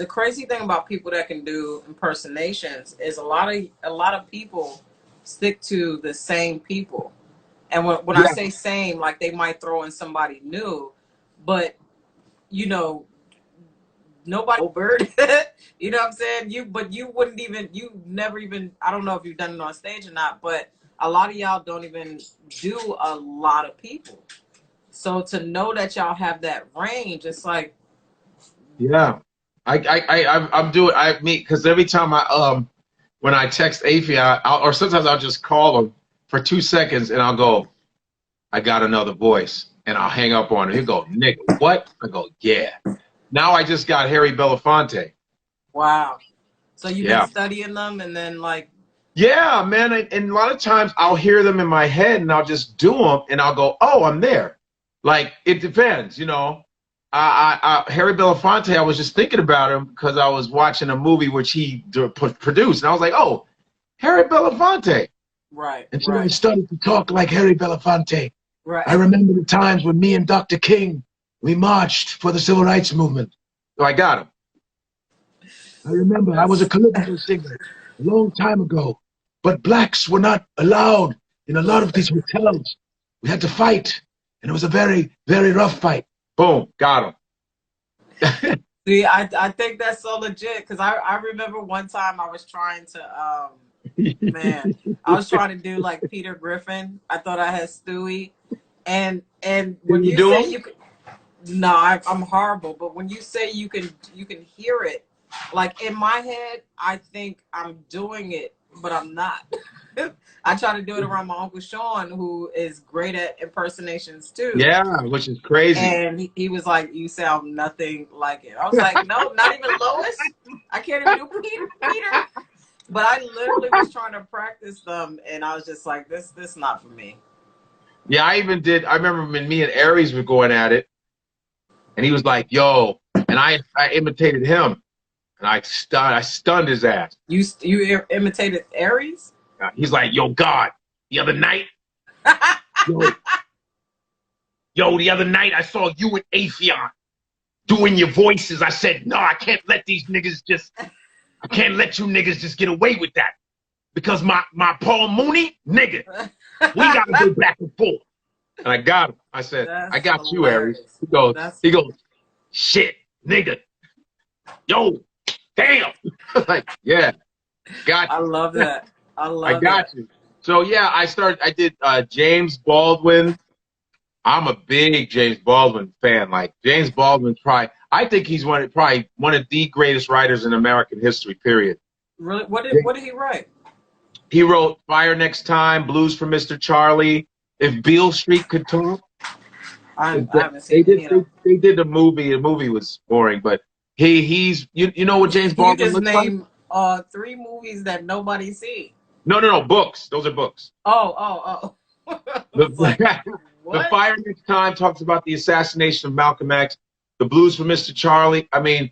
the crazy thing about people that can do impersonations is a lot of people stick to the same people. And when I Yeah, say same, like they might throw in somebody new, but you know, nobody bird. You know what I'm saying? But you wouldn't even, you never even, I don't know if you've done it on stage or not, but a lot of y'all don't even do a lot of people. So to know that y'all have that range, it's like, yeah. I'm doing I mean because every time when I text Afi, or sometimes I'll just call him for 2 seconds and I'll go, I got another voice, and I'll hang up on him. He'll go, Nick, what? I go, yeah. Now I just got Harry Belafonte. wow. So you've been Yeah. studying them and then like, Yeah, man. And a lot of times I'll hear them in my head and I'll just do them and I'll go, oh, I'm there. Like, it depends, you know. Harry Belafonte, I was just thinking about him because I was watching a movie which he produced. And I was like, oh, Harry Belafonte. right, And so I right, started to talk like Harry Belafonte. I right. remember the times when me and Dr. King, we marched for the civil rights movement. So I got him. I remember I was a That's calypso singer a long time ago, but blacks were not allowed in a lot of these hotels. We had to fight, and it was a very, very rough fight. Boom, got him. See, I think that's so legit because I remember one time I was trying to man, I was trying to do like Peter Griffin. I thought I had Stewie, and when Can you you do say them? you could, no, I'm horrible. But when you say you can hear it, like in my head, I think I'm doing it, but I'm not. I try to do it around my Uncle Sean, who is great at impersonations too. Yeah, which is crazy. And he was like, "You sound nothing like it." I was like, "No, not even Lois. I can't even do Peter." But I literally was trying to practice them, and I was just like, "This not for me." Yeah, I even did. I remember when me and Aries were going at it, and he was like, "Yo," and I imitated him, and I stunned his ass. You imitated Aries? He's like, "Yo, God, the other night, yo, yo, the other night I saw you and Afion doing your voices. I said, no, I can't let these niggas just, I can't let you niggas just get away with that because my Paul Mooney, nigga, we gotta go back and forth." And I got him. I said, I That's got you, Aries. hilarious. He goes, That's he goes, shit, nigga, yo, damn. Like, yeah, got I love you. that. I I love got that. you. So yeah, I did James Baldwin. I'm a big James Baldwin fan. Like James Baldwin, probably, I think he's probably one of the greatest writers in American history. Period. Really, what did he write? He wrote Fire Next Time, Blues for Mr. Charlie, If Beale Street Could Talk. I haven't seen any of them. They did the movie. The movie was boring, but he's you know what James You Baldwin just looks like? named three movies that nobody's seen. No, books. Those are books. Oh. I The, was like, the what? Fire Next Time talks about the assassination of Malcolm X. The Blues for Mr. Charlie. I mean,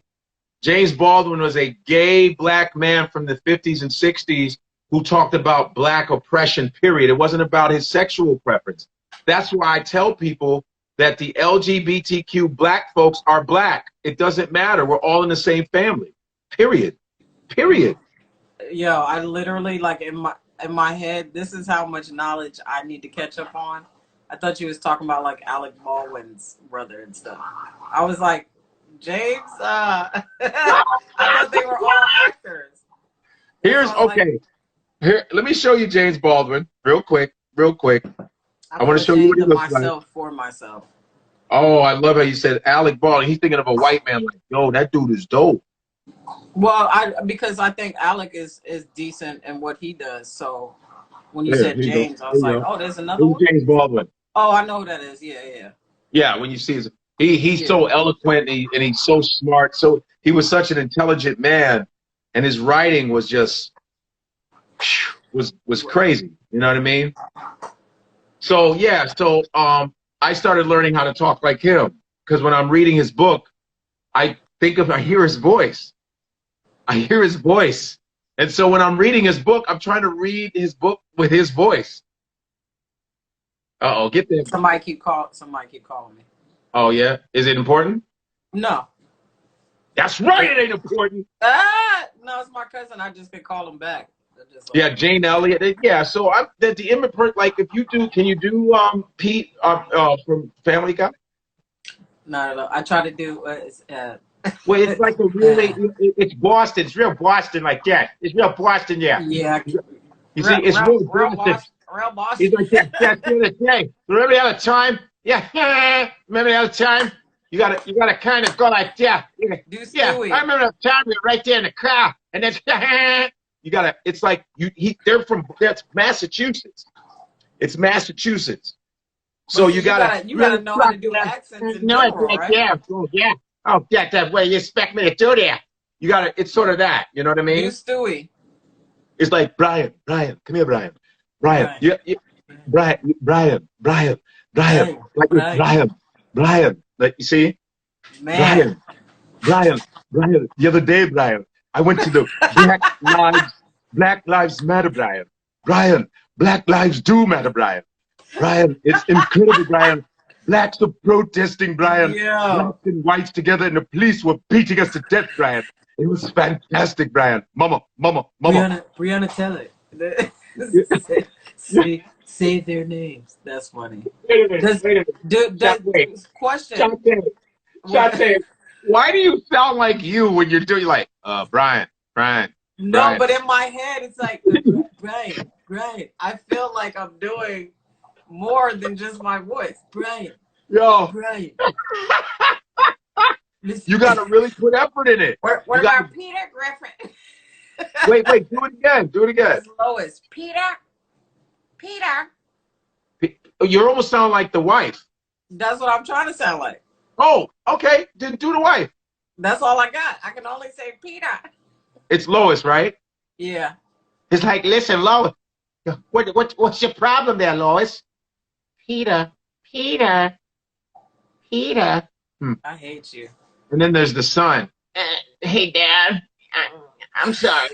James Baldwin was a gay black man from the 50s and 60s who talked about black oppression, period. It wasn't about his sexual preference. That's why I tell people that the LGBTQ black folks are black. It doesn't matter. We're all in the same family, period. Period. Yo, I literally like in my head, this is how much knowledge I need to catch up on. I thought you was talking about like Alec Baldwin's brother and stuff. I was like, James, I thought they were all actors. That's Here's why I was like, okay. Here, let me show you James Baldwin real quick, real quick. I I'm want to show you what ashamed he of looks like. myself for myself. Oh, I love how you said Alec Baldwin. He's thinking of a white man like, yo, that dude is dope. Well, because I think Alec is decent in what he does. So when you There said you go. James, I There was you like, go. oh, there's another Here's one. James Baldwin. Oh, I know who that is. Yeah, yeah, Yeah, when you see his, he's yeah. so eloquent and he's so smart. So he was such an intelligent man, and his writing was just was crazy. You know what I mean? So yeah, I started learning how to talk like him because when I'm reading his book, I hear his voice. I hear his voice. And so when I'm reading his book, I'm trying to read his book with his voice. Uh-oh, get there. Somebody keep calling me. Oh yeah. Is it important? No. That's right. It ain't important. No, it's my cousin. I just could call him back. Just Yeah, Jane Elliott. Yeah, so I'm the immigrant. Like, if you do, can you do Pete from Family Guy? No. I try to do. Well, it's like a really, it's Boston. It's real Boston, like that. It's real Boston, yeah. Yeah. You see, it's real Real Boston. Boston. He's like that. That's the other thing. Remember the other time? Yeah. Remember the other time? You gotta kind of go like that. Do Yeah. Stewie. I remember the time we were right there in the car, and then you gotta. It's like that's Massachusetts. It's Massachusetts. So you gotta know how to do accents in general, right? Yeah. Oh, that way you expect me to do that. You gotta. It's sort of that. You know what I mean? Do Stewie. It's like Brian, come here, Brian. Yeah, Brian. Like Brian. Like, you see, Man. Brian. The other day, Brian, I went to the Black Lives Matter, Brian. Black lives do matter, Brian. It's incredible, Brian. Blacks are protesting, Brian. Yeah. Blacks and whites together, and the police were beating us to death, Brian. It was fantastic, Brian. Mama. Brianna, tell it. Say their names. That's funny. Wait a minute. Question. Chaunte, why do you sound like you when you're doing like Brian? No, but in my head it's like Brian. I feel like I'm doing more than just my voice. Brian. Brian. You got to really put effort in it. What about Peter Griffin? Wait, do it again. It's Lois. Peter. You almost sound like the wife. That's what I'm trying to sound like. Oh, okay. Then do the wife. That's all I got. I can only say Peter. It's Lois, right? Yeah. It's like, listen, Lois. What's your problem there, Lois? Peter. I hate you. And then there's the son. Hey, Dad. I'm sorry.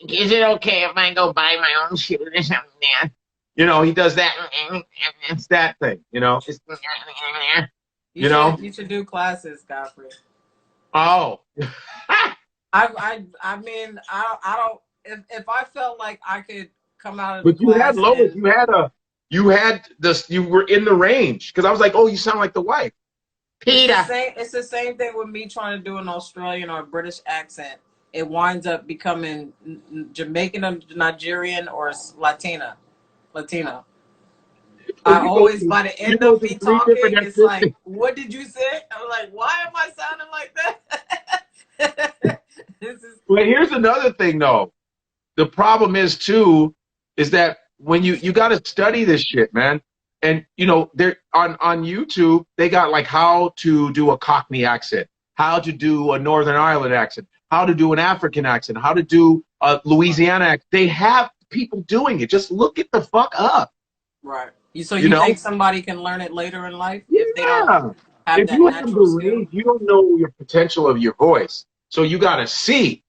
Is it okay if I go buy my own shoes or something, Dad? You know, he does that. It's that thing, you know. You should do classes, Godfrey. Oh. I mean, I don't. If I felt like I could come out of But the you class had Lois. You were in the range, because I was like, oh, you sound like the wife. Peter. It's the same thing with me trying to do an Australian or a British accent. It winds up becoming Jamaican or Nigerian or Latino. I always, by the end of me talking, it's like, what did you say? I'm like, why am I sounding like that? But here's another thing, though. The problem is, too, is that when you got to study this shit, man. And, you know, they're on YouTube, they got like how to do a Cockney accent, how to do a Northern Ireland accent, how to do an African accent, how to do a Louisiana accent. They have people doing it. Just look it the fuck up. Right. So you think somebody can learn it later in life if they don't have if that you natural skill? You don't know your potential of your voice. So you got to see.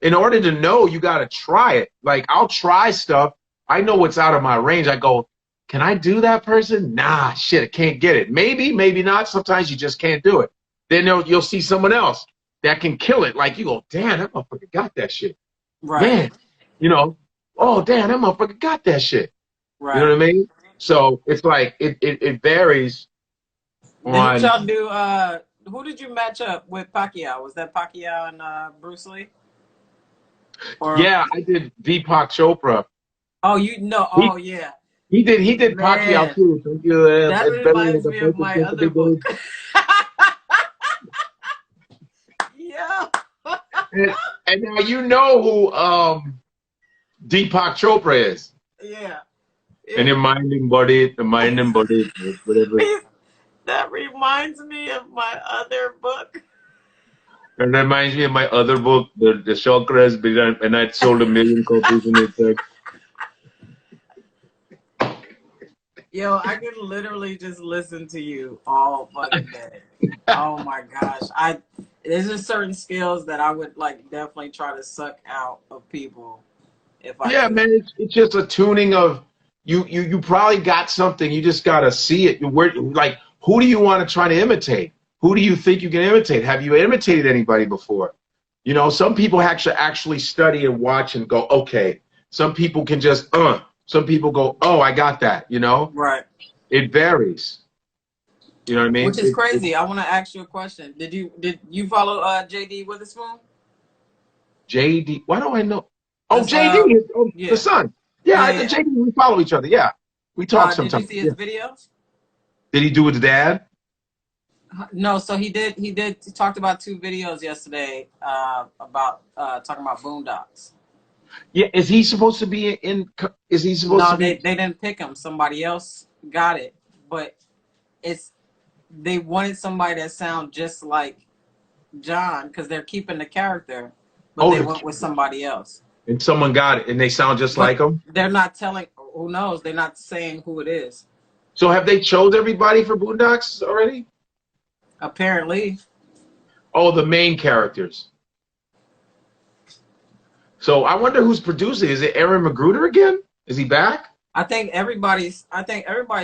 In order to know, you got to try it. Like, I'll try stuff. I know what's out of my range. I go, can I do that person? Nah, shit, I can't get it. Maybe, maybe not. Sometimes you just can't do it. Then you'll see someone else that can kill it. Like, you go, damn, that motherfucker got that shit. Right. Man, you know, oh, damn, that motherfucker got that shit. Right. You know what I mean? So it's like, it varies. Did y'all do, who did you match up with Pacquiao? Was that Pacquiao and Bruce Lee? Yeah, I did Deepak Chopra. Oh, yeah. He did Pacquiao too. That reminds me of my other book. Yeah. and now you know who Deepak Chopra is. Yeah. And the mind and body, whatever. That reminds me of my other book. And that reminds me of my other book, the Chakras, and I sold 1 million copies in it. Yo, I can literally just listen to you all fucking day. Oh my gosh. There's just certain skills that I would like definitely try to suck out of people if I could. Man, it's just a tuning of you probably got something, you just gotta see it. Like, who do you want to try to imitate? who do you think you can imitate? Have you imitated anybody before? You know, some people actually study and watch and go, okay. Some people can just, Some people go, oh, I got that, you know? Right. It varies. You know what I mean? Which is crazy. I want to ask you a question. Did you follow JD Witherspoon? JD, why do I know? Oh, That's, JD, yeah. the son. Yeah, Yeah. JD, we follow each other. Yeah, we talk Did sometimes. you see his videos? Did he do with his dad? No, so he did. He talked about 2 videos yesterday about talking about Boondocks. Yeah, is he supposed to be in? Is he supposed to be? No, they didn't pick him. Somebody else got it, but they wanted somebody that sound just like John because they're keeping the character, but they went with somebody else. And someone got it, and they sound just like him. They're not telling. Who knows? They're not saying who it is. So have they chose everybody for Boondocks already? Apparently. Oh, the main characters. So I wonder who's producing. Is it Aaron Magruder again? Is he back? I think everybody's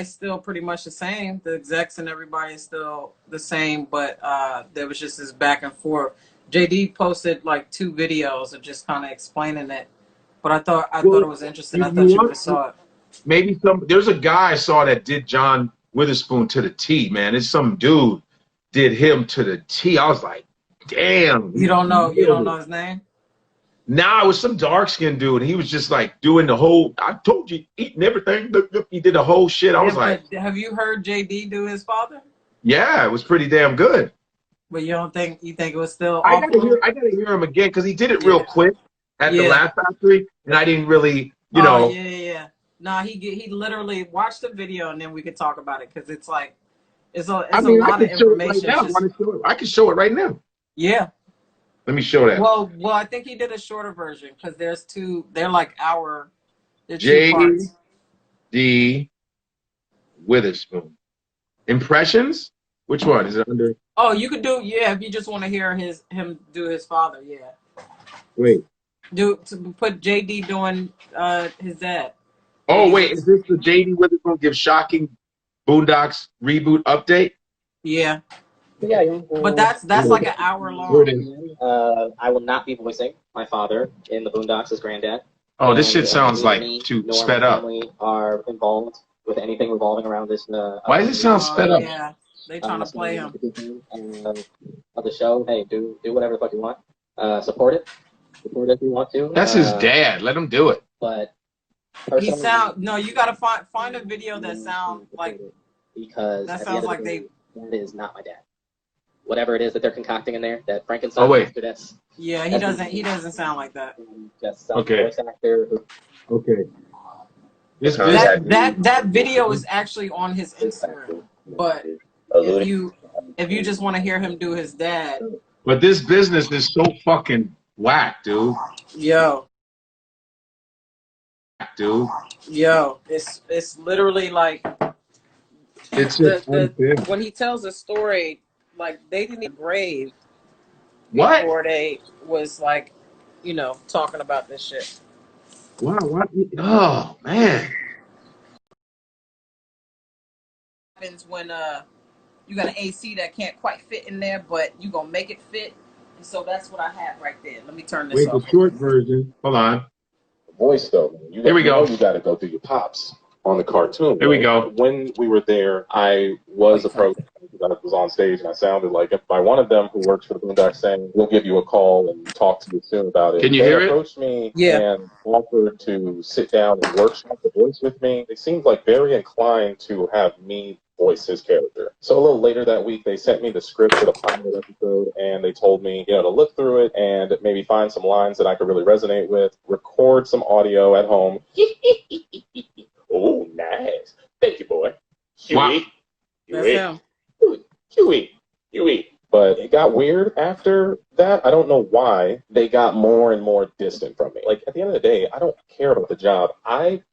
still pretty much the same. The execs and everybody is still the same, but there was just this back and forth. JD posted like 2 videos of just kind of explaining it, but I thought it was interesting. I thought you would have saw it. Maybe there's a guy I saw that did John Witherspoon to the T, man. It's some dude did him to the T. I was like, damn. You don't know his name? Nah, it was some dark-skinned dude. He was just like doing the whole, I told you, eating everything. He did the whole shit. I was like, have you heard JD do his father? Yeah, it was pretty damn good. But you think it was still I gotta hear him again because he did it real quick at the Laugh Factory, and I didn't really, you know. Yeah. Nah, he literally watched the video and then we could talk about it because it's like it's a lot of information. I can show it right now. Yeah. Let me show that. Well, I think he did a shorter version because there's 2. They're like they're 2 parts. J.D. Witherspoon. Impressions? Which one is it under? Oh, you could do if you just want to hear him do his father. Yeah. Wait. Put JD doing his dad. Oh wait, is this the JD Witherspoon gives shocking Boondocks reboot update? Yeah. Yeah, but that's like an hour long. I will not be voicing my father in the Boondocks as granddad. Oh, this shit sounds like too sped up. Family are involved with anything revolving around this. Why does it sound sped up? Yeah, they trying to play him. Of the show, hey, do whatever the fuck you want. Support it if you want to. That's his dad. Let him do it. But you gotta find a video that sounds like that sounds like that is not my dad. Whatever it is that they're concocting in there, that Frankenstein. Oh wait. Yeah, he doesn't sound like that. Just some voice actor. Okay. That video is actually on his Instagram, but if you just want to hear him do his dad. But this business is so fucking whack, dude. Yo, it's literally like when he tells a story, like they didn't even grave before they was like, talking about this shit. Wow, what? Oh man. Happens when you got an AC that can't quite fit in there, but you gonna make it fit. And so that's what I have right there. Let me turn this off. The short version. Hold on. Voice though. Here we go. You got to go through your pops on the cartoon. Here we go. When we were there, I was approached. I was on stage and I sounded like it by one of them who works for the Boondocks saying, "We'll give you a call and talk to you soon about it." Can you hear it? They approached me and offered to sit down and workshop the voice with me. They seemed like very inclined to have me voice his character. So a little later that week, they sent me the script for the pilot episode, and they told me, to look through it and maybe find some lines that I could really resonate with, record some audio at home. Oh, nice. Thank you, boy. Huey. That's him. Huey. But it got weird after that. I don't know why. They got more and more distant from me. Like, at the end of the day, I don't care about the job. I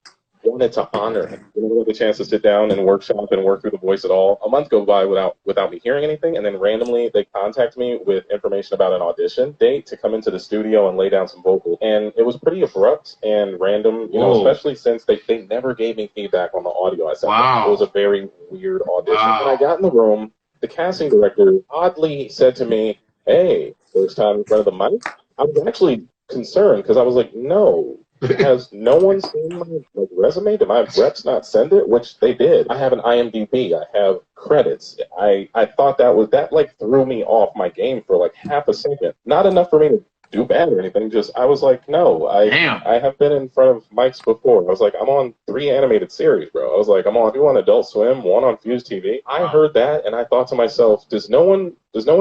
wanted to honor him. I didn't have the chance to sit down and workshop and work through the voice at all. A month goes by without me hearing anything, and then randomly they contact me with information about an audition date to come into the studio and lay down some vocals. And it was pretty abrupt and random, especially since they never gave me feedback on the audio I sent them. It was a very weird audition. When I got in the room, the casting director oddly said to me, "Hey, first time in front of the mic?" I was actually concerned because I was like, "No, has no one seen my resume? Did my reps not send it?" Which they did. I have an IMDb. I have credits. I thought that like threw me off my game for like half a second. Not enough for me to do bad or anything. Just I was like, no, I have been in front of mics before. I was like, I'm on 3 animated series, bro. I was like, I'm on 2 on Adult Swim, 1 on Fuse TV. I heard that and I thought to myself, does no one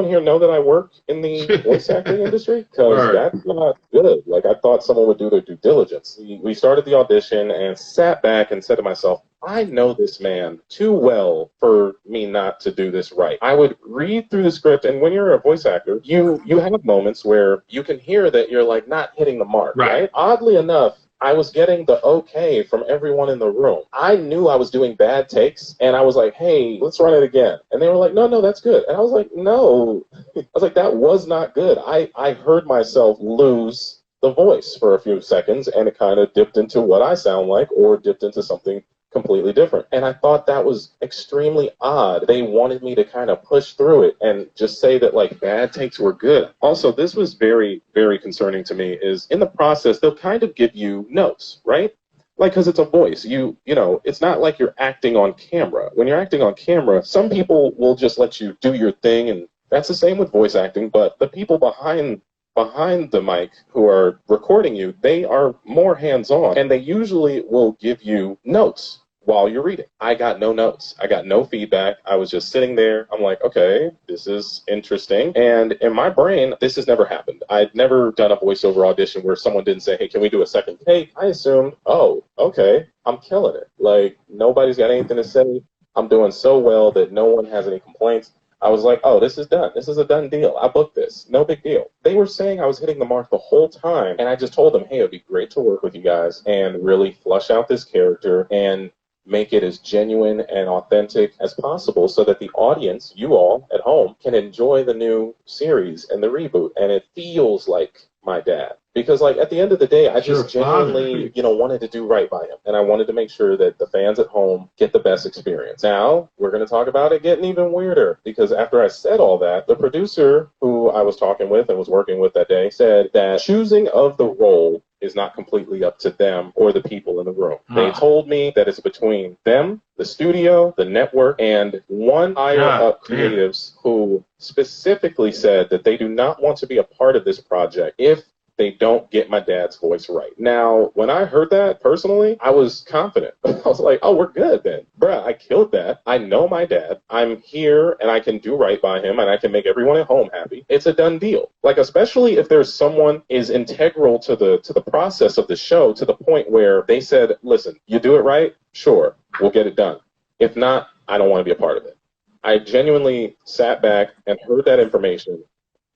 here know that I work in the voice acting industry? Because that's not good. Like I thought someone would do their due diligence. We started the audition and sat back and said to myself, I know this man too well for me not to do this right. I would read through the script, and when you're a voice actor, you have moments where you can hear that you're like not hitting the mark, right? Oddly enough, I was getting the okay from everyone in the room. I knew I was doing bad takes, and I was like, hey, let's run it again. And they were like, no, that's good. And I was like, no. I was like, that was not good. I heard myself lose the voice for a few seconds, and it kind of dipped into what I sound like or dipped into something completely different. And I thought that was extremely odd. They wanted me to kind of push through it and just say that like bad takes were good. Also, this was very, very concerning to me is in the process, they'll kind of give you notes, right? Like, because it's a voice, you know, it's not like you're acting on camera. When you're acting on camera, some people will just let you do your thing, and that's the same with voice acting, but the people behind the mic who are recording you, they are more hands-on, and they usually will give you notes while you're reading. I got no notes. I got no feedback. I was just sitting there. I'm like, okay, this is interesting. And in my brain, this has never happened. I'd never done a voiceover audition where someone didn't say, hey, can we do a second take? I assumed, oh, okay, I'm killing it. Like, nobody's got anything to say. I'm doing so well that no one has any complaints. I was like, oh, this is done. This is a done deal. I booked this. No big deal. They were saying I was hitting the mark the whole time, and I just told them, hey, it would be great to work with you guys and really flush out this character and make it as genuine and authentic as possible so that the audience, you all at home, can enjoy the new series and the reboot. And it feels like my dad. Because, like, at the end of the day, I just genuinely, wanted to do right by him. And I wanted to make sure that the fans at home get the best experience. Now, we're going to talk about it getting even weirder. Because after I said all that, the producer who I was talking with and was working with that day said that choosing of the role is not completely up to them or the people in the room. They told me that it's between them, the studio, the network, and one higher up creatives who specifically said that they do not want to be a part of this project if they don't get my dad's voice right. Now, when I heard that personally, I was confident. I was like, oh, we're good then. Bruh, I killed that. I know my dad. I'm here and I can do right by him and I can make everyone at home happy. It's a done deal. Like, especially if there's someone is integral to the process of the show to the point where they said, listen, you do it right? Sure, we'll get it done. If not, I don't want to be a part of it. I genuinely sat back and heard that information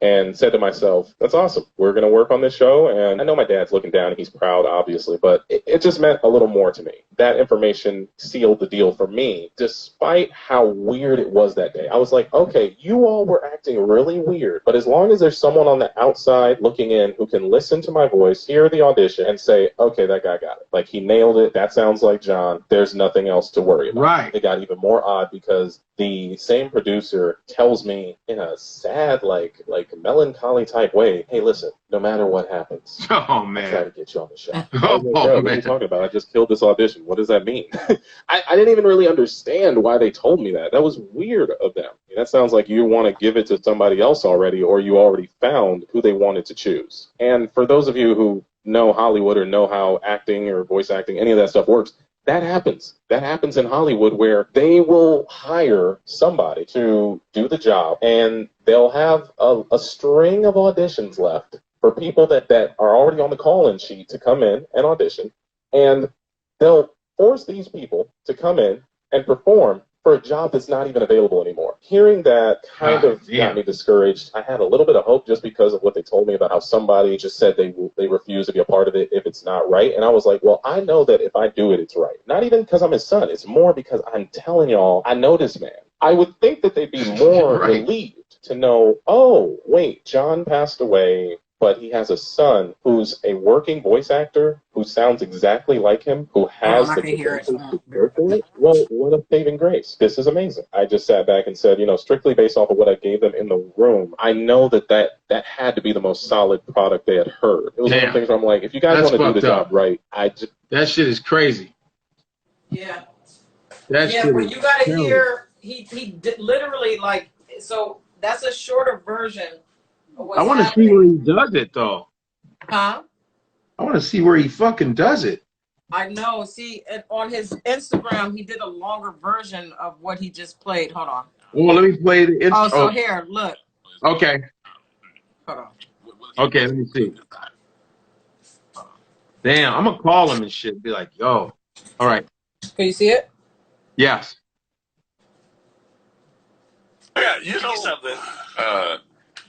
and said to myself, that's awesome. We're going to work on this show. And I know my dad's looking down and he's proud, obviously, but it just meant a little more to me. That information sealed the deal for me, despite how weird it was that day. I was like, okay, you all were acting really weird, but as long as there's someone on the outside looking in who can listen to my voice, hear the audition, and say, okay, that guy got it. Like, he nailed it. That sounds like John. There's nothing else to worry about. Right. It got even more odd because the same producer tells me in a sad, like melancholy type way, hey, listen, no matter what happens, I'll try to get you on the show. I was like, bro, what are you talking about? I just killed this audition. What does that mean? I didn't even really understand why they told me that. That was weird of them. That sounds like you want to give it to somebody else already, or you already found who they wanted to choose. And for those of you who know Hollywood or know how acting or voice acting, any of that stuff works, that happens. That happens in Hollywood where they will hire somebody to do the job and they'll have a string of auditions left for people that are already on the call-in sheet to come in and audition. And they'll force these people to come in and perform for a job that's not even available anymore. Hearing that kind of got me discouraged. I had a little bit of hope just because of what they told me about how somebody just said they refuse to be a part of it if it's not right. And I was like, well, I know that if I do it, it's right. Not even because I'm his son. It's more because I'm telling y'all, I know this man. I would think that they'd be more relieved to know, oh, wait, John passed away, but he has a son who's a working voice actor who sounds exactly like him, who has I the can hear it. credentials to go for it. Well, what a saving grace. This is amazing. I just sat back and said, you know, strictly based off of what I gave them in the room, I know that had to be the most solid product they had heard. It was one of the things where I'm like, if you guys want to do the job right, that shit is crazy. Yeah. That yeah, shit but is you gotta terrible. hear he did literally like so that's a shorter version of what's I want to see where he does it though. Huh? I want to see where he fucking does it. I know. See, on his Instagram, he did a longer version of what he just played. Hold on. Well, let me play the Oh, so here, look. Okay. Hold on. Okay, let me see. Damn, I'm gonna call him and shit. Be like, yo. All right. Can you see it? Yes. Yeah, you know something.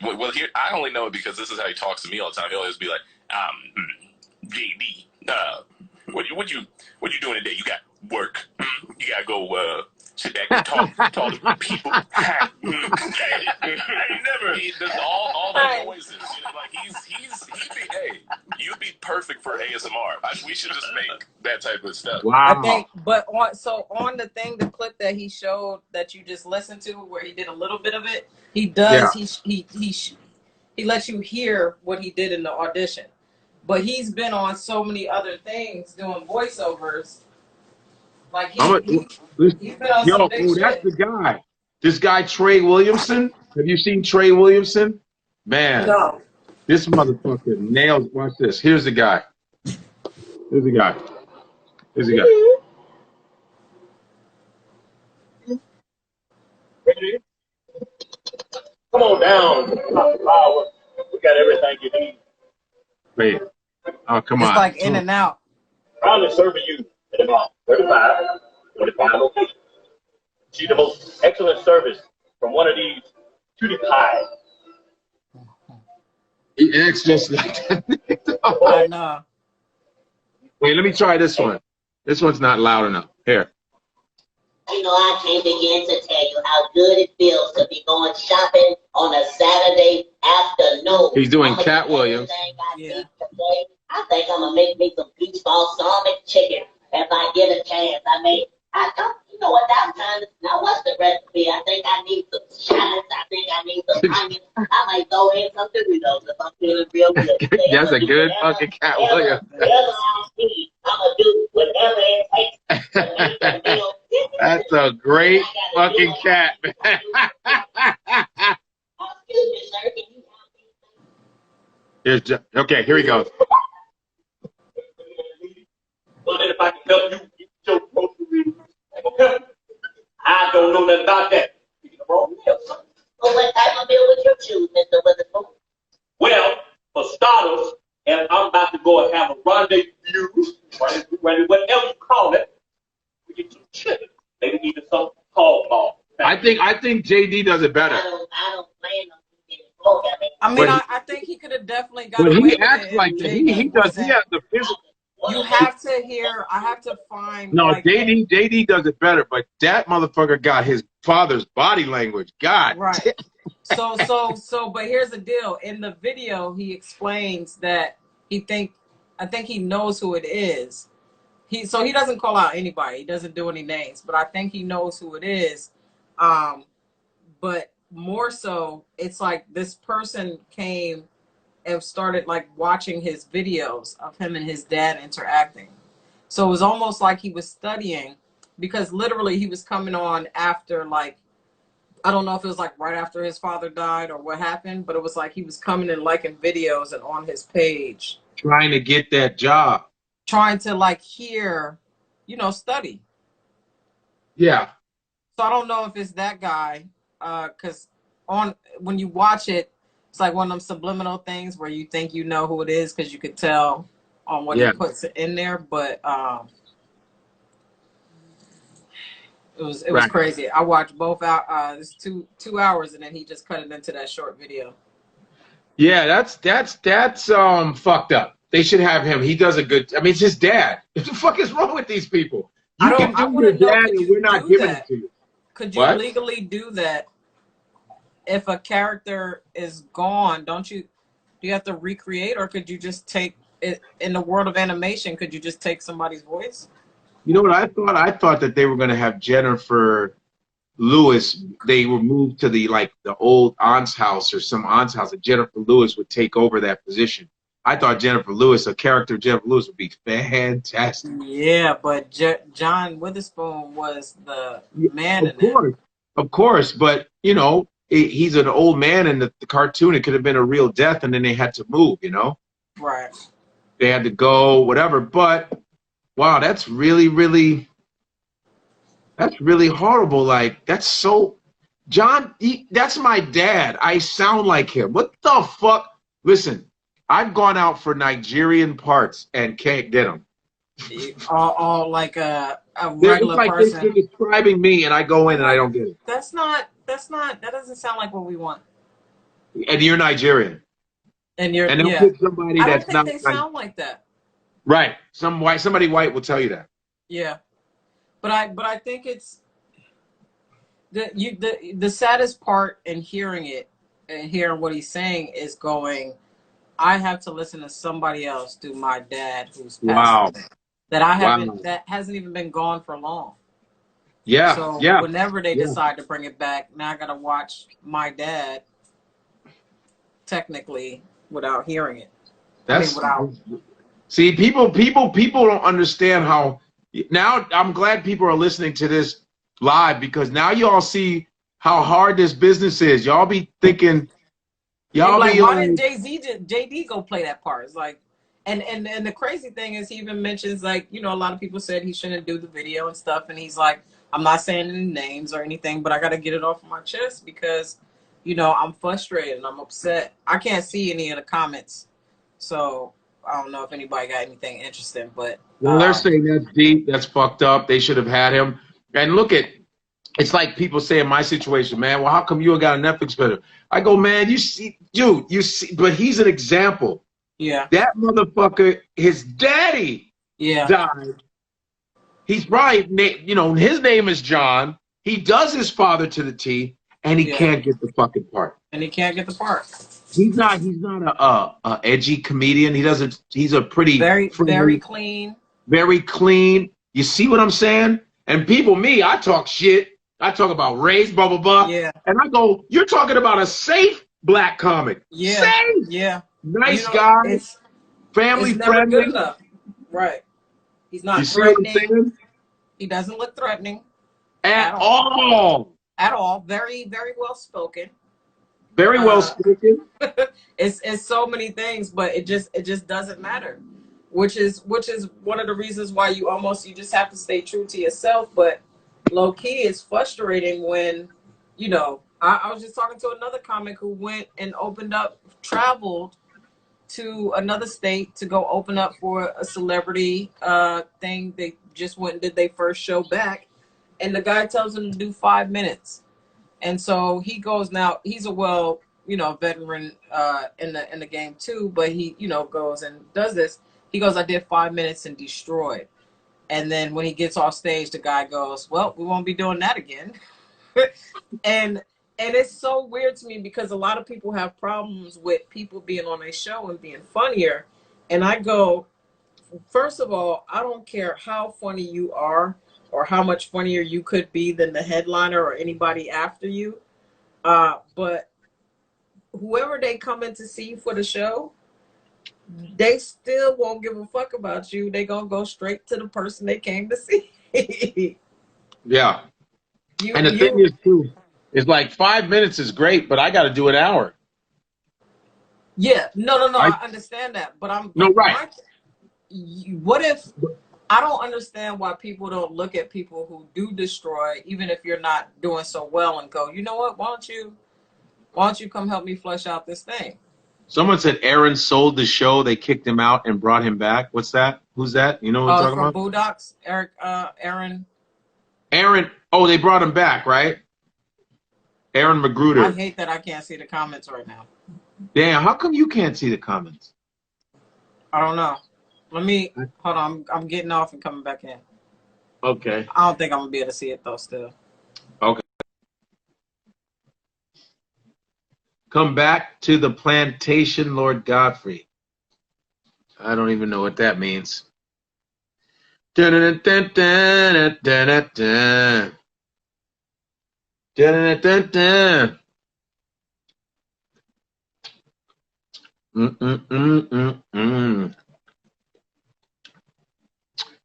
Well, here I only know it because this is how he talks to me all the time. He'll always be like, JD, what you doing today? You got work. You gotta go sit back and talk to people. I never. He does all the noises. You know, like you'd be perfect for ASMR. We should just make that type of stuff. Wow. I think, but on the thing, the clip that he showed that you just listened to, where he did a little bit of it, he does. Yeah. He lets you hear what he did in the audition. But he's been on so many other things doing voiceovers. Like he's been on some big shit. That's the guy. This guy Trey Williamson. Have you seen Trey Williamson? Man, no. This motherfucker nails. Watch this. Here's the guy. Here's the guy. Here's the guy. Come on down. We got everything you need. Wait. Oh, come on. It's like in and out. Proudly serving you at about 35 locations. See the most excellent service from one of these cutie pies. It's just like that. I know. Wait, let me try this one. This one's not loud enough. Here. You know, I can't begin to tell you how good it feels to be going shopping on a Saturday afternoon. He's doing Cat Williams. Yeah. I think I'm gonna make me some beach balsamic chicken if I get a chance. I don't, you know what I'm trying to. Now, what's the recipe? I think I need some shallots. I think I need some onions. I might go in some Doritos if I'm feeling real good. That's a good fucking Cat Williams. Whatever I need, I'm gonna do whatever it takes to make the meal. That's a great fucking cat, man. Excuse me, sir. Can you Here's okay, here he goes. Well, then if I can help you get your groceries, I don't know nothing about that. Well, what type of meal would you choose, Mr. Witherspoon? Well, for starters, and I'm about to go and have a rendezvous, whatever you call it, we get some chicken. Maybe even some called ball. I think JD does it better. I don't plan on getting pork. I think he could have definitely got away with he acts like that. He does. He has the physical. You have to hear. I have to find. No, like, JD does it better, but that motherfucker got his father's body language. God. Right. But here's the deal. In the video, he explains that I think he knows who it is. He doesn't call out anybody. He doesn't do any names, but I think he knows who it is. But more so, it's like this person came and started like watching his videos of him and his dad interacting. So it was almost like he was studying, because literally he was coming on after, like, I don't know if it was like right after his father died or what happened, but it was like he was coming and liking videos and on his page. Trying to get that job. Trying to like hear, study. Yeah. So I don't know if it's that guy, because when you watch it, it's like one of them subliminal things where you think you know who it is because you could tell on what he puts in there. But it was crazy. I watched both out. It's 2 hours, and then he just cut it into that short video. Yeah, that's fucked up. They should have him. He does a good. I mean, it's his dad. What the fuck is wrong with these people? You can do your dad, and we're not giving it to you. Could you legally do that if a character is gone? Do Do you have to recreate, or could you just take it in the world of animation? Could you just take somebody's voice? You know what I thought? I thought that they were going to have Jennifer Lewis. They were moved to the old aunt's house or some aunt's house, and Jennifer Lewis would take over that position. I thought Jennifer Lewis, a character of Jennifer Lewis, would be fantastic. Yeah, but John Witherspoon was the man in that. Of course, but you know, he's an old man in the cartoon. It could have been a real death, and then they had to move. You know, right? They had to go, whatever. But wow, that's really, really, that's really horrible. Like that's so, John. That's my dad. I sound like him. What the fuck? Listen. I've gone out for Nigerian parts and can't get them. All like a regular person. They're describing me, and I go in and I don't get it. That's not. That doesn't sound like what we want. And you're Nigerian. And you're. And they'll pick somebody that's not. I don't think they sound like that. Right. Somebody white will tell you that. Yeah, but I think it's the saddest part in hearing it and hearing what he's saying is going. I have to listen to somebody else do my dad who's passed away, that I haven't that hasn't even been gone for long. Yeah. So whenever they decide to bring it back, now I gotta watch my dad technically without hearing it. See, people don't understand how now I'm glad people are listening to this live because now y'all see how hard this business is. Y'all be thinking Y'all like, why did JD go play that part? It's like, and the crazy thing is he even mentions like, you know, a lot of people said he shouldn't do the video and stuff, and he's like, I'm not saying any names or anything, but I got to get it off of my chest because, you know, I'm frustrated and I'm upset. I can't see any of the comments, so I don't know if anybody got anything interesting, but well, they're saying that's deep, that's fucked up. They should have had him. And look at. It's like people say in my situation, man, well, how come you got a Netflix special? I go, man, you see, dude, but he's an example. Yeah. That motherfucker, his daddy died. He's probably, you know, his name is John. He does his father to the T, and he can't get the fucking part. And he can't get the part. He's not a edgy comedian. He's a pretty very clean. Very clean. You see what I'm saying? And I talk shit. I talk about race, blah, blah, blah. Yeah. And I go, you're talking about a safe black comic. Yeah. Safe. Yeah. Nice guy. Family friendly. Good enough. Right. He's not threatening. He doesn't look threatening. At all. At all. Very, very well spoken. Very well spoken. It's so many things, but it just doesn't matter. Which is one of the reasons why you just have to stay true to yourself, but low key, it's frustrating when, you know, I was just talking to another comic who went and traveled to another state to go open up for a celebrity thing. They just went and did their first show back, and the guy tells him to do 5 minutes. And so he goes, now he's a veteran in the game too, but he, you know, goes and does this. He goes, I did 5 minutes and destroyed. And then when he gets off stage, the guy goes, well, we won't be doing that again. and it's so weird to me because a lot of people have problems with people being on a show and being funnier. And I go, first of all, I don't care how funny you are or how much funnier you could be than the headliner or anybody after you. But whoever they come in to see for the show, they still won't give a fuck about you. They gonna go straight to the person they came to see. Yeah. And the thing is too, is like 5 minutes is great, but I got to do an hour. Yeah. No. I understand that, but what if I don't understand why people don't look at people who do destroy, even if you're not doing so well, and go, you know what? Why don't you come help me flesh out this thing? Someone said Aaron sold the show. They kicked him out and brought him back. What's that? Who's that? You know what I'm talking about? Boondocks, Aaron. Aaron. Oh, they brought him back, right? Aaron Magruder. I hate that I can't see the comments right now. Damn, how come you can't see the comments? I don't know. Hold on. I'm getting off and coming back in. Okay. I don't think I'm going to be able to see it, though, still. Okay. Come back to the plantation, Lord Godfrey. I don't even know what that means. Dun-dun-dun-dun-dun-dun-dun. Dun-dun-dun-dun. Mm-mm-mm-mm-mm.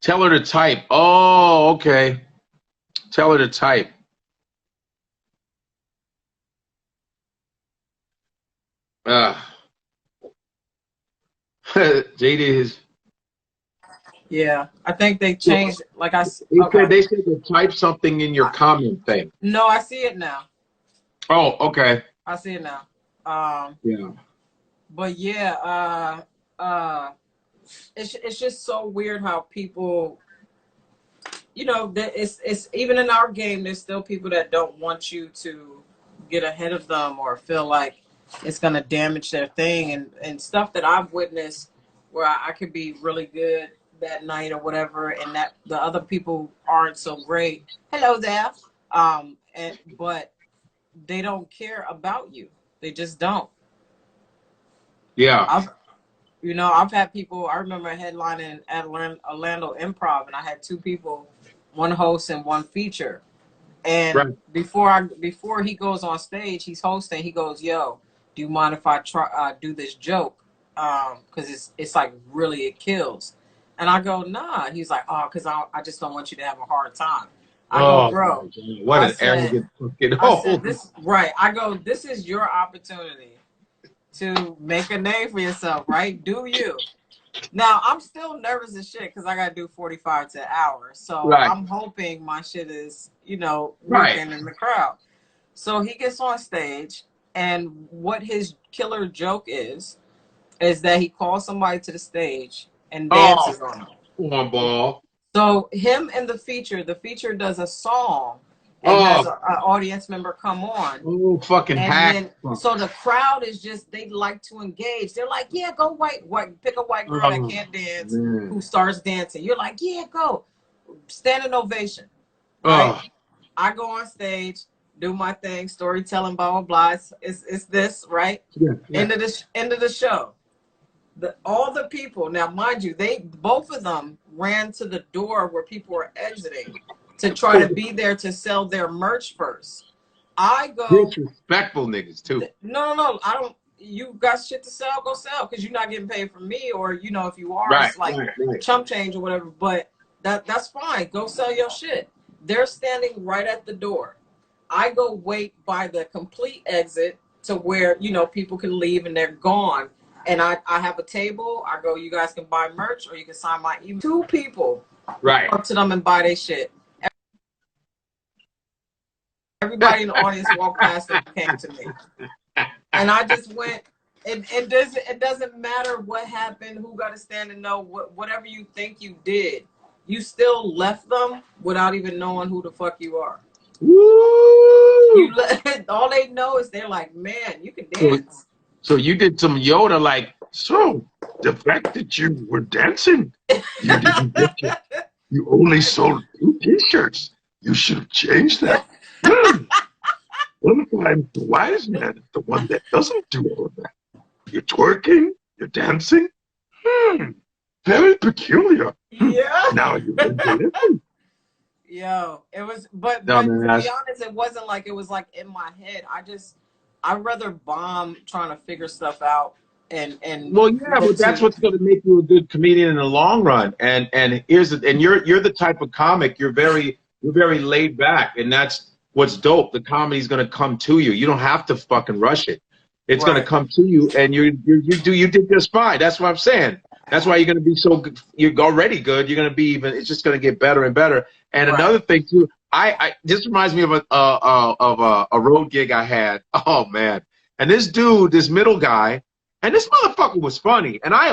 Tell her to type. Oh, okay. Tell her to type. JD is. Yeah, I think they changed. Like They said to type something in your comment thing. No, I see it now. Oh, okay. I see it now. Yeah. But yeah, it's just so weird how people, you know, that it's even in our game. There's still people that don't want you to get ahead of them or feel like it's gonna damage their thing and stuff that I've witnessed where I could be really good that night or whatever, and that the other people aren't so great. Hello there. But they don't care about you. They just don't. Yeah. I've had people. I remember headlining at Orlando Improv, and I had two people, one host and one feature. And Right. before he goes on stage, he's hosting. He goes, "Yo, do you mind if I try do this joke? Because it's like really it kills." And I go, "Nah." He's like, "Oh, because I just don't want you to have a hard time." I go, "Bro, what an arrogant fucking this right." I go, "This is your opportunity to make a name for yourself, right? Do you?" Now, I'm still nervous as shit because I got to do 45 to an hour. So Right. I'm hoping my shit is, working in the crowd. So he gets on stage, and what his killer joke is that he calls somebody to the stage and dances on them. Come on, ball. So him and the feature does a song and has an audience member come on. Oh, fucking hack. So the crowd is just, they like to engage. They're like, yeah, go white, pick a white girl that can't dance, who starts dancing. You're like, yeah, go. Standing ovation. Right? I go on stage, do my thing, storytelling, blah, blah, blah. It's this, right? Yeah. End of the show. All the people, now mind you, both of them ran to the door where people were exiting to try to be there to sell their merch first. I go disrespectful niggas too. No, I don't. You got shit to sell, go sell, because you're not getting paid from me, or if you are, it's like chump change or whatever. But that's fine. Go sell your shit. They're standing right at the door. I go wait by the complete exit to where people can leave and they're gone. And I have a table. I go, you guys can buy merch or you can sign my email. Two people up to them and buy their shit. Everybody in the audience walked past and came to me. And I just went, it doesn't matter what happened, who got to stand and know, whatever you think you did, you still left them without even knowing who the fuck you are. Woo! All they know is they're like, man, you can dance. So you did some Yoda like, so the fact that you were dancing, you didn't get you only sold 2 t-shirts. You should have changed that. One time the wise man is the one that doesn't do all of that. You're twerking, you're dancing. Very peculiar. Yeah. Now you're listen. Yo, it was, but to be honest, it wasn't like it was like in my head. I'd rather bomb trying to figure stuff out and well, yeah, but that's what's going to make you a good comedian in the long run. And you're the type of comic, you're very laid back, and that's what's dope. The comedy's going to come to you. You don't have to fucking rush it. It's going to come to you, and you did just fine. That's what I'm saying. That's why you're going to be so good. You're already good. You're going to be even. It's just going to get better and better. And another thing too, this reminds me of a road gig I had. Oh man! And this dude, this middle guy, and this motherfucker was funny. And I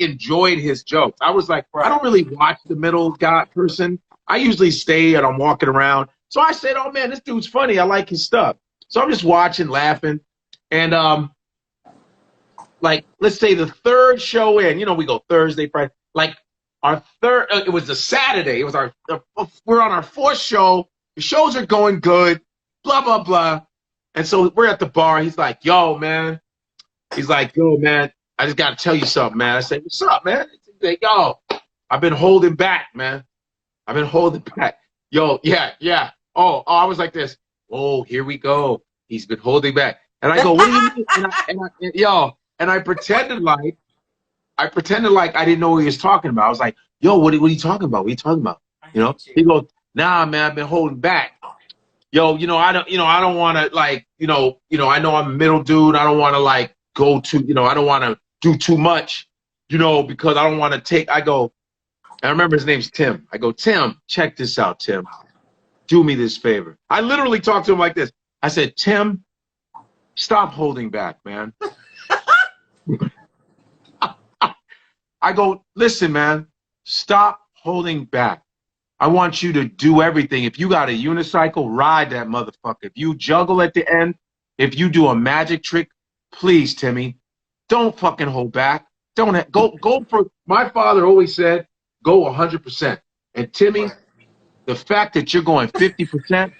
enjoyed his jokes. I was like, I don't really watch the middle guy person. I usually stay and I'm walking around. So I said, oh man, this dude's funny. I like his stuff. So I'm just watching, laughing, and like let's say the third show in, we go Thursday, Friday, like. Our third, it was a Saturday. It was we're on our 4th show. The shows are going good, blah, blah, blah. And so we're at the bar. He's like, yo, man. He's like, yo, man, I just got to tell you something, man. I said, what's up, man? He's like, yo, I've been holding back, man. I've been holding back. Yo, yeah. Oh, I was like this. Oh, here we go. He's been holding back. And I go, what do you mean? And I pretended like I didn't know what he was talking about. I was like, yo, what are you talking about? What are you talking about? You know? He goes, nah, man, I've been holding back. Yo, I don't want to like, I know I'm a middle dude. I don't want to like go to, I don't want to do too much, because I don't want to take, I remember his name's Tim. I go, Tim, check this out, Tim. Do me this favor. I literally talked to him like this. I said, Tim, stop holding back, man. I go, listen, man, stop holding back. I want you to do everything. If you got a unicycle, ride that motherfucker. If you juggle at the end, if you do a magic trick, please, Timmy, don't fucking hold back. Don't go for. My father always said, go 100%. And Timmy, the fact that you're going 50%,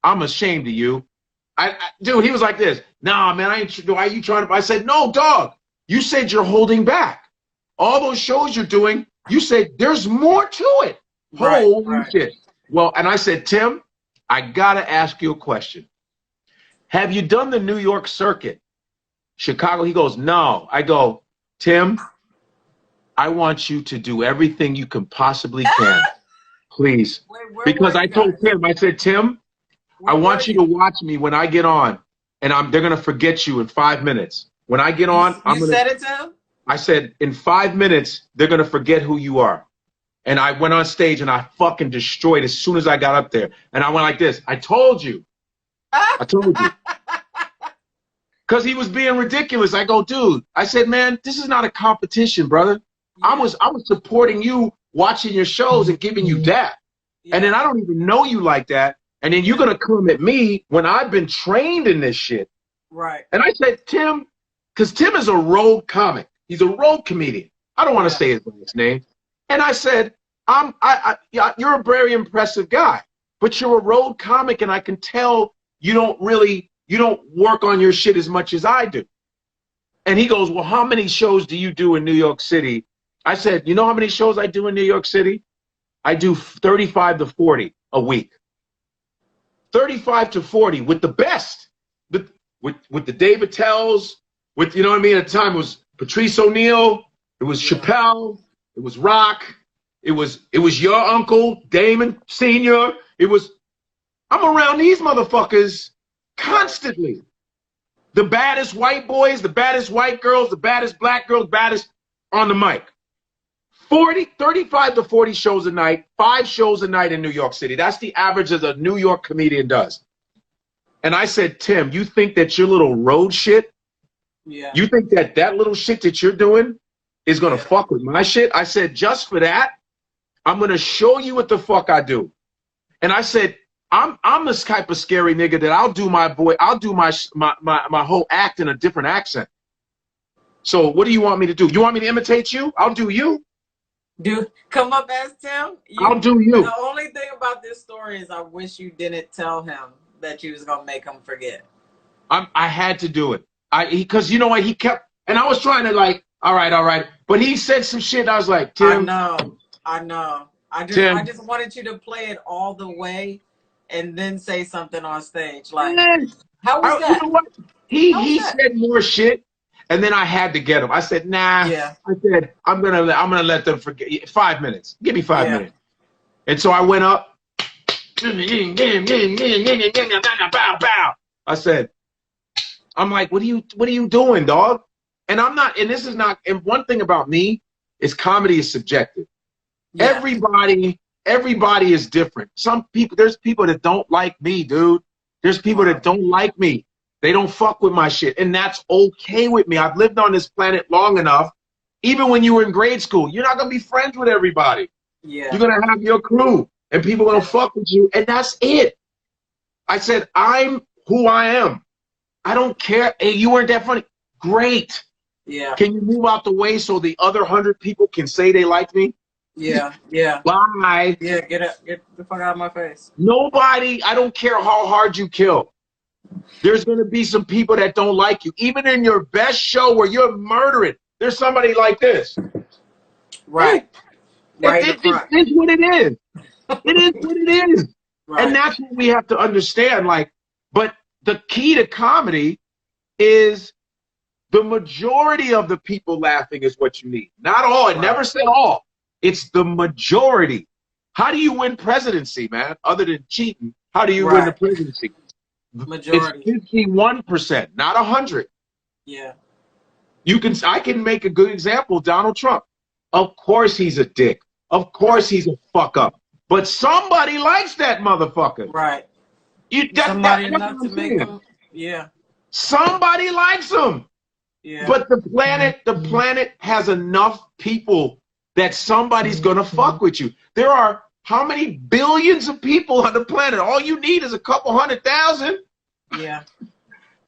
I'm ashamed of you. Dude, he was like this. Nah, man, are you trying to? I said, no, dog. You said you're holding back. All those shows you're doing, you said there's more to it. Holy shit. Well, and I said, Tim, I got to ask you a question. Have you done the New York circuit? Chicago? He goes, no. I go, Tim, I want you to do everything you can possibly can. Please. Because I told Tim, I said, Tim, I want you to watch me when I get on, and they're going to forget you in 5 minutes. When I get on, You said it to him? I said, in 5 minutes, they're going to forget who you are. And I went on stage and I fucking destroyed as soon as I got up there. And I went like this. I told you. I told you. Because he was being ridiculous. I go, dude. I said, man, this is not a competition, brother. Yeah. I was supporting you, watching your shows and giving you that. Yeah. And then I don't even know you like that. And then you're going to come at me when I've been trained in this shit. Right. And I said, Tim, because Tim is a road comic. He's a road comedian. I don't want to say his last name. And I said, you're a very impressive guy, but you're a road comic, and I can tell you don't work on your shit as much as I do. And he goes, well, how many shows do you do in New York City? I said, you know how many shows I do in New York City? I do 35 to 40 a week. 35 to 40 with the best, with the David Tells, with, you know what I mean? At the time it was Patrice O'Neal, it was Chappelle, it was Rock, it was your uncle, Damon Sr. I'm around these motherfuckers constantly. The baddest white boys, the baddest white girls, the baddest black girls, baddest on the mic. 35 to 40 shows a night, 5 shows a night in New York City. That's the average that a New York comedian does. And I said, Tim, you think that your little road shit, you think that little shit that you're doing is going to fuck with my shit? I said, just for that, I'm going to show you what the fuck I do. And I said, I'm this type of scary nigga that I'll do my whole act in a different accent. So what do you want me to do? You want me to imitate you? I'll do you. Dude, come up as Tim. I'll do you. The only thing about this story is I wish you didn't tell him that you was going to make him forget. I had to do it. Because you know what? He kept, and I was trying to like, all right. But he said some shit. I was like, Tim. I know. I just wanted you to play it all the way and then say something on stage. Like, how was that? You know what? He said more shit, and then I had to get him. I said, nah. Yeah. I said, I'm gonna let them forget. 5 minutes. Give me 5 minutes. And so I went up. I said, I'm like, what are you doing, dog? And I'm not, and this is not, and one thing about me is comedy is subjective. Yeah. Everybody is different. There's people that don't like me, dude. There's people that don't like me. They don't fuck with my shit. And that's okay with me. I've lived on this planet long enough. Even when you were in grade school, you're not going to be friends with everybody. Yeah. You're going to have your crew and people are going to fuck with you. And that's it. I said, I'm who I am. I don't care. Hey, you weren't that funny. Great. Yeah. Can you move out the way so the other 100 people can say they like me? Yeah. Bye. Yeah, get the fuck out of my face. Nobody, I don't care how hard you kill. There's going to be some people that don't like you. Even in your best show where you're murdering, there's somebody like this. Right. Right. It is what it is. It is what it is. Right. And that's what we have to understand. Like, but the key to comedy is the majority of the people laughing is what you need. Not all. It never said all. It's the majority. How do you win presidency, man? Other than cheating, how do you win the presidency? Majority. It's 51%, not 100. Yeah. I can make a good example. Donald Trump. Of course he's a dick. Of course he's a fuck up. But somebody likes that motherfucker. Right. Somebody enough to make him. Yeah. Somebody likes him. Yeah. But the planet has enough people that somebody's gonna fuck with you. There are how many billions of people on the planet? All you need is a couple 100,000. Yeah.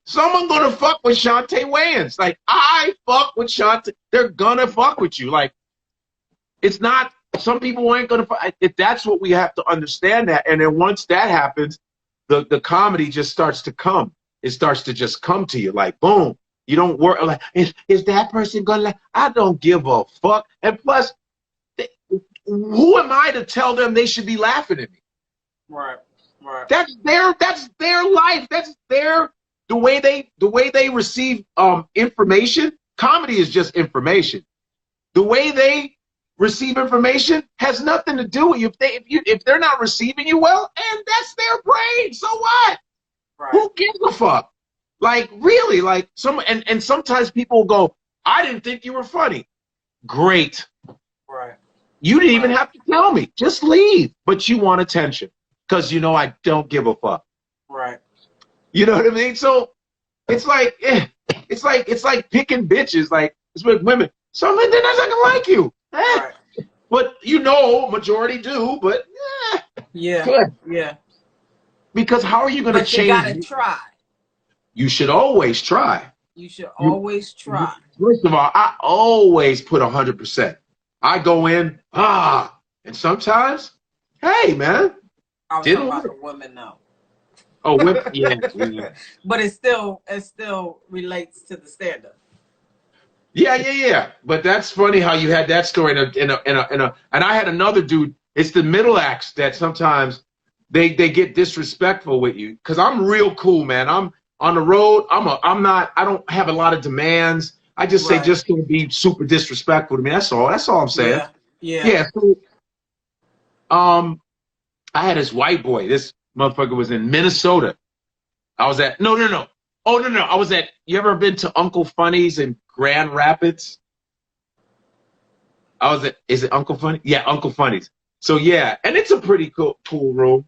Someone gonna fuck with Chaunte Wayans. Like, I fuck with Chaunte. They're gonna fuck with you. Like, it's not, some people ain't gonna fuck. That's what we have to understand that. And then once that happens, the comedy just starts to come. It starts to just come to you like, boom. You don't work like, is that person gonna, I don't give a fuck. And plus, who am I to tell them they should be laughing at me? Right. That's their life. That's the way they receive information. Comedy is just information. The way they receive information has nothing to do with you. If they're not receiving you well, and that's their brain. So what? Right. Who gives a fuck? Like, really, like and sometimes people will go, I didn't think you were funny. Great. Right. You didn't even have to tell me. Just leave. But you want attention. Because you know I don't give a fuck. Right. You know what I mean? So it's like it's like picking bitches. Like, it's with women. Some of them they're not gonna like you. Right. But you know, majority do, but yeah. Yeah. Because how are you gonna change? You gotta try. You should always try. You should always try. First of all, I always put 100%. I go in, and sometimes, hey, man. I was talking about the women now. Oh, women, yeah. But it still relates to the stand-up. Yeah. But that's funny how you had that story in a and I had another dude. It's the middle acts that sometimes they get disrespectful with you. Because I'm real cool, man. I'm on the road. I don't have a lot of demands. I just say just don't be super disrespectful to me. That's all I'm saying. Yeah. So, I had this white boy. This motherfucker was in Minnesota. I was at no. Oh no. I was at. You ever been to Uncle Funny's in Grand Rapids? I was at. Is it Uncle Funny? Yeah, Uncle Funny's. So yeah, and it's a pretty cool room.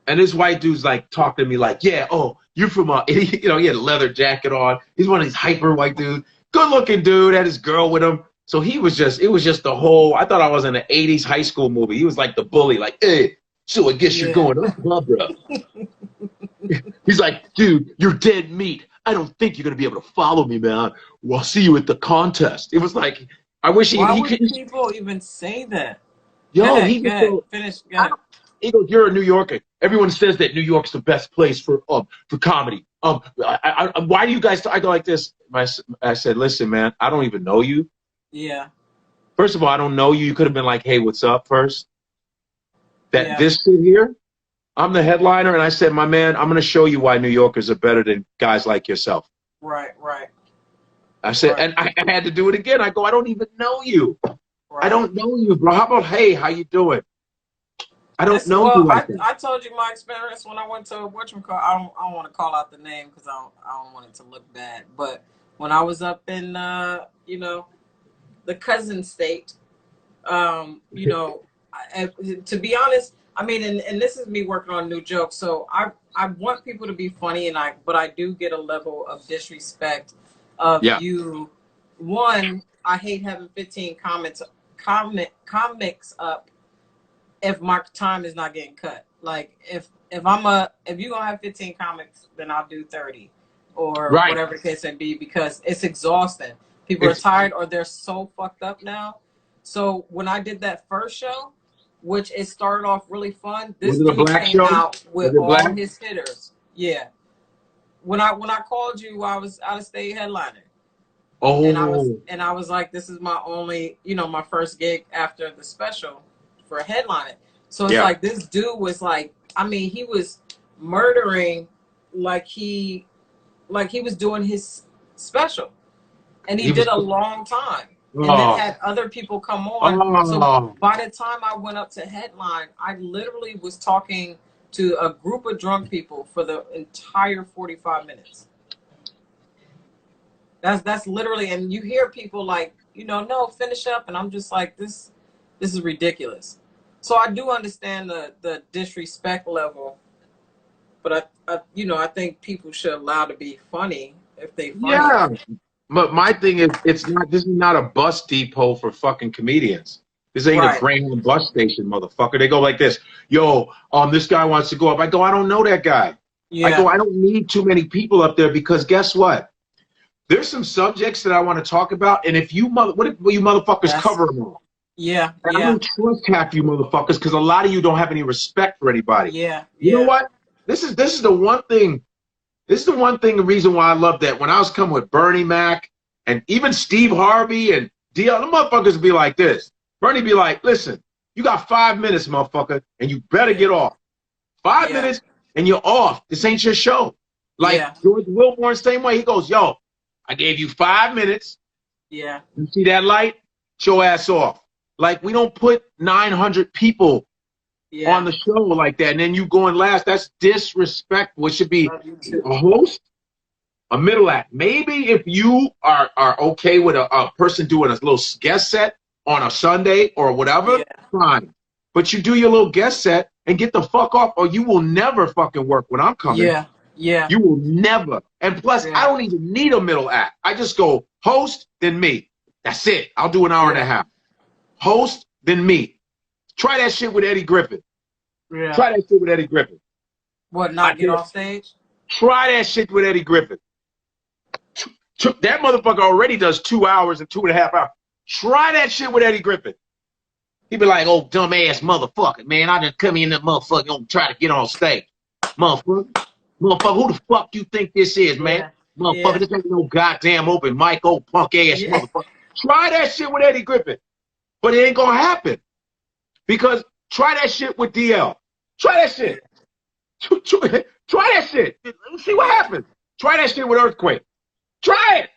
And this white dude's like talking to me like, yeah, oh, you're from he had a leather jacket on. He's one of these hyper white dudes. Good looking dude, had his girl with him. So it was just the whole, I thought I was in an 80s high school movie. He was like the bully, like, hey, so I guess you're going up, bro. He's like, dude, you're dead meat. I don't think you're going to be able to follow me, man. Well, I'll see you at the contest. It was like, I wish Why would people even say that? Yo, go he ahead. Finish. Go ahead. He goes, you're a New Yorker. Everyone says that New York's the best place for comedy. Why do you guys? I go like this. I said, listen, man, I don't even know you. Yeah. First of all, I don't know you. You could have been like, hey, what's up first? This shit here, I'm the headliner, and I said, my man, I'm gonna show you why New Yorkers are better than guys like yourself. Right. I said, and I had to do it again. I go, I don't even know you. I don't know you, bro. How about, hey, how you doing? I don't know you like that. I told you my experience when I went to whatchamacallit. I don't want to call out the name because I don't want it to look bad. But when I was up in the cousin state, to be honest, I mean, and this is me working on new jokes. So I want people to be funny, but I do get a level of disrespect of you. One, I hate having 15 comics up if my time is not getting cut. Like if you're gonna have 15 comics, then I'll do 30 or whatever the case may be, because it's exhausting. People are tired or they're so fucked up now. So when I did that first show, which it started off really fun, this dude came out with all his hitters. Yeah. when I called you, I was out of state headliner. And Oh, I was like, this is my only, my first gig after the special for a headline. So it's yeah. like this dude was like, I mean, he was murdering like he was doing his special. And he He was. did a long time. And then Oh, had other people come on. So oh. by the time I went up to headline, I literally was talking to a group of drunk people for the entire 45 minutes. That's literally, and you hear people like, no, finish up, and I'm just like, this is ridiculous. So I do understand the disrespect level, but I think people should allow to be funny if they funny. Yeah. But my thing is, this is not a bus depot for fucking comedians. This ain't a Greyhound bus station, motherfucker. They go like this, yo, this guy wants to go up. I go, I don't know that guy. Yeah. I go, I don't need too many people up there because guess what? There's some subjects that I want to talk about, and if you what if you motherfuckers cover them all? Yeah. And I don't trust half you motherfuckers because a lot of you don't have any respect for anybody. Yeah. You know what? This is the one thing. This is the one thing. The reason why I love that when I was coming with Bernie Mac and even Steve Harvey and DL, the motherfuckers would be like this. Bernie be like, listen, you got 5 minutes, motherfucker, and you better get off. 5 minutes and you're off. This ain't your show. Like George Wilborn, same way. He goes, yo, I gave you 5 minutes. Yeah. You see that light? Get your ass off. Like, we don't put 900 people on the show like that, and then you going last. That's disrespectful. It should be a host, a middle act. Maybe if you are okay with a person doing a little guest set on a Sunday or whatever, fine. But you do your little guest set and get the fuck off, or you will never fucking work when I'm coming. Yeah. You will never. And plus, I don't even need a middle act. I just go host, then me. That's it. I'll do an hour and a half. Host, then me. Try that shit with Eddie Griffin. Yeah. Try that shit with Eddie Griffin. What, not get off stage? Try that shit with Eddie Griffin. That motherfucker already does 2 hours and 2.5 hours. Try that shit with Eddie Griffin. He be like, oh, dumbass motherfucker, man. I just come in that motherfucker and try to get on stage. Motherfucker, who the fuck you think this is, man? Motherfucker, this ain't no goddamn open mic, old punk ass motherfucker. Try that shit with Eddie Griffin. But it ain't gonna happen. Because try that shit with DL. Try that shit. Try that shit. See what happens. Try that shit with Earthquake. Try it.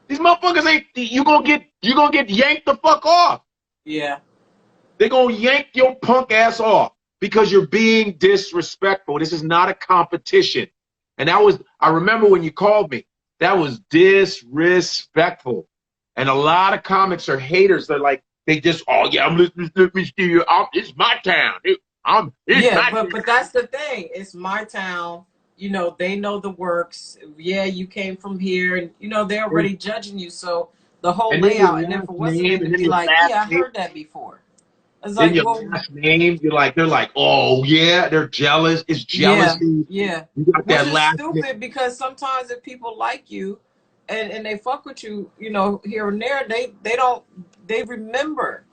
These motherfuckers ain't. You gonna get yanked the fuck off. Yeah. They gonna yank your punk ass off because you're being disrespectful. This is not a competition. And I remember when you called me. That was disrespectful. And a lot of comics are haters. They're like, they just, oh yeah, I'm listening to you. It's my town. But that's the thing. It's my town. They know the works. Yeah, you came from here, and they're already judging you. So the whole layout, and then for what's the name to be like, yeah, I heard that before. It's like, your last name, they're like, oh yeah, they're jealous. It's jealousy. Yeah. You got that last stupid name. Because sometimes if people like you, and they fuck with you, here and there, they remember.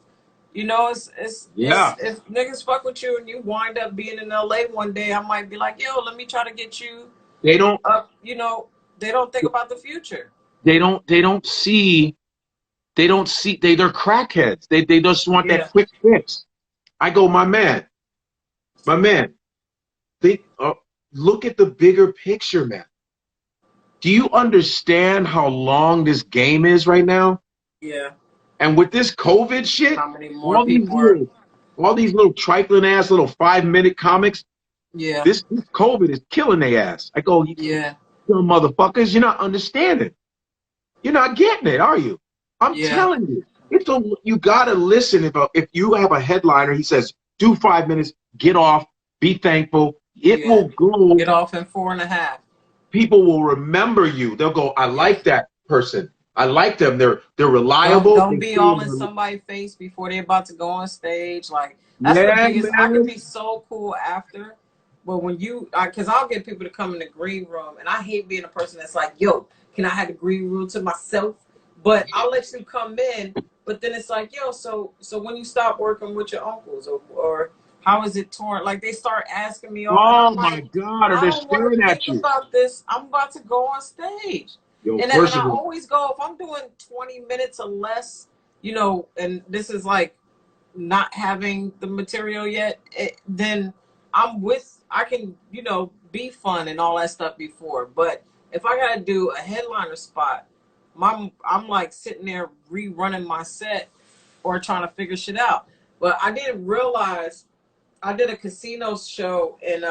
It's if niggas fuck with you and you wind up being in LA one day, I might be like, yo, let me try to get you. They don't up. They don't think about the future. They don't see. They're crackheads. They just want that quick fix. I go, my man. Look at the bigger picture, man. Do you understand how long this game is right now? Yeah. And with this COVID shit, how many more people all these little trifling ass little 5-minute comics. Yeah. This COVID is killing their ass. I go, you motherfuckers, you're not understanding. You're not getting it, are you? I'm telling you. You gotta listen. If you have a headliner, he says, do 5 minutes, get off, be thankful. It will go. Get off in 4.5. People will remember you. They'll go, I like that person. I like them. They're reliable. Don't be all in somebody's face before they're about to go on stage. Like, that's the biggest. I can be so cool after, but when because I'll get people to come in the green room, and I hate being a person that's like, yo, can I have the green room to myself? But I'll let you come in. But then it's like, yo, so when you stop working with your uncles or How is it torn? Like they start asking me all, and Oh I'm my like, God, are I they don't want staring to at think you? about this. I'm about to go on stage. Yo, And first I of all, always go, if I'm doing 20 minutes or less, you know, and this is like not having the material yet, then I can, you know, be fun and all that stuff before. But if I got to do a headliner spot, I'm like sitting there rerunning my set or trying to figure shit out. But I didn't realize I did a casino show in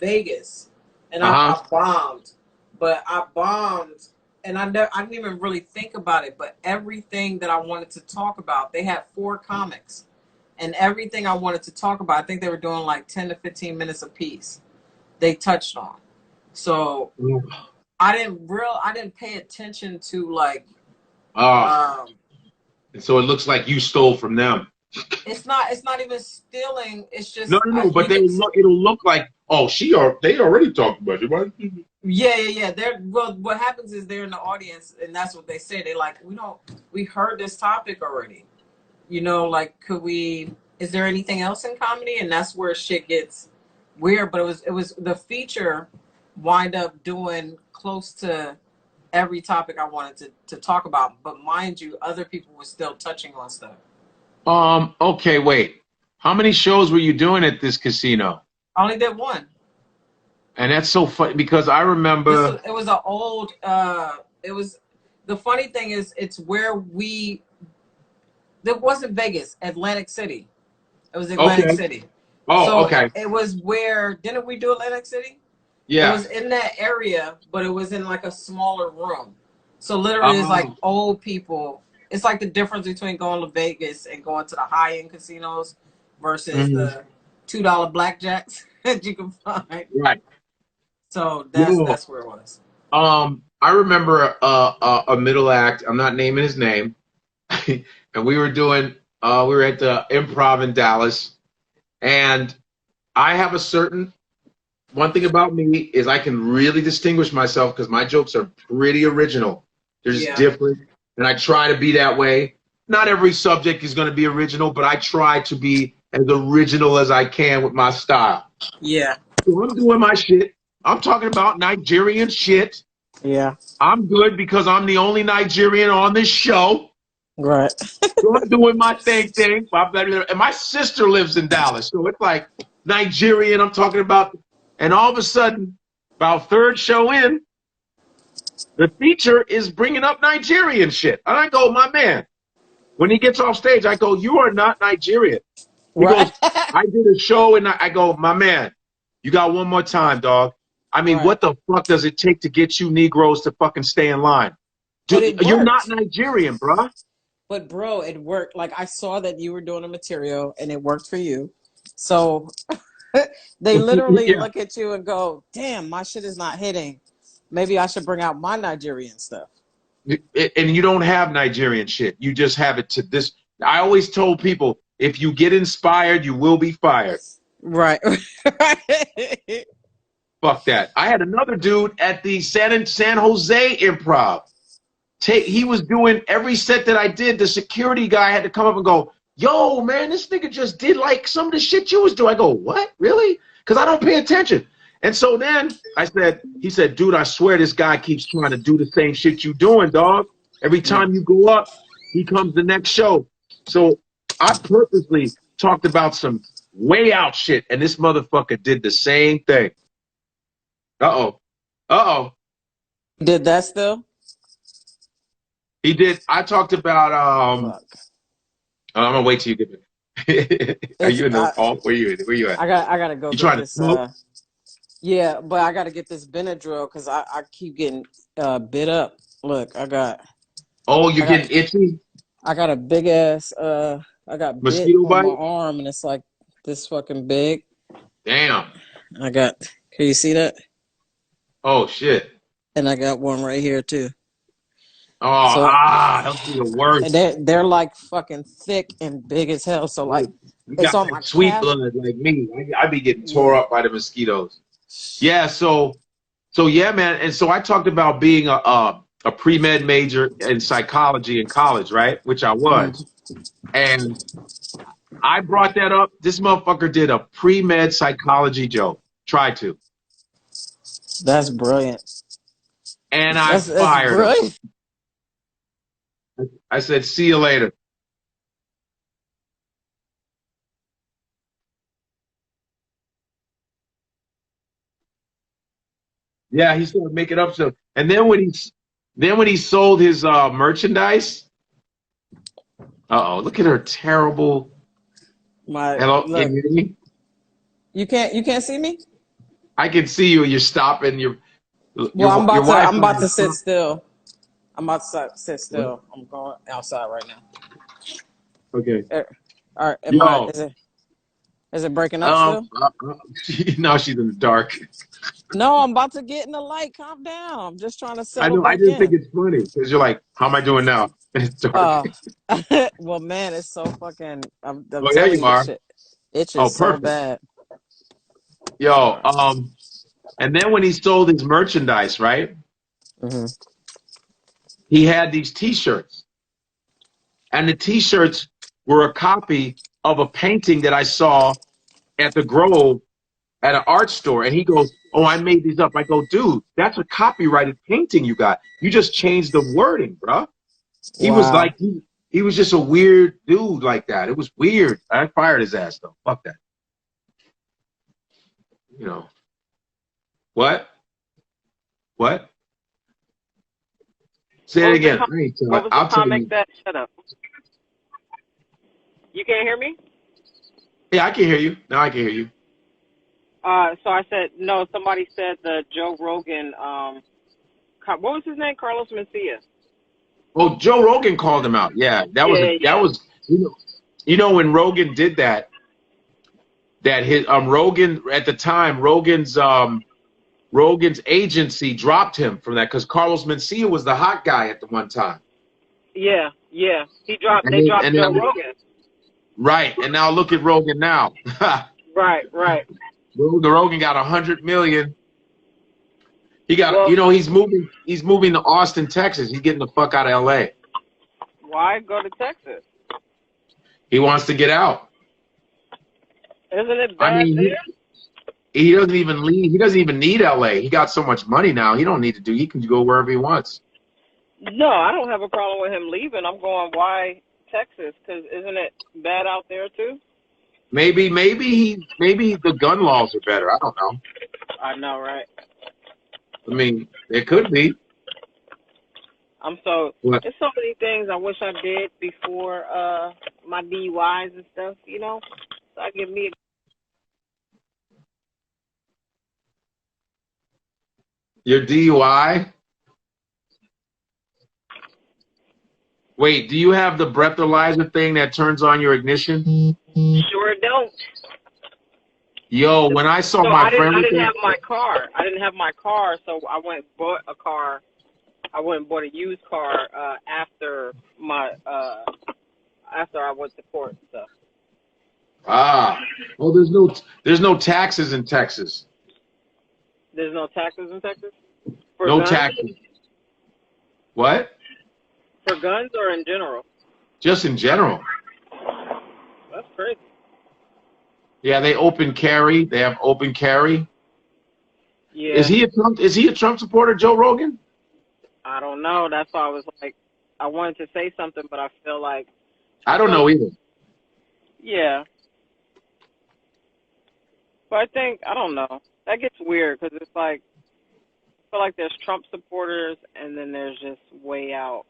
Vegas, and I bombed. But I bombed, and I didn't even really think about it. But everything that I wanted to talk about, they had 4 comics, and everything I wanted to talk about, I think they were doing like 10 to 15 minutes a piece. They touched on. So I didn't pay attention to like. So it looks like you stole from them. It's not even stealing. It's just No. But it'll look like, oh, they already talked about you, right? Yeah. What happens is they're in the audience, and that's what they say. They like, we heard this topic already. You know, like, is there anything else in comedy? And that's where shit gets weird. But it was the feature wind up doing close to every topic I wanted to talk about. But mind you, other people were still touching on stuff. Okay, wait. How many shows were you doing at this casino? I only did 1. And that's so funny because I remember it was an old. It was the funny thing is it's where it wasn't Vegas, Atlantic City. It was Atlantic City. Oh, so okay. It was where didn't we do Atlantic City? Yeah. It was in that area, but it was in like a smaller room. So literally, it's like old people. It's like the difference between going to Vegas and going to the high-end casinos versus the $2 blackjacks that you can find. Right. So that's where it was. I remember a middle act. I'm not naming his name, and we were at the Improv in Dallas, and I have one thing about me is I can really distinguish myself because my jokes are pretty original. They're just different. And I try to be that way. Not every subject is going to be original, but I try to be as original as I can with my style. Yeah. So I'm doing my shit. I'm talking about Nigerian shit. Yeah. I'm good because I'm the only Nigerian on this show. Right. So I'm doing my thing. And my sister lives in Dallas. So it's like Nigerian I'm talking about. And all of a sudden, about 3rd show in, the feature is bringing up Nigerian shit. And I go, my man, when he gets off stage, I go, you are not Nigerian. He goes, I did a show, and I go, my man, you got one more time, dog. I mean, what the fuck does it take to get you Negroes to fucking stay in line? Dude, you're not Nigerian, bro. But, bro, it worked. Like, I saw that you were doing the material, and it worked for you. So they literally look at you and go, damn, my shit is not hitting. Maybe I should bring out my Nigerian stuff. And you don't have Nigerian shit. You just have it to this. I always told people, if you get inspired, you will be fired. Right. Fuck that. I had another dude at the San Jose Improv. He was doing every set that I did. The security guy had to come up and go, yo, man, this nigga just did like some of the shit you was doing. I go, what? Really? Because I don't pay attention. And so then he said, dude, I swear this guy keeps trying to do the same shit you doing, dog. Every time you go up, he comes the next show. So I purposely talked about some way out shit, and this motherfucker did the same thing. Uh-oh. Did that still? He did. I talked about, I'm going to wait till you get it. Are you in the off? Where you at? I got to go. You trying to smoke? Yeah, but I got to get this Benadryl because I keep getting bit up. Look, I got. Oh, you're getting itchy? I got a big ass. I got mosquito bit bite on my arm, and it's like this fucking big. Damn. Can you see that? Oh shit. And I got one right here too. Oh, that'll be the worst. And they're like fucking thick and big as hell. So like, it's on my sweet blood like me. I be getting tore up by the mosquitoes. Yeah. So yeah, man. And so I talked about being a pre-med major in psychology in college, right? Which I was. And I brought that up. This motherfucker did a pre-med psychology joke. Tried to. That's brilliant. And I That's fired him. brilliant. I said, see you later. Yeah, he started making up stuff. And then when he sold his merchandise, look at her terrible. Hello, can Look, you hear me? you can't see me? I can see you. You're stopping. Your Well, your wife. I'm about to sit still. I'm about to sit still. I'm going outside right now. Okay. All right. Yo. Is it breaking up still? No, she's in the dark. No, I'm about to get in the light. Calm down. I'm just trying to I settle know. I back just think in. it's funny because you're like, how am I doing now? It's dark. Well, man, it's so fucking. I'm Oh, there telling you you, this are. shit itches Oh, so perfect. bad. Yo, and then when he sold his merchandise, right? Mm-hmm. He had these T-shirts, and the T-shirts were a copy of a painting that I saw at the Grove at an art store. And he goes, "Oh, I made these up." I go, "Dude, that's a copyrighted painting you got. You just changed the wording, bro." He was Wow. like, he was just a weird dude like that. It was weird. I fired his ass though. Fuck that. You know what? What? Say it again. What was the I'll tell comic you. that? Shut up. You can't hear me? Yeah, I can hear you. Now I can hear you. So I said no. Somebody said the Joe Rogan. What was his name? Carlos Mencia. Oh, Joe Rogan called him out. Yeah, that was you know when Rogan did that his Rogan at the time Rogan's agency dropped him from that because Carlos Mencia was the hot guy at the one time. Yeah. They dropped Now, Joe Rogan. right, and now look at Rogan now. Right. Rogan got 100 million. He got, he's moving to Austin, Texas. He's getting the fuck out of L.A. Why go to Texas? He wants to get out. Isn't it bad there? He doesn't even leave. He doesn't even need L.A. He got so much money now. He don't need to do. He can go wherever he wants. No, I don't have a problem with him leaving. I'm going, why Texas? Because isn't it bad out there too? Maybe the gun laws are better. I don't know. I know, right? I mean, it could be. There's so many things I wish I did before my DUIs and stuff, So I give me Your DUI? Wait, do you have the breathalyzer thing that turns on your ignition? Sure don't. Yo, when I saw my friend, I didn't have my car. So I went and bought a car. I went and bought a used car after I went to court and stuff. Well, there's no taxes in Texas. There's no taxes in Texas? For no guns? Taxes. What? For guns or in general? Just in general. That's crazy. Yeah, they open carry. They have open carry. Yeah. Is he a Trump supporter, Joe Rogan? I don't know. That's why I was like, I wanted to say something, but I feel like I don't know either. Yeah. But I don't know. That gets weird because it's like, I feel like there's Trump supporters and then there's just way out.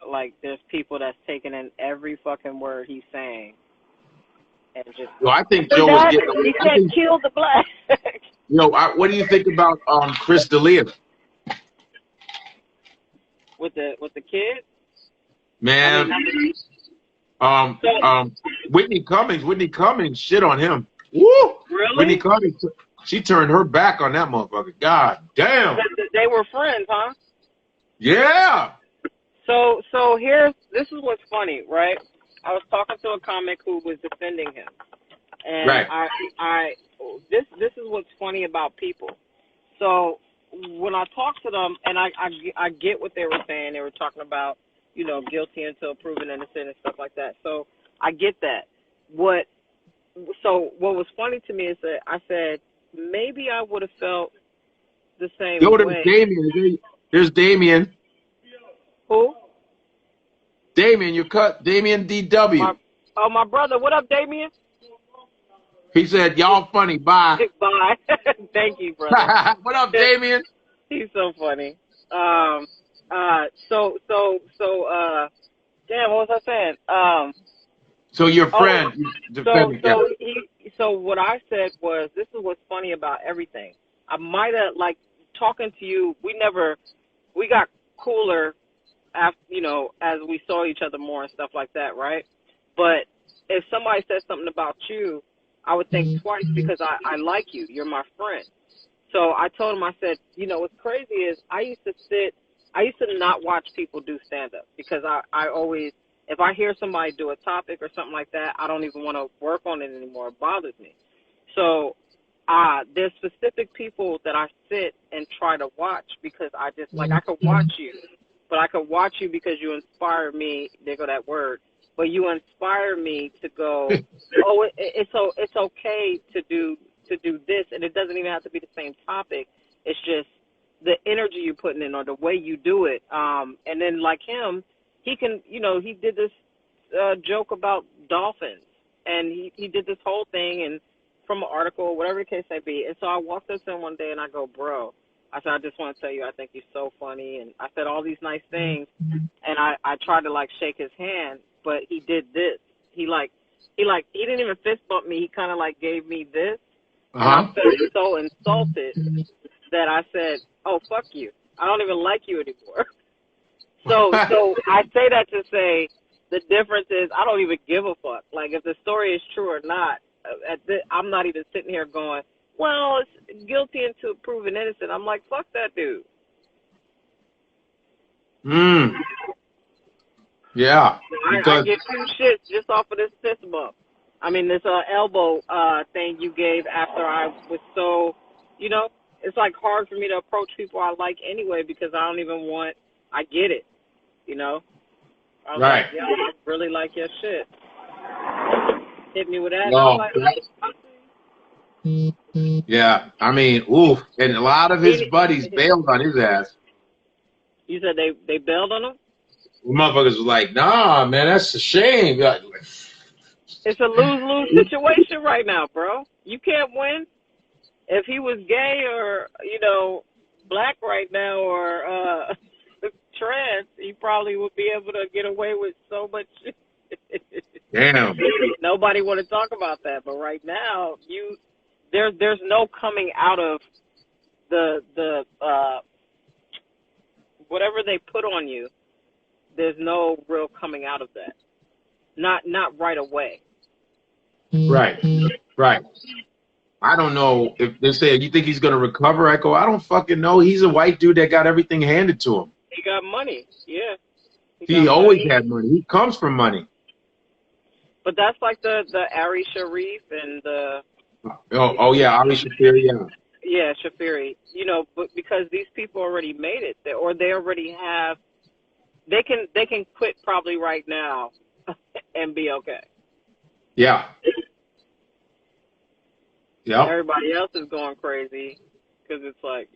Like, there's people that's taking in every fucking word he's saying. And just. Yo, I think Joe was getting away. He said kill the black. Yo, what do you think about Chris D'Elia? With the kid? Man. Whitney Cummings shit on him. Woo! Really? Whitney Cummings, she turned her back on that motherfucker. God damn. They were friends, huh? Yeah. So this is what's funny, right? I was talking to a comic who was defending him, and right. This is what's funny about people. So when I talk to them, and I get what they were saying. They were talking about guilty until proven innocent and stuff like that. So I get that. So what was funny to me is that I said maybe I would have felt the same Yo, there's way. Damien. There's Damien. Who? Damien, you cut. Damien DW. My brother. What up, Damien? He said, y'all funny. Bye. Bye. Thank you, brother. What up, Damien? He's so funny. Damn, what was I saying? So your friend. So what I said was, this is what's funny about everything. I might have, like, talking to you, we got cooler after, as we saw each other more and stuff like that, right? But if somebody said something about you, I would think twice because I like you. You're my friend. So I told him, I said, what's crazy is I used to not watch people do stand-up because I always, if I hear somebody do a topic or something like that, I don't even want to work on it anymore. It bothers me. So there's specific people that I sit and try to watch because I just, like, I could watch you, but I could watch you because you inspire me. There go that word. But you inspire me to go, it's okay to do this, and it doesn't even have to be the same topic. It's just the energy you're putting in or the way you do it. And then like him, he can, he did this joke about dolphins, and he did this whole thing and from an article, whatever the case may be. And so I walked up to him one day and I go, bro, I said, I just want to tell you, I think you're so funny. And I said all these nice things, and I tried to like shake his hand, but he did this. He didn't even fist bump me. He kind of like gave me this. And I felt so insulted that I said, oh, fuck you. I don't even like you anymore. So I say that to say the difference is I don't even give a fuck. Like, if the story is true or not, I'm not even sitting here going, well, it's guilty until proven innocent. I'm like, fuck that dude. Yeah. I get 2 shits just off of this fist bump. I mean, this elbow thing you gave after I was so, it's like hard for me to approach people I like anyway because I don't even want, I get it, I was right. Like, yeah, I really like your shit. Hit me with that. No. Like, yeah, I mean, oof. And a lot of his buddies bailed on his ass. You said they bailed on him? The motherfuckers was like, nah, man, that's a shame. It's a lose-lose situation right now, bro. You can't win. If he was gay or, black right now or trans, he probably would be able to get away with so much shit. Damn. Nobody want to talk about that, but right now, there's no coming out of the whatever they put on you. There's no real coming out of that. Not right away. Right. I don't know if they say, you think he's going to recover? I go, I don't fucking know. He's a white dude that got everything handed to him. He got money. Yeah. He always had money. He comes from money. But that's like the Ari Sharif and the... Oh yeah, Ari Shafiri, yeah. Yeah, Shafiri. But because these people already made it, or they already have... They can quit probably right now and be okay. Yeah. Yeah. Everybody else is going crazy because it's like,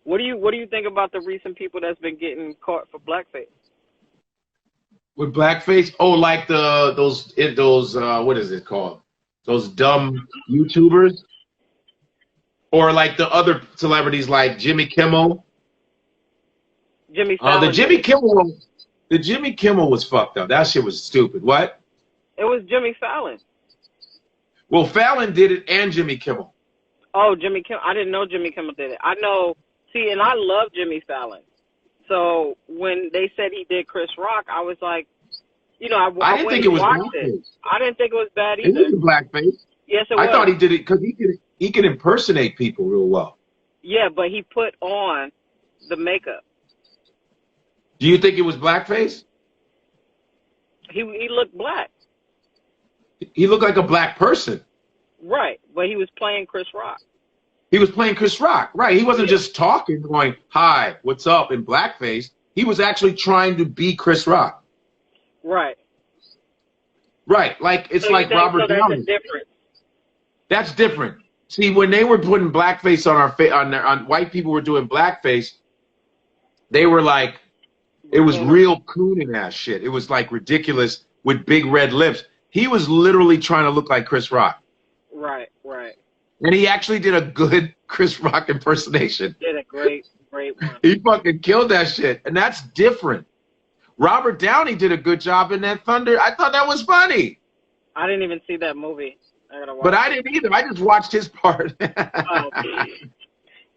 what do you think about the recent people that's been getting caught for blackface? With blackface? Oh, like those what is it called? Those dumb YouTubers? Or like the other celebrities like Jimmy Kimmel? Jimmy Fallon. The Jimmy Kimmel was fucked up. That shit was stupid. What? It was Jimmy Fallon. Well, Fallon did it and Jimmy Kimmel. Oh, Jimmy Kimmel. I didn't know Jimmy Kimmel did it. I know. See, and I love Jimmy Fallon. So when they said he did Chris Rock, I was like, I didn't think it was blackface. I didn't think it was bad either. It was blackface. Yes, it was. I thought he did it because he could impersonate people real well. Yeah, but he put on the makeup. Do you think it was blackface? He looked black. He looked like a black person. Right, but he was playing Chris Rock. He was playing Chris Rock, right? He wasn't just talking, going, "Hi, what's up?" in blackface. He was actually trying to be Chris Rock. Right. Right. Like it's So you like think Robert so? That's a Downey. difference. That's different. See, when they were putting blackface on on white people were doing blackface, they were like, it was Buffoonery. real cooning ass shit. It was like ridiculous with big red lips. He was literally trying to look like Chris Rock. Right, right. And he actually did a good Chris Rock impersonation. Did a great one. He fucking killed that shit. And that's different. Robert Downey did a good job in that Thunder. I thought that was funny. I didn't even see that movie. I gotta watch But I didn't either. I just watched his part. Oh,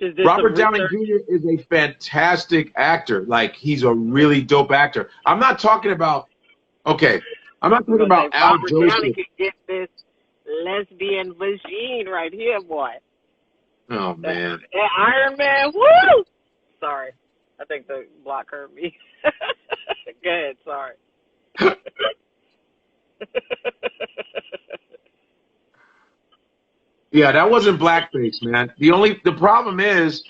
just did Robert some Downey research. Jr. is a fantastic actor. Like, he's a really dope actor. I'm not talking about, okay, I'm not talking about Al Robert Downey Joseph. could get this lesbian vagine right here, boy. Oh, man. That Iron Man, woo! Sorry. I think the block heard me. Go ahead, sorry. Yeah, that wasn't blackface, man. The problem is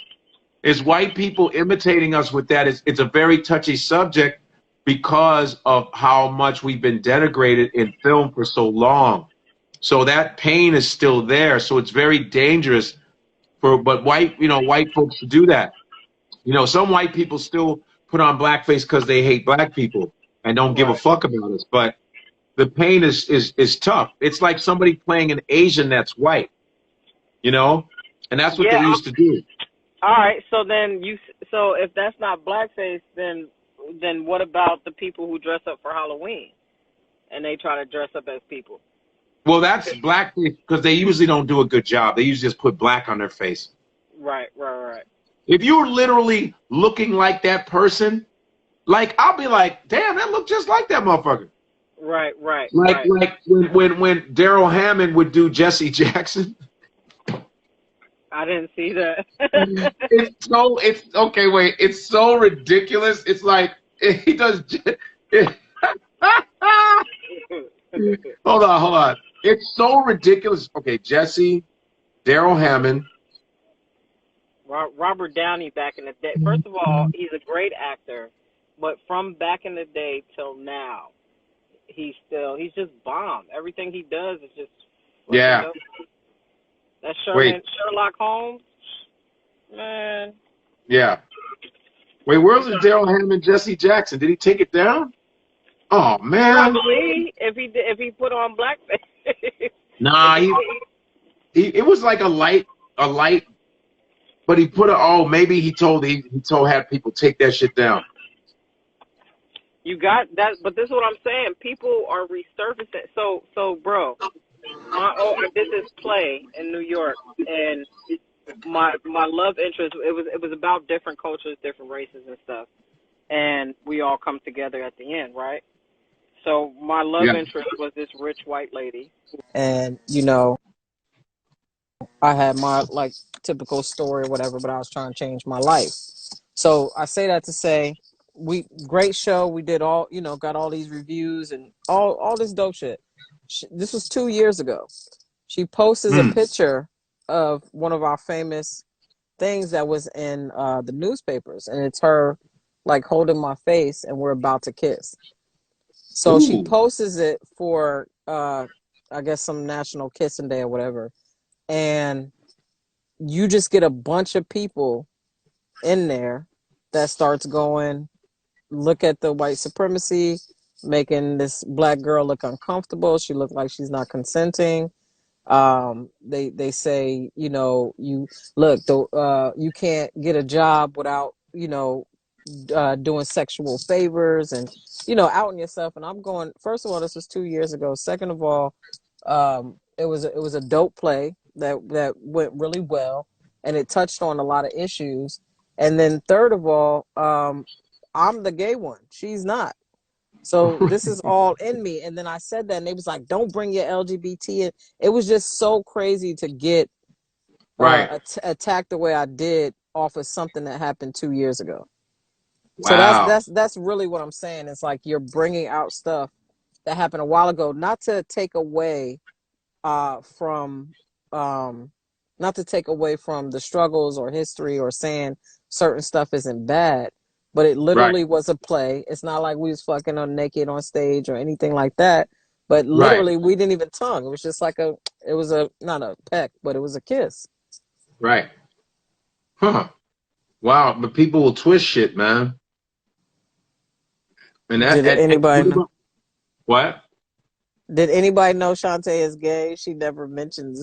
white people imitating us with that. It's a very touchy subject because of how much we've been denigrated in film for so long. So that pain is still there. So it's very dangerous but white folks to do that. You know, some white people still put on blackface because they hate black people and don't give a fuck about us. But the pain is tough. It's like somebody playing an Asian that's white, you know, and that's what they used to do. All right, so if that's not blackface, then what about the people who dress up for Halloween and they try to dress up as people? Well, that's blackface because they usually don't do a good job. They usually just put black on their face. Right. If you're literally looking like that person, like, I'll be like, damn, that look just like that motherfucker. Right. Like when Daryl Hammond would do Jesse Jackson. I didn't see that. It's so ridiculous. It's like he does. Hold on. It's so ridiculous. Okay, Jesse, Daryl Hammond. Robert Downey back in the day. First of all, he's a great actor, but from back in the day till now, he's just bomb. Everything he does is just Yeah. That Sherlock Holmes, man. Yeah. Wait, where's the Daryl Hammond, Jesse Jackson? Did he take it down? Oh man. Probably if he put on blackface. Nah, it was like a light, but he put maybe he had people take that shit down. You got that, but this is what I'm saying. People are resurfacing. So bro, I did this play in New York, and my love interest, it was about different cultures, different races and stuff, and we all come together at the end, right? So my love interest was this rich white lady, and I had my typical story or whatever, but I was trying to change my life. So I say that to say, great show. We did all, got all these reviews and all this dope shit. This was 2 years ago. She posts a picture of one of our famous things that was in the newspapers, and it's her holding my face, and we're about to kiss. So she posts it for I guess some National Kissing Day or whatever, and you just get a bunch of people in there that starts going, look at the white supremacy, making this black girl look uncomfortable. She looked like she's not consenting. They say, you can't get a job without, doing sexual favors and, outing yourself. And I'm going, first of all, this was 2 years ago. Second of all, it was a dope play that went really well, and it touched on a lot of issues. And then third of all, I'm the gay one. She's not. So this is all in me. And then I said that, and they was like, don't bring your LGBT in. It was just so crazy to get attacked the way I did off of something that happened 2 years ago. Wow. So that's really what I'm saying. It's like you're bringing out stuff that happened a while ago, not to take away from the struggles or history or saying certain stuff isn't bad, but it literally was a play. It's not like we was fucking on naked on stage or anything like that. But Right. literally, we didn't even tongue. It was just like it was not a peck, but it was a kiss. Right. Huh. Wow. But people will twist shit, man. And that, Did anybody know? what? Did anybody know Chaunte is gay? She never mentioned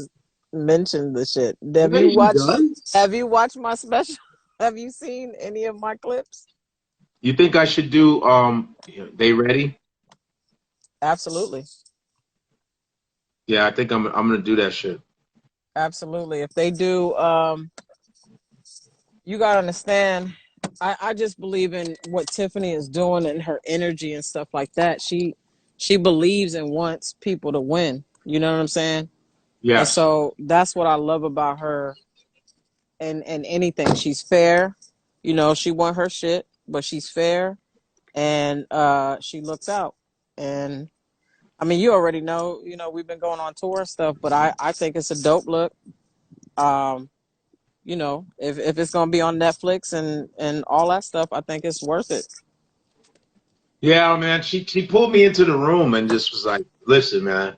the shit. Yeah, she does. Have you watched my special? Have you seen any of my clips? You think I should do They Ready? Absolutely. Yeah, I think I'm gonna do that shit. Absolutely. If they do, you gotta understand. I just believe in what Tiffany is doing and her energy and stuff like that. She believes and wants people to win. You know what I'm saying? And Yes. so that's what I love about her and anything. She's fair. You know, she won her shit, but she's fair and she looks out. And I mean, you already know, we've been going on tour and stuff, but I think it's a dope look. If it's gonna be on Netflix and all that stuff, I think it's worth it. Yeah, man. She pulled me into the room and just was like, "Listen, man."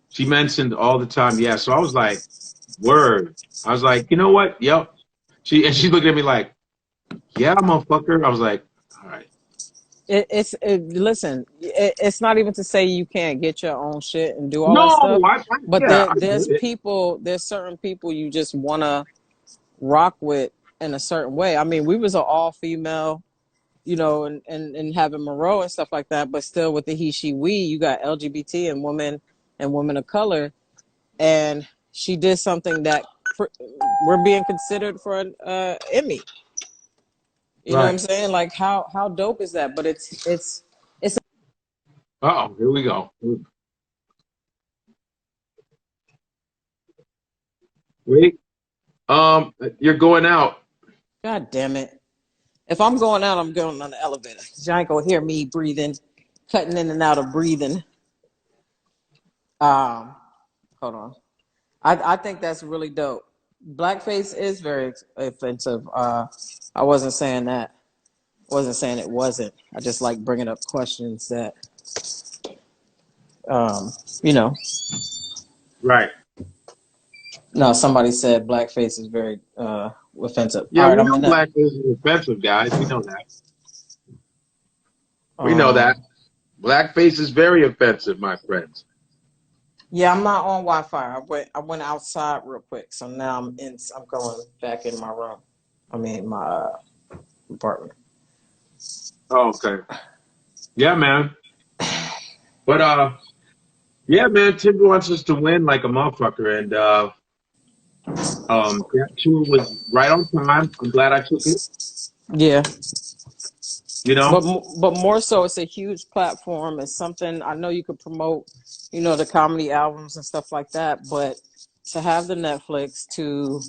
She mentioned all the time, yeah. So I was like, "Word." I was like, "You know what? Yep." She looked at me like, "Yeah, motherfucker." I was like, "All right." Listen, it's not even to say you can't get your own shit and do all that No, stuff, but yeah, I there's get it. certain people you just want to rock with in a certain way. I mean, we was an all female, and having Moreau and stuff like that, but still with the he, she, we, you got LGBT and women of color, and she did something that we're being considered for an Emmy. You know what I'm Right. saying? Like how dope is that? But it's Uh-oh, here we go. Wait. You're going out. God damn it. If I'm going out, I'm going on the elevator. You ain't gonna hear me breathing, cutting in and out of breathing. Hold on. I think that's really dope. Blackface is very offensive. I wasn't saying that. I wasn't saying it wasn't. I just like bringing up questions that, you know. Right. No, somebody said blackface is very offensive. Yeah, All right, we I'm know in that. blackface is offensive, guys. We know that. We know that. Um, Blackface is very offensive, my friends. yeah, I'm not on Wi-Fi. I went outside real quick, so now I'm going back in my room. I mean my apartment. Oh, okay. Yeah, man. But yeah, man, Tim wants us to win like a motherfucker, and that tour was right on time. I'm glad I took it. Yeah, You but know. but more so, it's a huge platform. It's something I know you could promote, the comedy albums and stuff like that. But to have the Netflix, to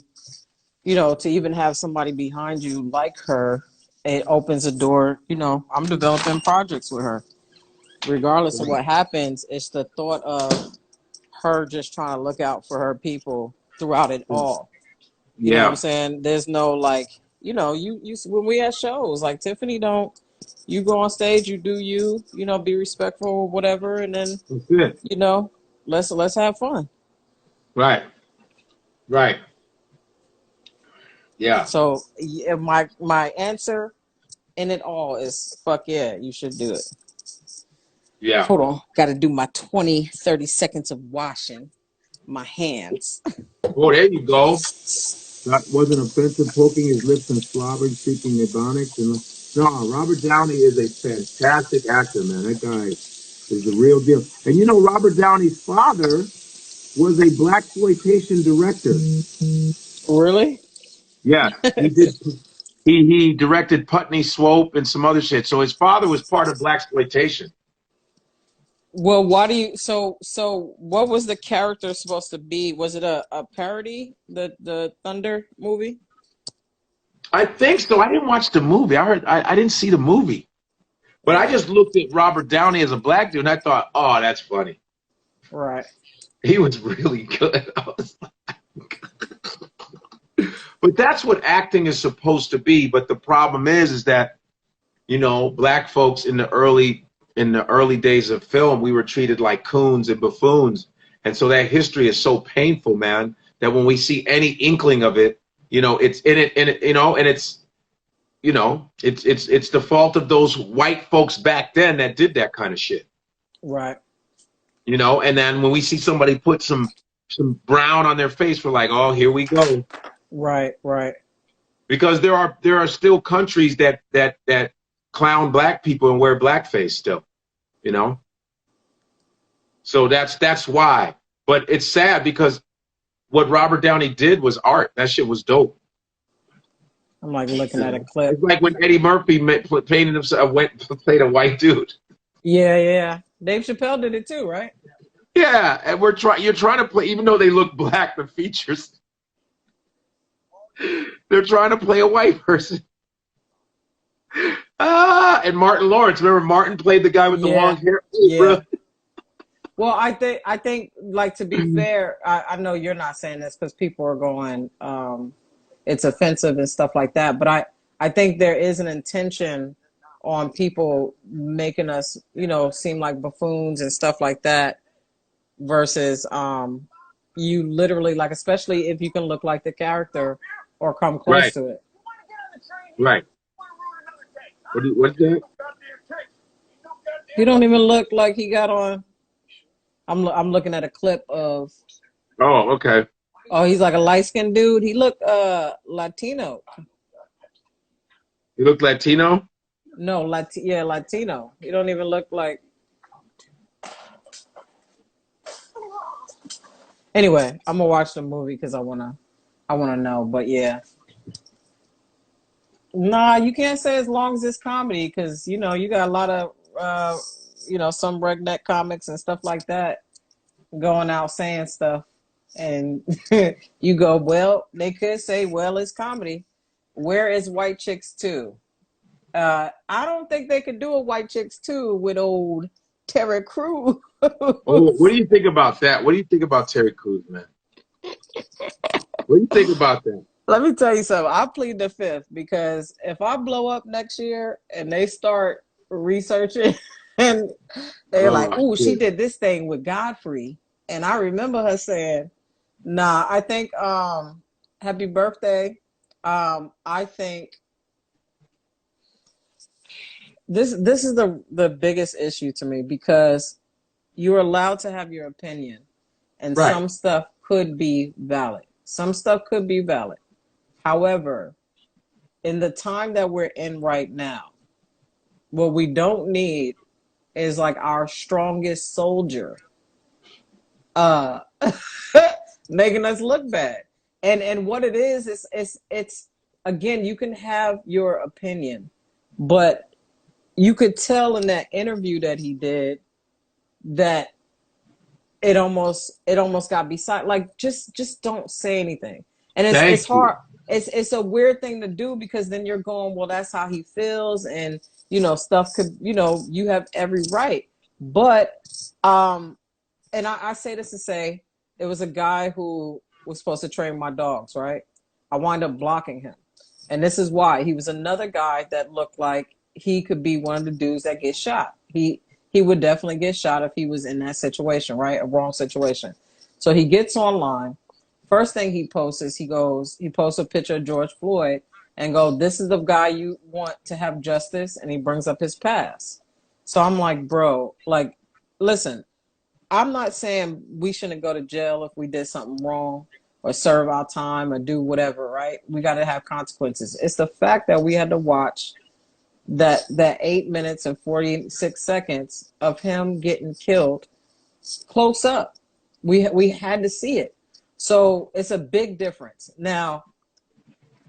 even have somebody behind you like her, it opens a door. I'm developing projects with her. Regardless of what happens, it's the thought of her just trying to look out for her people throughout it all. You know what I'm Yeah, saying? There's no like, you when we at shows, like Tiffany don't, you go on stage, you do be respectful or whatever, and then, that's it. you know, let's have fun. Right, right. Yeah, So yeah, my answer in it all is fuck yeah, you should do it. yeah. Hold on, got to do my 20-30 seconds of washing my hands. Oh, there you go. That wasn't offensive, poking his lips and slobbering, speaking Ebonics. And no, Robert Downey is a fantastic actor, man. That guy is the real deal. And Robert Downey's father was a black exploitation director. Really? Yes, he did. He directed Putney Swope and some other shit. So his father was part of black exploitation. Well, why do you so what was the character supposed to be? Was it a parody, the Thunder movie? I think so. I didn't watch the movie. I didn't see the movie. But I just looked at Robert Downey as a black dude and I thought, oh, that's funny. Right. He was really good. I was like, but that's what acting is supposed to be. But the problem is that, black folks in the early in the early days of film, we were treated like coons and buffoons. And so that history is so painful, man, that when we see any inkling of it, you know, it's in it, you know, and it's, you know, it's the fault of those white folks back then that did that kind of shit. Right. You know, and then when we see somebody put some brown on their face, we're like, oh, here we go. Right, right. Because there are still countries that clown black people and wear blackface still, you know. So that's why. But it's sad because what Robert Downey did was art. That shit was dope. I'm like looking at a clip. It's like when Eddie Murphy painted himself, played a white dude. Yeah, yeah. Dave Chappelle did it too, right? Yeah, and you're trying to play, even though they look black, the features, they're trying to play a white person. And Martin Lawrence, remember Martin played the guy with the long hair? Yeah. Well, I think, like, to be fair, I know you're not saying this because people are going, it's offensive and stuff like that. But I think there is an intention on people making us, you know, seem like buffoons and stuff like that versus you literally, like, especially if you can look like the character or come close to it. Right. What's that? He don't even look like he got on. I'm looking at a clip of. Oh, okay. Oh, he's like a light-skinned dude. He looked Latino. You look Latino? No, Latino. He don't even look like. Anyway, I'm gonna watch the movie because I wanna know. But yeah, nah, you can't say as long as it's comedy because you know you got a lot of you know, some redneck comics and stuff like that going out saying stuff, and you go, well, they could say, well, it's comedy. Where is White Chicks 2? I don't think they could do a White Chicks 2 with old Terry Crews. Oh, what do you think about that? What do you think about Terry Crews, man? What do you think about that? Let me tell you something. I plead the fifth because if I blow up next year and they start researching and they're like, ooh, she did this thing with Godfrey. And I remember her saying, nah, I think happy birthday. I think this is the biggest issue to me because you're allowed to have your opinion and some stuff could be valid. Some stuff could be valid. However, in the time that we're in right now, what we don't need is like our strongest soldier making us look bad. And what it is it's again, you can have your opinion, but you could tell in that interview that he did that it almost got beside, like just don't say anything. And it's hard. It's a weird thing to do because then you're going, well, that's how he feels, and you know, stuff could, you know, you have every right. But and I say this to say there was a guy who was supposed to train my dogs, right? I wind up blocking him. And this is why. He was another guy that looked like he could be one of the dudes that gets shot. He would definitely get shot if he was in that situation, right? A wrong situation. So he gets online. First thing he posts is he posts a picture of George Floyd and go, this is the guy you want to have justice, and he brings up his past. So I'm like, bro, like, listen, I'm not saying we shouldn't go to jail if we did something wrong or serve our time or do whatever, right? We got to have consequences. It's the fact that we had to watch that 8 minutes and 46 seconds of him getting killed close up. We had to see it. So it's a big difference. Now,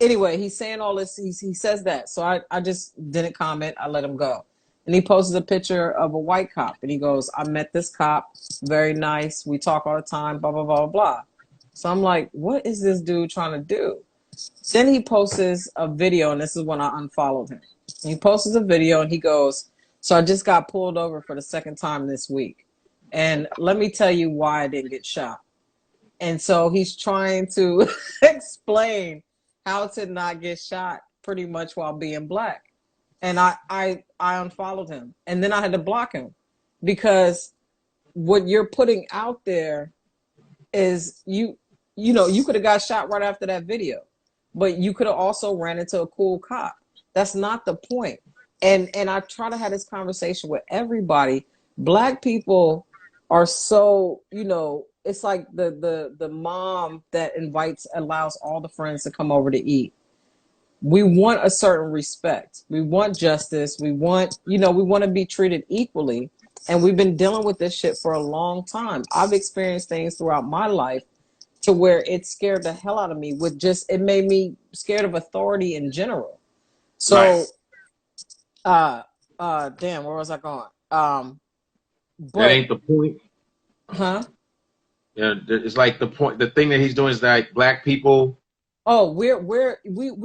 anyway, he's saying all this. He says that. So I just didn't comment. I let him go. And he posts a picture of a white cop. And he goes, I met this cop. Very nice. We talk all the time, blah, blah, blah, blah. So I'm like, what is this dude trying to do? Then he posts a video, and this is when I unfollowed him. He posts a video, and he goes, so I just got pulled over for the second time this week. And let me tell you why I didn't get shot. And so he's trying to explain how to not get shot pretty much while being black. and I unfollowed him, and then I had to block him because what you're putting out there is you know, you could have got shot right after that video, but you could have also ran into a cool cop. That's not the point. And I try to have this conversation with everybody. Black people are so, you know, it's like the mom that allows all the friends to come over to eat. We want a certain respect. We want justice. We want, you know, we want to be treated equally. And we've been dealing with this shit for a long time. I've experienced things throughout my life to where it scared the hell out of me with just, it made me scared of authority in general. So, damn, where was I going? But that ain't the point. huh? Yeah, it's like the point. The thing that he's doing is that black people. Oh, we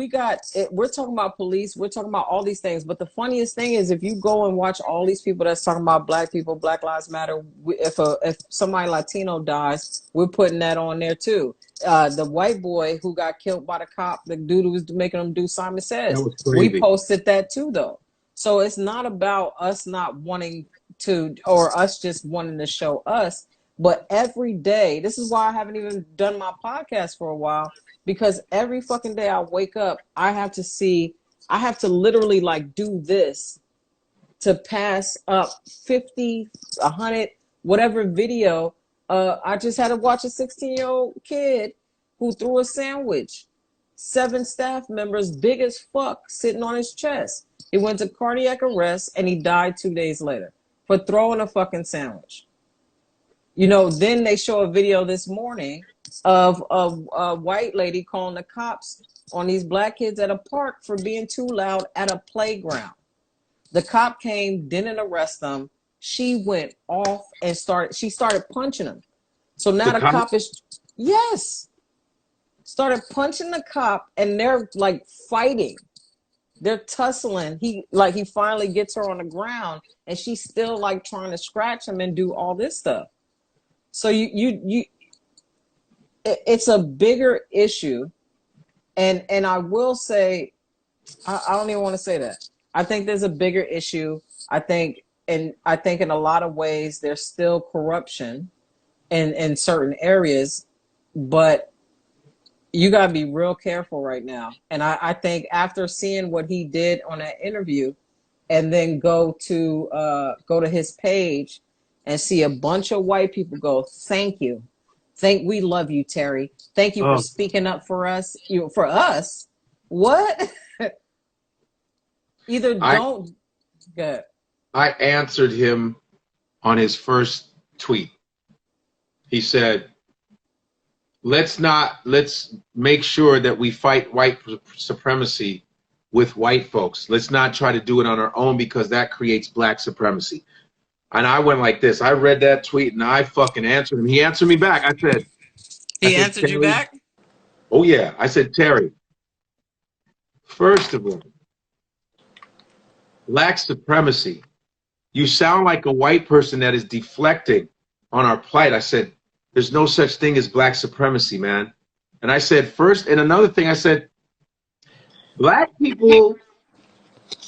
got it. We're talking about police. We're talking about all these things. But the funniest thing is, if you go and watch all these people that's talking about black people, Black Lives Matter. If somebody Latino dies, we're putting that on there too. The white boy who got killed by the cop, the dude who was making him do Simon Says, That was crazy. we posted that too, though. So it's not about us not wanting to, or us just wanting to show us. But every day, this is why I haven't even done my podcast for a while. Because every fucking day I wake up, I have to literally like do this to pass up 50, 100, whatever video. I just had to watch a 16-year-old kid who threw a sandwich. 7 staff members, big as fuck, sitting on his chest. He went to cardiac arrest and he died 2 days later for throwing a fucking sandwich. You know, then they show a video this morning of a white lady calling the cops on these black kids at a park for being too loud at a playground. The cop came, didn't arrest them. She went off and started punching him. So now the cop is, yes, started punching the cop, and they're like fighting. They're tussling. He finally gets her on the ground, and she's still like trying to scratch him and do all this stuff. So it's a bigger issue, and I will say, I don't even want to say that. I think there's a bigger issue. I think in a lot of ways there's still corruption in certain areas, but you gotta be real careful right now. And I think after seeing what he did on that interview, and then go to his page and see a bunch of white people go, thank you. We love you, Terry. Thank you for speaking up for us. For us? What? Good. I answered him on his first tweet. He said, let's make sure that we fight white supremacy with white folks. Let's not try to do it on our own, because that creates black supremacy. And I went like this. I read that tweet and I fucking answered him. He answered me back. I said, He answered you back? Oh, yeah. I said, Terry, first of all, black supremacy. You sound like a white person that is deflecting on our plight. I said, there's no such thing as black supremacy, man. And I said, first, and another thing, I said, black people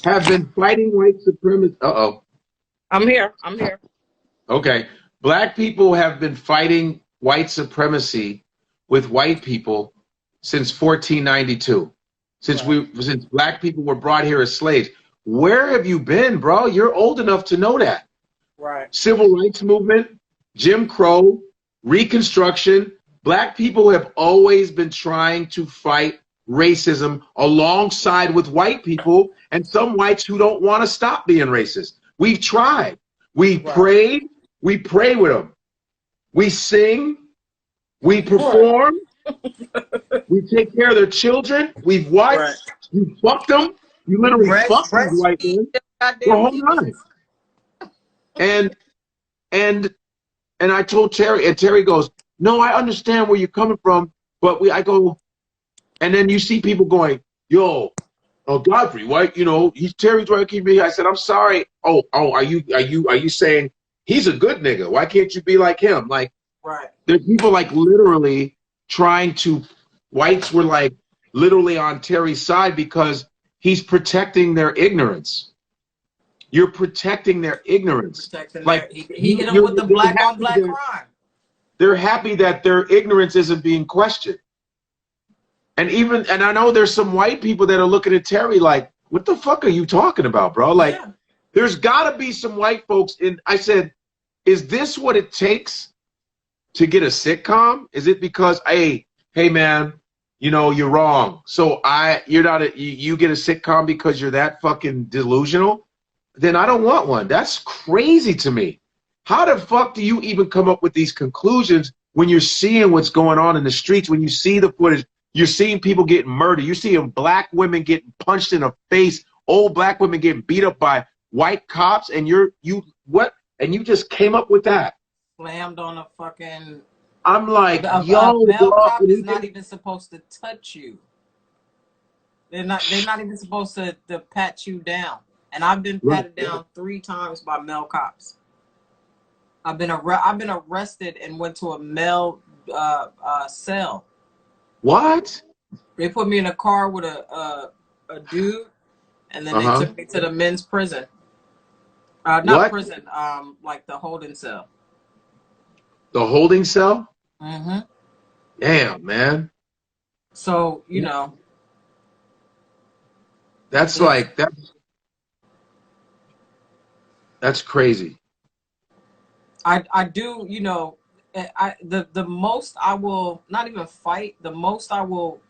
have been fighting white supremacy. Uh-oh. I'm here. Okay. Black people have been fighting white supremacy with white people since 1492. Since black people were brought here as slaves. Where have you been, bro? You're old enough to know that. Right. Civil rights movement, Jim Crow, Reconstruction. Black people have always been trying to fight racism alongside with white people and some whites who don't want to stop being racist. We've tried. We prayed. We pray with them. We sing. We perform. We take care of their children. We've watched. Right. You fucked them. You literally fucked these white men for a whole life. And I told Terry, and Terry goes, no, I understand where you're coming from, but I go, and then you see people going, yo, Godfrey, why, Terry's trying to keep me. I said, I'm sorry. Oh, are you saying he's a good nigga? Why can't you be like him? Like, right. There's people like literally trying to, whites were like literally on Terry's side because he's protecting their ignorance. You're protecting their ignorance. Like he hit them with the black on black crime. They're happy that their ignorance isn't being questioned. And I know there's some white people that are looking at Terry like, what the fuck are you talking about, bro? Like, there's got to be some white folks. And I said, is this what it takes to get a sitcom? Is it because, hey man, you know, you're wrong. So you get a sitcom because you're that fucking delusional? Then I don't want one. That's crazy to me. How the fuck do you even come up with these conclusions when you're seeing what's going on in the streets, when you see the footage? You're seeing people getting murdered. You're seeing black women getting punched in the face, old black women getting beat up by white cops, and you just came up with that. Slammed on a fucking. I'm like, a male cop is not even supposed to touch you. They're not even supposed to pat you down. And I've been patted down 3 times by male cops. I've been arrested and went to a male cell. What? They put me in a car with a dude, and then they took me to the men's prison. Not prison, like the holding cell. The holding cell? Mm-hmm. Damn, man. So, you know. That's that's crazy. I do, you know, the most I will not even fight, the most I will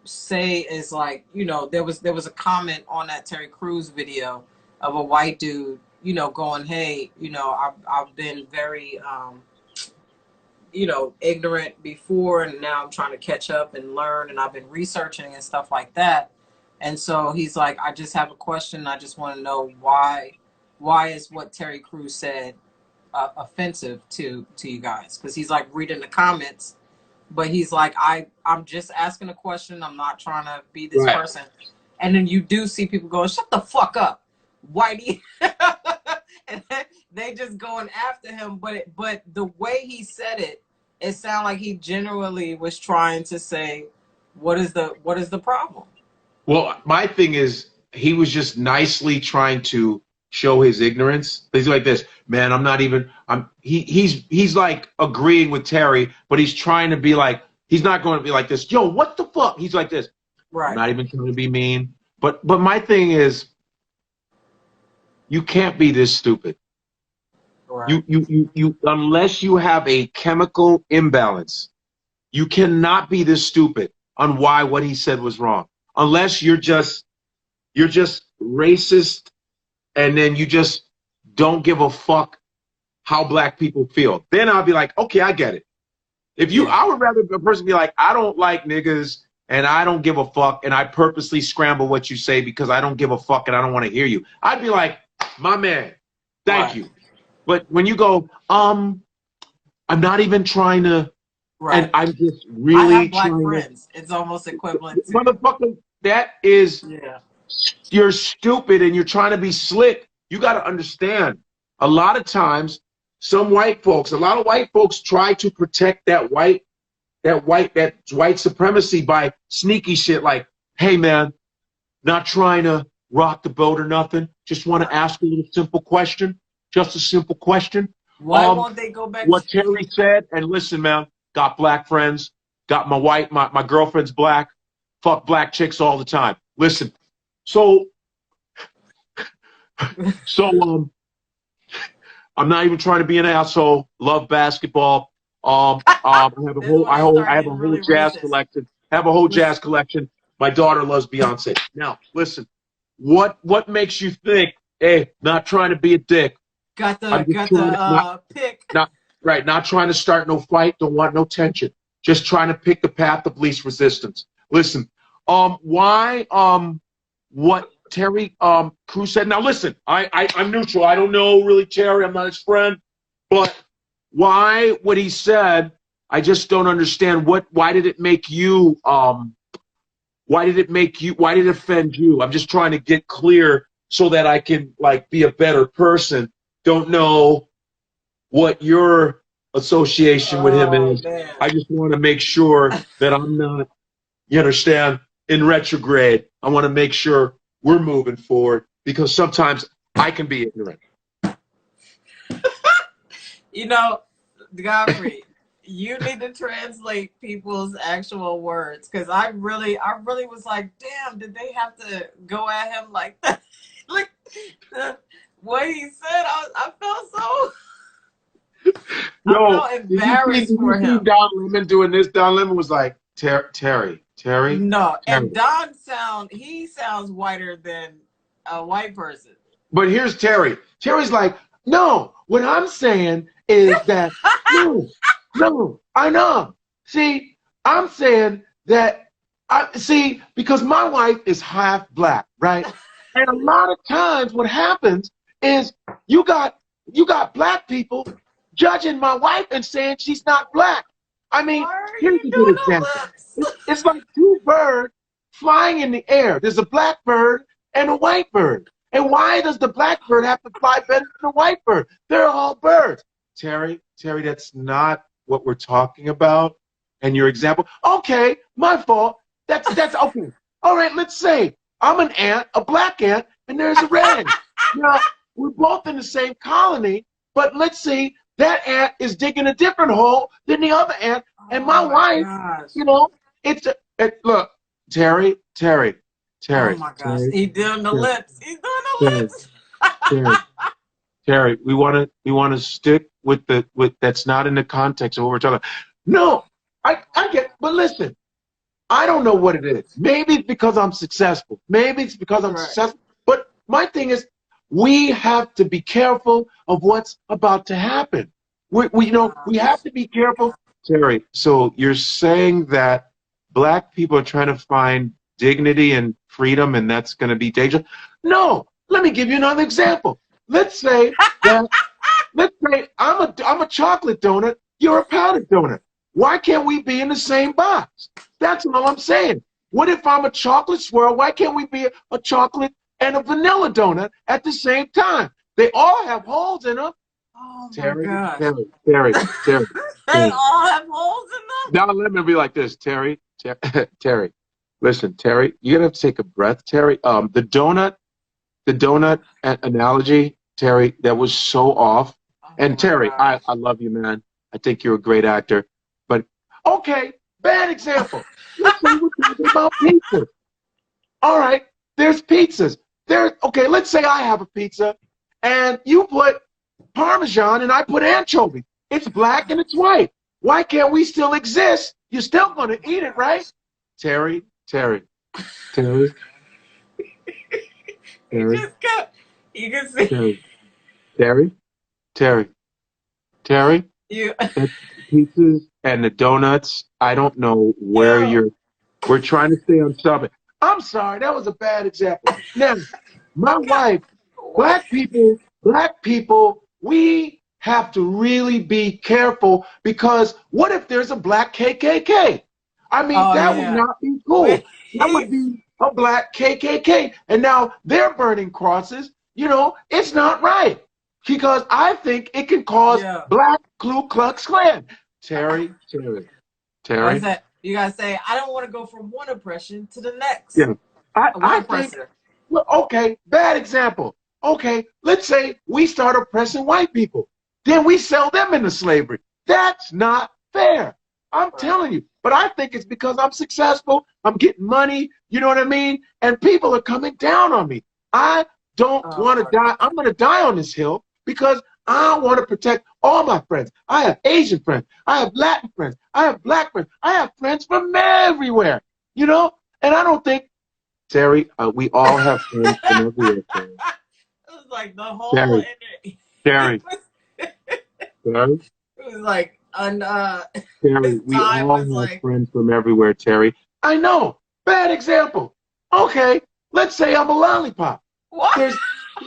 say is like, you know, there was a comment on that Terry Crews video of a white dude, you know, going, hey, you know, I've been very you know, ignorant before, and now I'm trying to catch up and learn, and I've been researching and stuff like that. And so he's like, I just have a question. I just want to know why is what Terry Crews said offensive to you guys? Because he's like reading the comments, but he's like, I'm just asking a question. I'm not trying to be this person. And then you do see people going, shut the fuck up, whitey. And they just going after him. But the way he said it sounded like he genuinely was trying to say, what is the problem? Well, my thing is, he was just nicely trying to show his ignorance. He's like this, man, he's like agreeing with Terry, but he's trying to be like, he's not going to be like this, yo, what the fuck? He's like this. Right. I'm not even trying to be mean. But my thing is, you can't be this stupid. Right. You unless you have a chemical imbalance, you cannot be this stupid on why what he said was wrong. Unless you're just racist, and then you just don't give a fuck how black people feel. Then I'll be like, okay, I get it. I would rather a person be like, I don't like niggas and I don't give a fuck, and I purposely scramble what you say because I don't give a fuck and I don't want to hear you. I'd be like, my man, thank you. But when you go, I'm not even trying to, and I'm just really I have black friends. It's almost equivalent to. Motherfucker, that is, you're stupid and you're trying to be slick. You got to understand, a lot of times, a lot of white folks try to protect that white supremacy by sneaky shit like, hey man, not trying to rock the boat or nothing. Just want to ask a little simple question. Just a simple question. Why won't they go back? What Terry said, and listen, man, got black friends, got my girlfriend's black, fuck black chicks all the time. Listen, so I'm not even trying to be an asshole. Love basketball. I have a whole jazz collection. Jazz collection. My daughter loves Beyonce. Now, listen, what makes you think, hey, not trying to be a dick? Got the pick. Not trying to start no fight. Don't want no tension. Just trying to pick the path of least resistance. Listen, what Terry Crews said. Now listen, I'm neutral. I don't know really Terry. I'm not his friend. But what he said, I just don't understand. Why did it make you? Why did it offend you? I'm just trying to get clear so that I can like be a better person. Don't know what your association with him is. Man. I just want to make sure that I'm not, you understand, in retrograde. I want to make sure we're moving forward because sometimes I can be ignorant. You know, Godfrey, you need to translate people's actual words because I really was like, damn, did they have to go at him like that? Like the way he said, I felt so. No, I felt embarrassed for him. Don Lemon doing this. Don Lemon was like, Terry. No, Terry. and Don sounds whiter than a white person. But here's Terry. Terry's like, no, what I'm saying is that, no, I know. See, I'm saying that, because my wife is half black, right? And a lot of times what happens is you got black people judging my wife and saying she's not black. I mean, here's a good example. It's like two birds flying in the air. There's a black bird and a white bird. And why does the black bird have to fly better than the white bird? They're all birds. Terry, that's not what we're talking about. And your example, okay, my fault. That's okay. All right, let's say I'm an ant, a black ant, and there's a red ant. Now, we're both in the same colony, but let's say that ant is digging a different hole than the other ant, and my wife, look, Terry. Oh my gosh, he's doing the lips. He's doing the lips. Terry, we want to stick with that's not in the context of what we're talking about. No, I get, but listen, I don't know what it is. Maybe it's because I'm successful. Maybe it's because I'm successful. But my thing is, we have to be careful of what's about to happen. We have to be careful. Terry, so you're saying that black people are trying to find dignity and freedom, and that's going to be dangerous? No. Let me give you another example. Let's say I'm a chocolate donut. You're a powdered donut. Why can't we be in the same box? That's all I'm saying. What if I'm a chocolate swirl? Why can't we be a chocolate and a vanilla donut at the same time? They all have holes in them. Oh my Terry. They all have holes in them? Now let me be like this, Terry. Listen, Terry, you're gonna have to take a breath, Terry. The donut analogy, Terry, that was so off. And Terry, I love you, man. I think you're a great actor. But okay, bad example. Let's say we're talking about pizza. All right, there's pizzas. Okay, let's say I have a pizza and you put Parmesan and I put anchovy. It's black and it's white. Why can't we still exist? You're still gonna eat it, right? Terry. You can see. Terry. You. The pizzas and the donuts. I don't know where we're trying to stay on subject. I'm sorry, that was a bad example. Now, my wife, black people, we have to really be careful because what if there's a black KKK? I mean, that would not be cool. That would be a black KKK. And now they're burning crosses. It's not right. Because I think it can cause black Ku Klux Klan. Terry. You gotta say, I don't want to go from one oppression to the next. Yeah. I think, well, okay, bad example. Okay, let's say we start oppressing white people. Then we sell them into slavery. That's not fair. I'm telling you. But I think it's because I'm successful. I'm getting money. You know what I mean? And people are coming down on me. I don't want to die. I'm going to die on this hill because I want to protect all my friends. I have Asian friends. I have Latin friends. I have black friends. I have friends from everywhere. And I don't think, Terry, we all have friends from everywhere. Terry. It was like the whole Terry. It was like Terry, we all have friends from everywhere, Terry. I know. Bad example. Okay, let's say I'm a lollipop. What? There's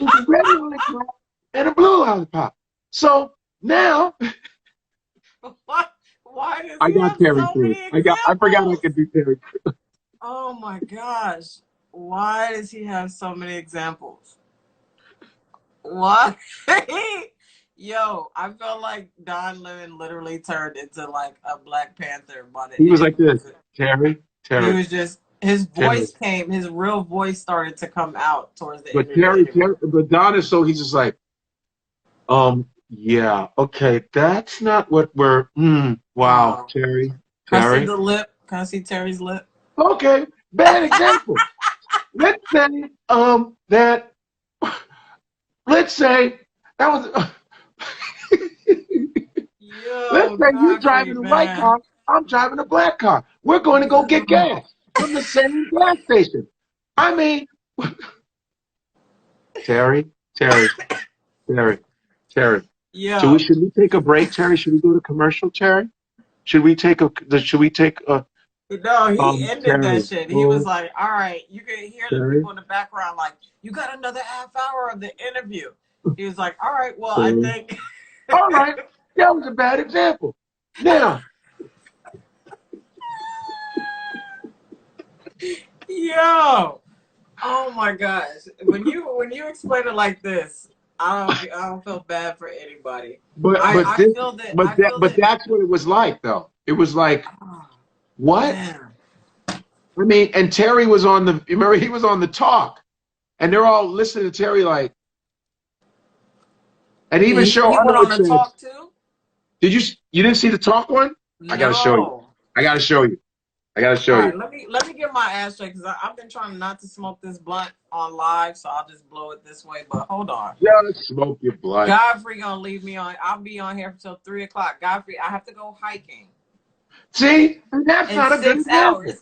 a red lollipop and a blue lollipop. So now why does I got Terry too. I forgot I could do Terry. Oh my gosh. Why does he have so many examples? What? Yo, I felt like Don Lemon literally turned into like a Black Panther. He was like this, Terry. He was just His Terry. voice came. His real voice started to come out towards the end But of the interview. but Don is so he's just like, yeah, okay, that's not what we're. Wow, No. Terry. Can I see Terry. the lip? Can I see Terry's lip? Okay, bad example. Let's say that. Let's say that was. Let's Yo, say you're Godfrey, driving a white man. car, I'm driving a black car. We're going to go get gas from the same gas station. I mean, Terry. Yo. Should we take a break, Terry? Should we go to commercial, Terry? Should we take a? No, he ended that Terry? shit. He was Oh, like, all right, you can hear the Terry. people in the background like, you got another half hour of the interview. He was like, all right, well, I Terry. think. All right, that was a bad example. Now, Yo. Oh my gosh. When you explain it like this, I don't feel bad for anybody. I feel that that's what it was like, though. It was like, oh, what? man. I mean, and Terry was on the. Remember, he was on the talk, and they're all listening to Terry like. And even He Show went on Underwood the said, talk too? "Did you didn't see the talk one? No. I gotta show you. I gotta show you. All right, let me get my ashtray because I've been trying not to smoke this blunt on live, so I'll just blow it this way. But hold on. Just smoke your blood. Godfrey gonna leave me on. I'll be on here until 3:00. Godfrey, I have to go hiking. See, that's In not a good 6 hours.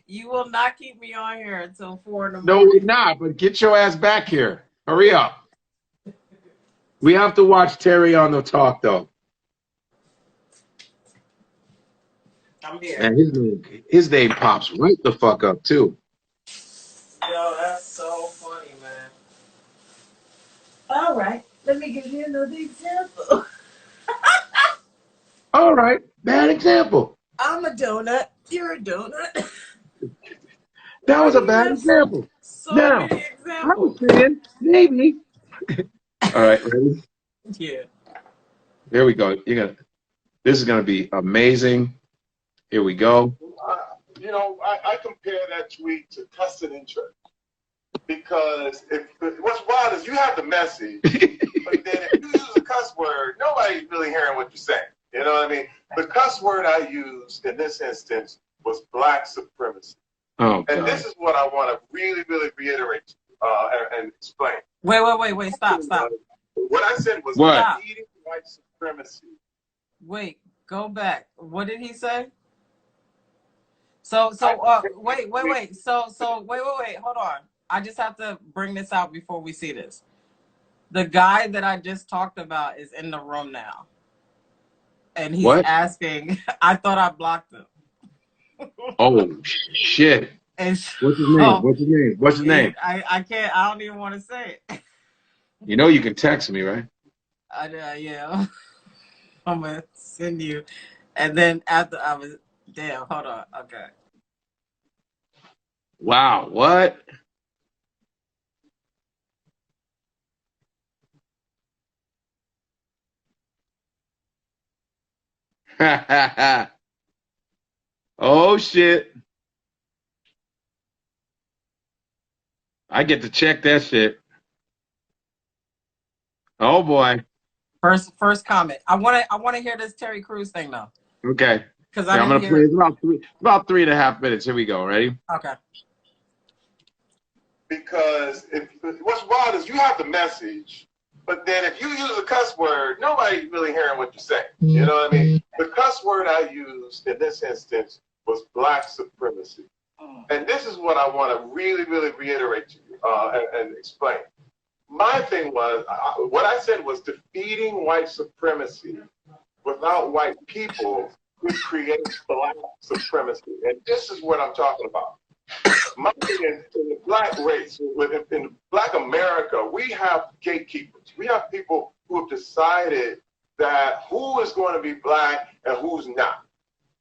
You will not keep me on here until 4 in the No, morning. we're not. But get your ass back here. Hurry up. We have to watch Terry on the talk, though. I'm here. And his name pops right the fuck up too. Yo, that's so funny, man. All right, let me give you another example. All right, bad example. I'm a donut. You're a donut. That was a bad example. So Now, many I was examples. saying maybe. All right, ready? Yeah. Here we go. This is gonna be amazing. Here we go. I compare that tweet to cussing in church. Because what's wild is you have the message, but then if you use a cuss word, nobody's really hearing what you're saying. You know what I mean? The cuss word I used in this instance was black supremacy. Oh, and this is what I want to really, really reiterate and explain. Wait. Stop. What I said was defeating white supremacy. Wait, go back. What did he say? Wait. Hold on. I just have to bring this out before we see this. The guy that I just talked about is in the room now. And he's asking, I thought I blocked him. Oh, shit. What's his name? I can't, I don't even want to say it. You know you can text me, right? Yeah. I'm going to send you. And then after I was, damn, hold on. Okay. Wow, what? Oh, shit. I get to check that shit. Oh, boy. First comment. I want to hear this Terry Crews thing though. Okay. Because I'm gonna play it about 3.5 minutes. Here we go. Ready? Okay. Because what's wild is you have the message, but then if you use a cuss word, nobody's really hearing what you're saying. You know what I mean? The cuss word I used in this instance was black supremacy. And this is what I want to really, really reiterate to you and explain. My thing was, what I said was defeating white supremacy without white people would create black supremacy. And this is what I'm talking about. My thing is, in the black race, in black America, we have gatekeepers. We have people who have decided that who is going to be black and who's not.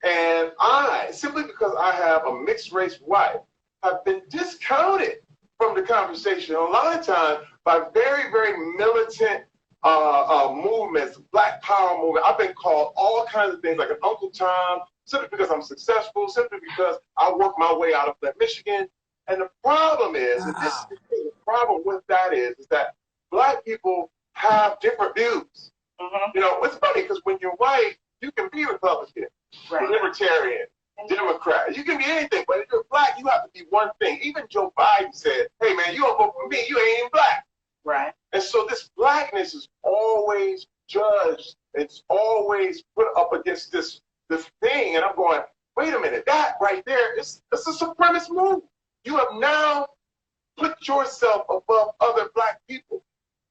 And I, simply because I have a mixed race wife, have been discounted from the conversation a lot of times by very, very militant movements, Black Power movement. I've been called all kinds of things like an Uncle Tom simply because I'm successful, simply because I work my way out of Flint, Michigan. And the problem is, and this is the thing, the problem with that is that black people have different views. You know, it's funny because when you're white, you can be Republican, Libertarian, Democrat. You can be anything, but if you're black, you have to be one thing. Even Joe Biden said, hey, man, you don't vote for me, you ain't even black. Right. And so this blackness is always judged. It's always put up against this thing. And I'm going, wait a minute, that right there is a supremacist move. You have now put yourself above other black people.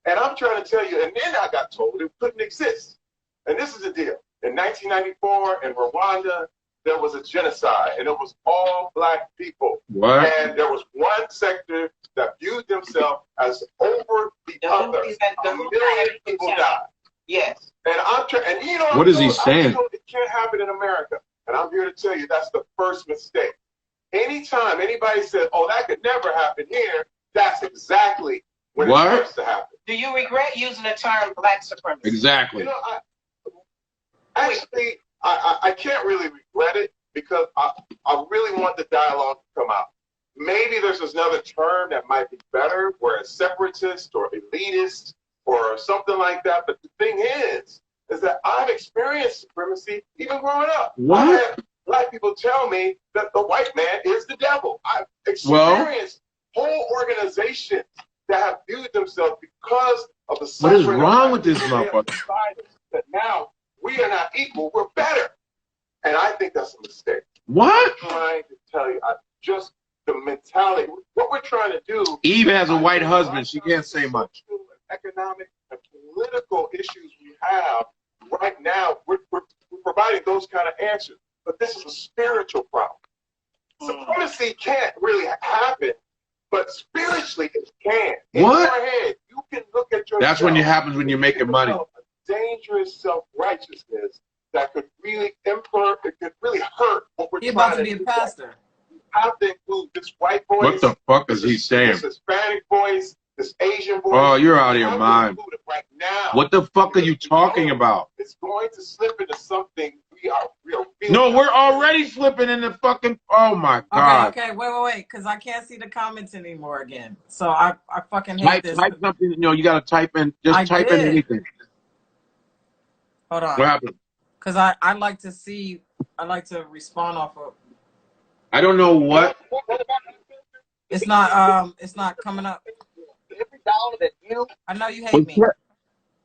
And I'm trying to tell you, and then I got told it couldn't exist. And this is the deal. In 1994 in Rwanda, there was a genocide, and it was all black people. What? And there was one sector that viewed themselves as over the other. A million people died. Yes. And I'm trying, and you know, What is he saying? It can't happen in America. And I'm here to tell you that's the first mistake. Anytime anybody says, "Oh, that could never happen here," that's exactly when it starts to happen. Do you regret using the term black supremacy? Exactly. You know, I can't really regret it because I really want the dialogue to come out. Maybe there's another term that might be better, where it's separatist or elitist or something like that. But the thing is that I've experienced supremacy even growing up. What? I had black people tell me that the white man is the devil. I've experienced whole organizations that have viewed themselves because of the What is suffering wrong of with this black people. motherfucker? That now we are not equal, we're better. And I think that's a mistake. What? I'm trying to tell you, just the mentality, what we're trying to do. Eve has a white husband. She can't say much. Economic and political issues we have right now, we're providing those kind of answers. But this is a spiritual problem. Supremacy can't really happen, but spiritually it can. What? In your head, you can look at yourself. That's when it happens when you're making money. Dangerous self-righteousness that could really it could really hurt what we're You're trying about to be a pastor. You have to include this white voice. What the fuck is he saying? This Hispanic voice, this Asian voice. Oh, you're out of your mind. Right now. What the fuck are you talking about? It's going to slip into something we are real. No, we're already slipping in the fucking. Oh my god. Okay, wait, because I can't see the comments anymore again. So I fucking hate this. Type something. You gotta type in. Just type in anything. Hold on. What happened? Because I like to see. I like to respond off of. I don't know what. It's not coming up. Every dollar that you. I know you hate me.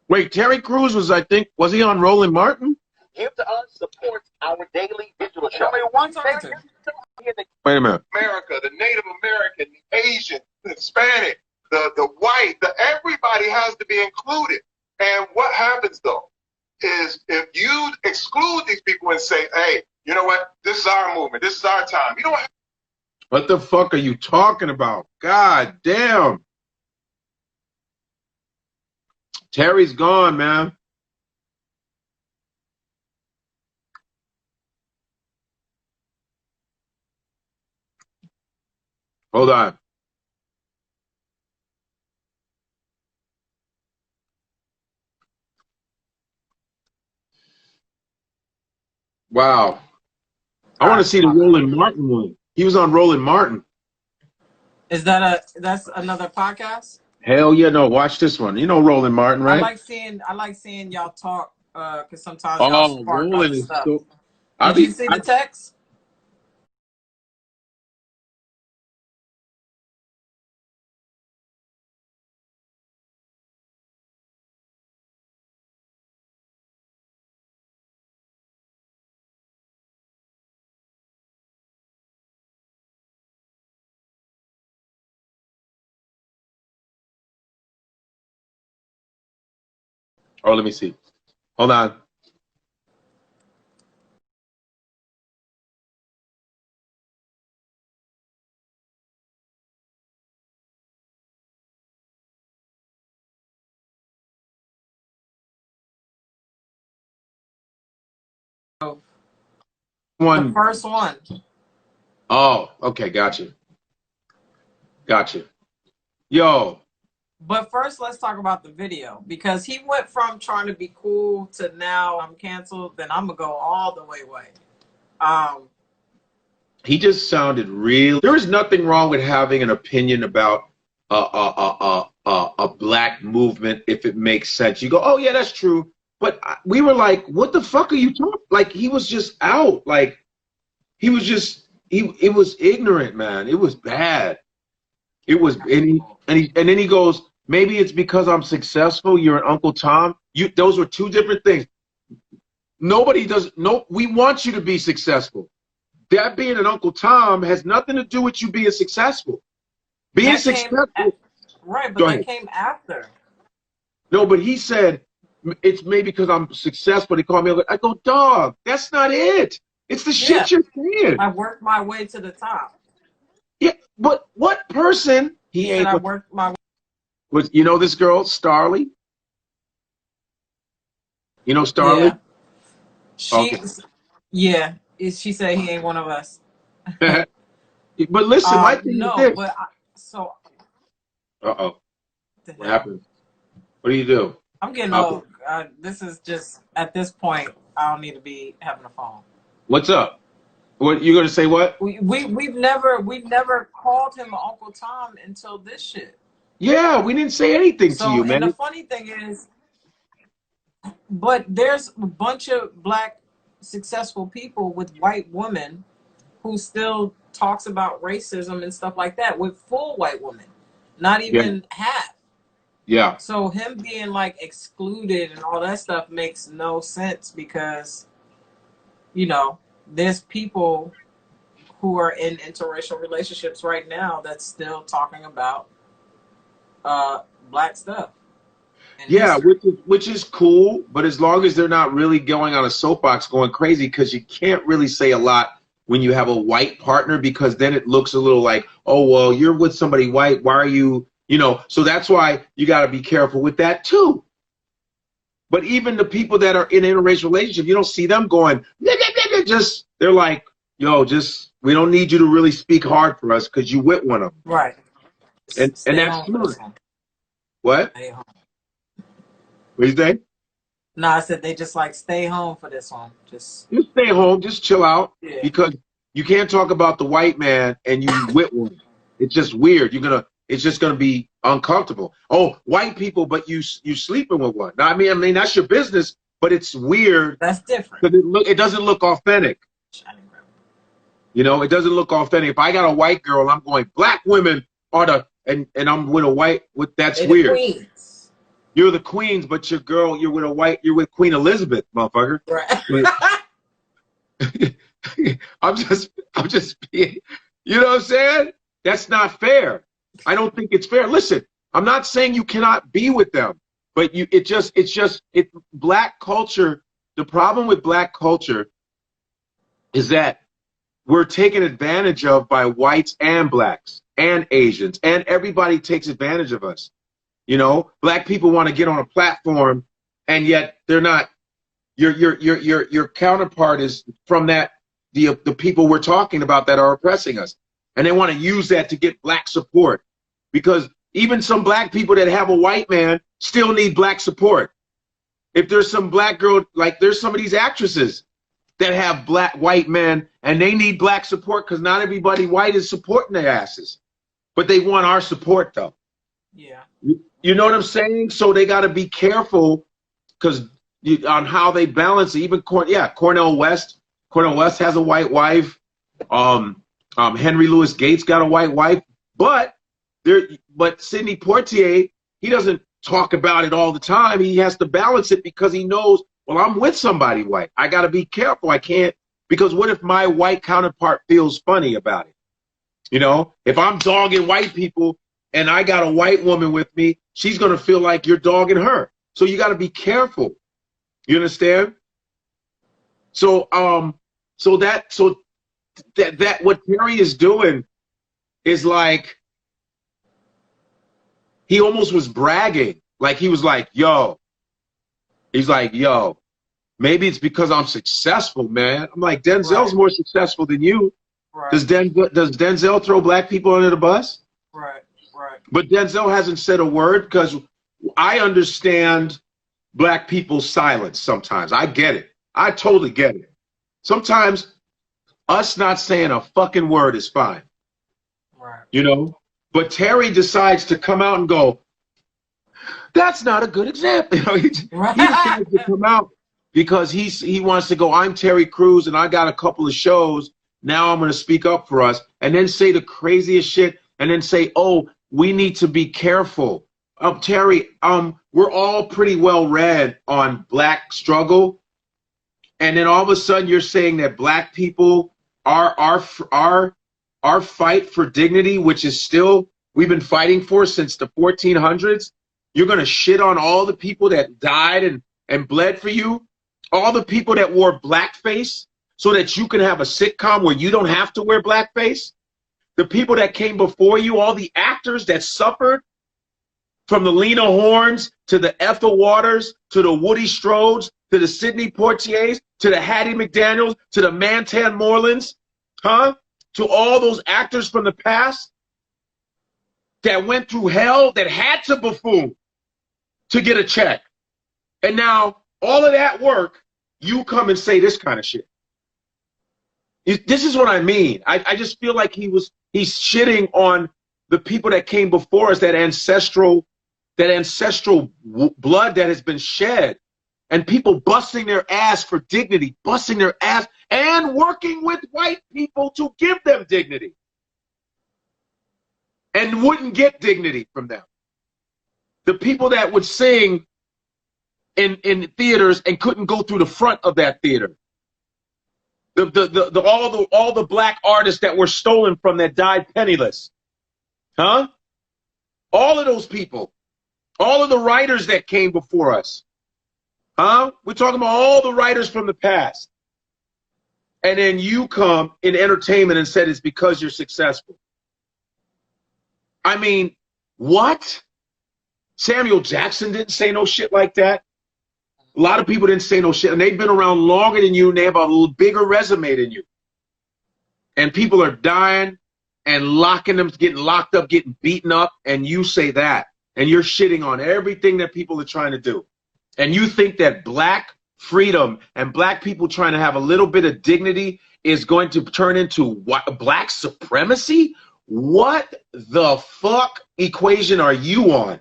Wait, Terry Crews was he on Roland Martin? Give to us supports our daily digital show. Wait a minute. America, the Native American, the Asian, the Hispanic, the white, everybody has to be included. And what happens though is if you exclude these people and say, hey, you know what? This is our movement. This is our time. You don't have. What the fuck are you talking about? God damn. Terry's gone, man. Hold on. Wow. I want to see the Roland Martin one. He was on Roland Martin. Is that's another podcast? Hell yeah, no. Watch this one. You know Roland Martin, right? I like seeing y'all talk because sometimes y'all spark Roland is stuff. so. Did you see the text? Oh, let me see. Hold on. The first one. Oh, okay, gotcha. Yo. But first, let's talk about the video because he went from trying to be cool to now I'm canceled. Then I'm gonna go all the way. He just sounded real. There is nothing wrong with having an opinion about a black movement if it makes sense. You go, oh yeah, that's true. But we were like, what the fuck are you talking? Like he was just out. Like he was just it was ignorant, man. It was bad. It was and then he goes, maybe it's because I'm successful. You're an Uncle Tom. Those were two different things. Nobody does. No, we want you to be successful. That being an Uncle Tom has nothing to do with you being successful. Being successful, right? But that came after. No, but he said it's maybe because I'm successful. They call me. I go, dog. That's not it. It's the shit you're saying. I worked my way to the top. Yeah, but what person? He ain't. I worked my way. Was you know this girl, Starly? You know Starly? Yeah. She said he ain't one of us. But listen, my thing is this. But Uh-oh. What happened? What do you do? I'm getting old. This is just, at this point, I don't need to be having a phone. What's up? What you gonna say? What? We've never called him Uncle Tom until this shit. Yeah, we didn't say anything to you, man. And the funny thing is, but there's a bunch of black successful people with white women who still talks about racism and stuff like that with full white women, not even half. Yeah. So him being like excluded and all that stuff makes no sense because, you know, there's people who are in interracial relationships right now that's still talking about black stuff. Yeah, which is cool, but as long as they're not really going on a soapbox going crazy, because you can't really say a lot when you have a white partner, because then it looks a little like, oh, well, you're with somebody white. Why are you, you know? So that's why you got to be careful with that too. But even the people that are in an interracial relationship, you don't see them going, just, they're like, yo, just, we don't need you to really speak hard for us because you with one of them. Right. And that's smart. What? What do you say? No, I said they just like stay home for this one. Just stay home, just chill out. Yeah. Because you can't talk about the white man and you with one. It's just weird. It's just gonna be uncomfortable. Oh, white people, but you sleeping with one. Now, I mean that's your business, but it's weird. That's different. Because it doesn't look authentic. You know, it doesn't look authentic. If I got a white girl, I'm going, black women are the and I'm with a white that's They're weird. The queens. You're the queens, but your girl, you're with a white, you're with Queen Elizabeth, motherfucker. Right. I'm just being, you know what I'm saying? That's not fair. I don't think it's fair. Listen, I'm not saying you cannot be with them, but black culture, the problem with black culture is that we're taken advantage of by whites and blacks and Asians, and everybody takes advantage of us. You know, black people want to get on a platform, and yet they're not. Your counterpart is from that the people we're talking about that are oppressing us, and they want to use that to get black support, because even some black people that have a white man still need black support. If there's some black girl, like there's some of these actresses that have white men, and they need black support because not everybody white is supporting their asses, but they want our support though. Yeah. You know what I'm saying? So they got to be careful because on how they balance it. Even Cornel West has a white wife. Henry Louis Gates got a white wife, but Sidney Poitier, he doesn't talk about it all the time. He has to balance it because he knows, well, I'm with somebody white. I got to be careful. I can't, because what if my white counterpart feels funny about it? You know, if I'm dogging white people and I got a white woman with me, she's going to feel like you're dogging her. So you got to be careful. You understand? So that what Terry is doing is like, he almost was bragging. Like he was like, yo, maybe it's because I'm successful, man. I'm like, Denzel's more successful than you. Right. Does Denzel throw black people under the bus? Right. But Denzel hasn't said a word, because I understand black people's silence sometimes. I get it. I totally get it. Sometimes Us not saying a fucking word is fine. Right. You know? But Terry decides to come out and go, that's not a good example. You know, he decides to come out because he wants to go, I'm Terry Crews and I got a couple of shows. Now I'm going to speak up for us, and then say the craziest shit, and then say, oh, we need to be careful. Terry, we're all pretty well read on black struggle. And then all of a sudden you're saying that black people, our fight for dignity, which is still, we've been fighting for since the 1400s. You're going to shit on all the people that died and bled for you. All the people that wore blackface so that you can have a sitcom where you don't have to wear blackface. The people that came before you, all the actors that suffered, from the Lena Hornes to the Ethel Waters to the Woody Strodes to the Sidney Poitiers to the Hattie McDaniels to the Mantan Morelands, to all those actors from the past that went through hell, that had to buffoon to get a check. And now all of that work, you come and say this kind of shit. This is what I mean. I just feel like he's shitting on the people that came before us, that ancestral blood that has been shed, and people busting their ass for dignity, busting their ass and working with white people to give them dignity, and wouldn't get dignity from them. The people that would sing in theaters and couldn't go through the front of that theater. All the black artists that were stolen from, that died penniless. All of those people. All of the writers that came before us. We're talking about all the writers from the past. And then you come in entertainment and said it's because you're successful. I mean, what? Samuel Jackson didn't say no shit like that. A lot of people didn't say no shit, and they've been around longer than you, and they have a little bigger resume than you. And people are dying and locking them, getting locked up, getting beaten up, and you say that. And you're shitting on everything that people are trying to do. And you think that black freedom and black people trying to have a little bit of dignity is going to turn into what, black supremacy? What the fuck equation are you on?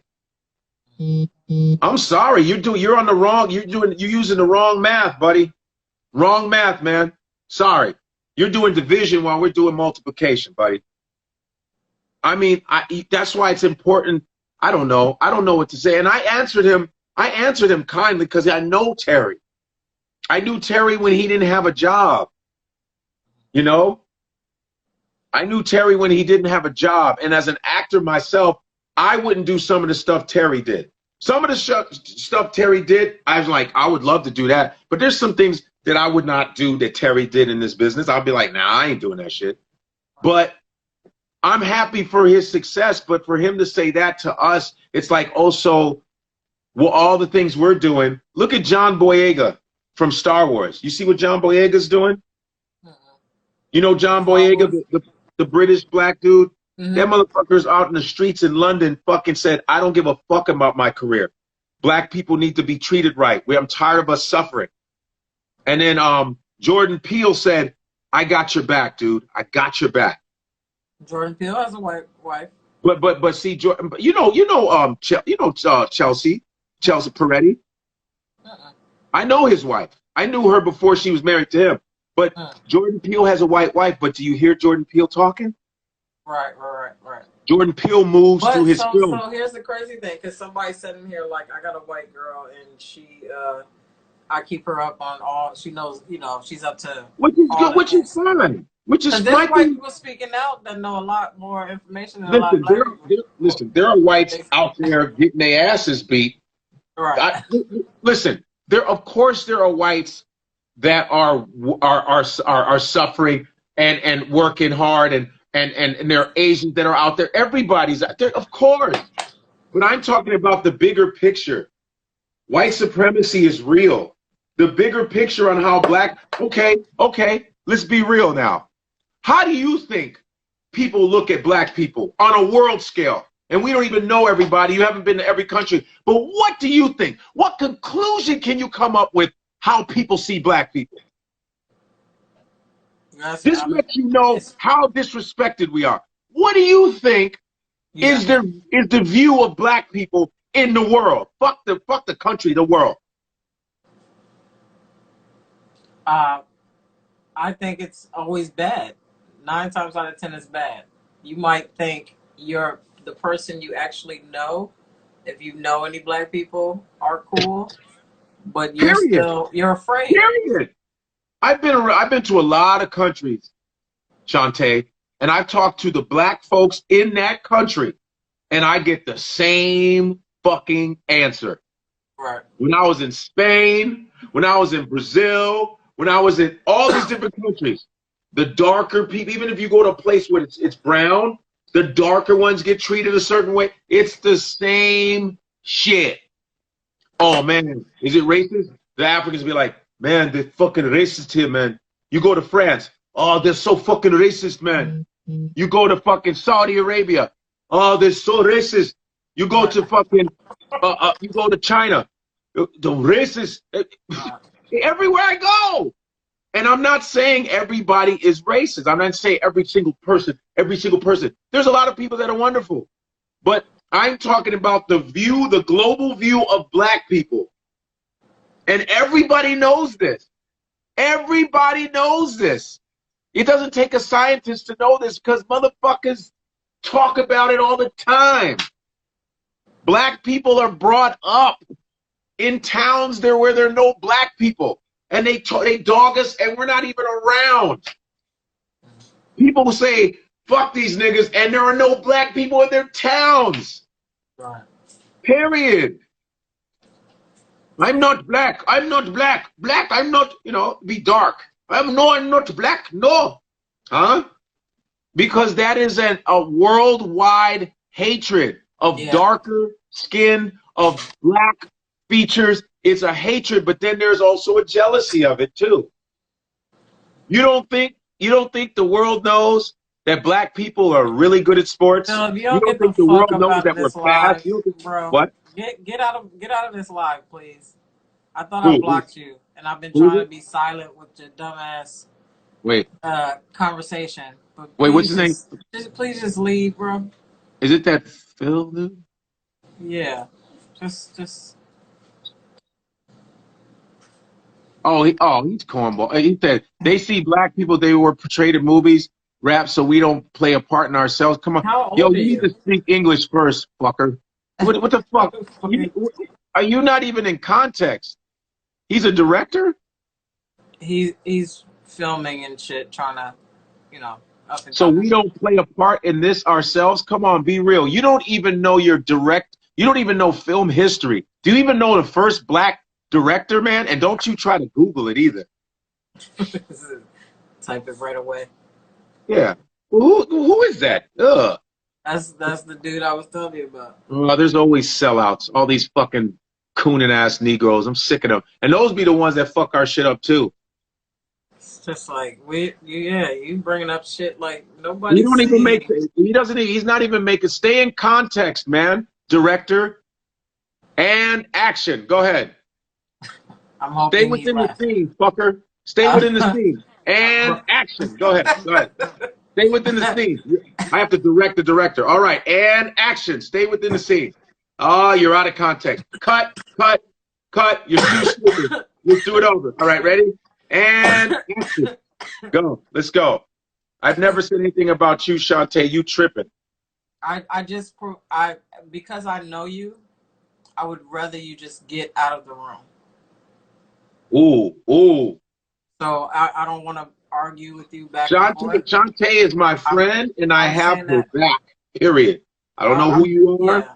I'm sorry, you're on the wrong, you're using the wrong math, buddy. Wrong math, man. Sorry. You're doing division while we're doing multiplication, buddy. I mean, that's why it's important. I don't know what to say. And I answered him kindly because I know Terry. I knew Terry when he didn't have a job. You know? I knew Terry when he didn't have a job. And as an actor myself, I wouldn't do some of the stuff Terry did. Some of the stuff Terry did, I was like, I would love to do that. But there's some things that I would not do that Terry did in this business. I'll be like, nah, I ain't doing that shit. But I'm happy for his success. But for him to say that to us, it's like also, well, all the things we're doing. Look at John Boyega from Star Wars. You see what John Boyega's doing? You know John Boyega, the British black dude? Mm-hmm. That motherfucker's out in the streets in London fucking said, I don't give a fuck about my career. Black people need to be treated right. I'm tired of us suffering. And then Jordan Peele said, I got your back, dude. I got your back. Jordan Peele has a white wife. But see, Jordan, Chelsea Peretti. I know his wife. I knew her before she was married to him. But Jordan Peele has a white wife. But do you hear Jordan Peele talking? Right. Jordan Peele moves through his film. So here's the crazy thing, because somebody said in here, like, I got a white girl and she, I keep her up on all, she knows, you know, she's up to. Which is good, which is fine. Which is there's white people speaking out that know a lot more information than a lot of black people. Listen, there are whites out there getting their asses beat. Right. Listen, of course there are whites that are suffering and working hard and there are Asians that are out there. Everybody's out there, of course. But I'm talking about the bigger picture. White supremacy is real. The bigger picture on how black, okay, let's be real now. How do you think people look at black people on a world scale? And we don't even know everybody. You haven't been to every country. But what do you think? What conclusion can you come up with how people see black people? This lets you know how disrespected we are. What do you think is the view of black people in the world? Fuck the country, the world. I think it's always bad. 9 times out of 10 is bad. You might think you're the person you actually know, if you know any black people, are cool, but you're afraid. Period. I've been to a lot of countries, Chaunte, and I've talked to the black folks in that country, and I get the same fucking answer. Right. When I was in Spain, when I was in Brazil, when I was in all these different countries, the darker people, even if you go to a place where it's brown, the darker ones get treated a certain way. It's the same shit. Oh, man, is it racist? The Africans be like, man, they're fucking racist here, man. You go to France, oh, they're so fucking racist, man. You go to fucking Saudi Arabia, oh, they're so racist. You go to fucking, you go to China, the racist, everywhere I go. And I'm not saying everybody is racist. I'm not saying every single person. There's a lot of people that are wonderful. But I'm talking about the view, the global view of black people. And everybody knows this. Everybody knows this. It doesn't take a scientist to know this because motherfuckers talk about it all the time. Black people are brought up in towns there where there are no black people. And they dog us and we're not even around. People say, fuck these niggas, and there are no black people in their towns. Right. Period. I'm not black. I'm not black. Black, I'm not, be dark. I'm not black. No. Huh? Because that is a worldwide hatred of darker skin, of black features. It's a hatred, but then there's also a jealousy of it too. You don't think the world knows that black people are really good at sports? No, if you don't get think the the world fuck knows out that of we're this fast? live, bro. What? Get out of this live, please. I thought I blocked you, and I've been trying to be silent with your dumbass conversation. But wait, what's his name? Please just leave, bro. Is it that Phil dude? Yeah, just. Oh, he's cornball. He said they see black people, they were portrayed in movies, rap, so we don't play a part in ourselves. Come on. How old Yo, are you need to speak English first, fucker. What the fuck? Are you not even in context? He's a director? He's filming and shit, trying to, up and So we don't play a part in this ourselves? Come on, be real. You don't even know you don't even know film history. Do you even know the first black director, man? And don't you try to Google it either. Type it right away. Yeah. Well, who is that? Ugh. That's the dude I was telling you about. Well, there's always sellouts. All these fucking cooning ass Negroes. I'm sick of them. And those be the ones that fuck our shit up too. It's just like you bringing up shit like nobody. You don't even make. He's not even making. Stay in context, man. Director and action. Go ahead. I'm hoping Stay within the scene, fucker. Stay within the scene and action. Go ahead. Go ahead. Stay within the scene. I have to direct the director. All right, and action. Stay within the scene. Oh, you're out of context. Cut. You're too stupid. Let's do it over. All right, ready? And action. Go. Let's go. I've never said anything about you, Chaunte. You tripping. Because I know you, I would rather you just get out of the room. Ooh. So I don't want to argue with you back and forth. Chaunte is my friend, and I have her back. Period. I don't know who you are. Yeah.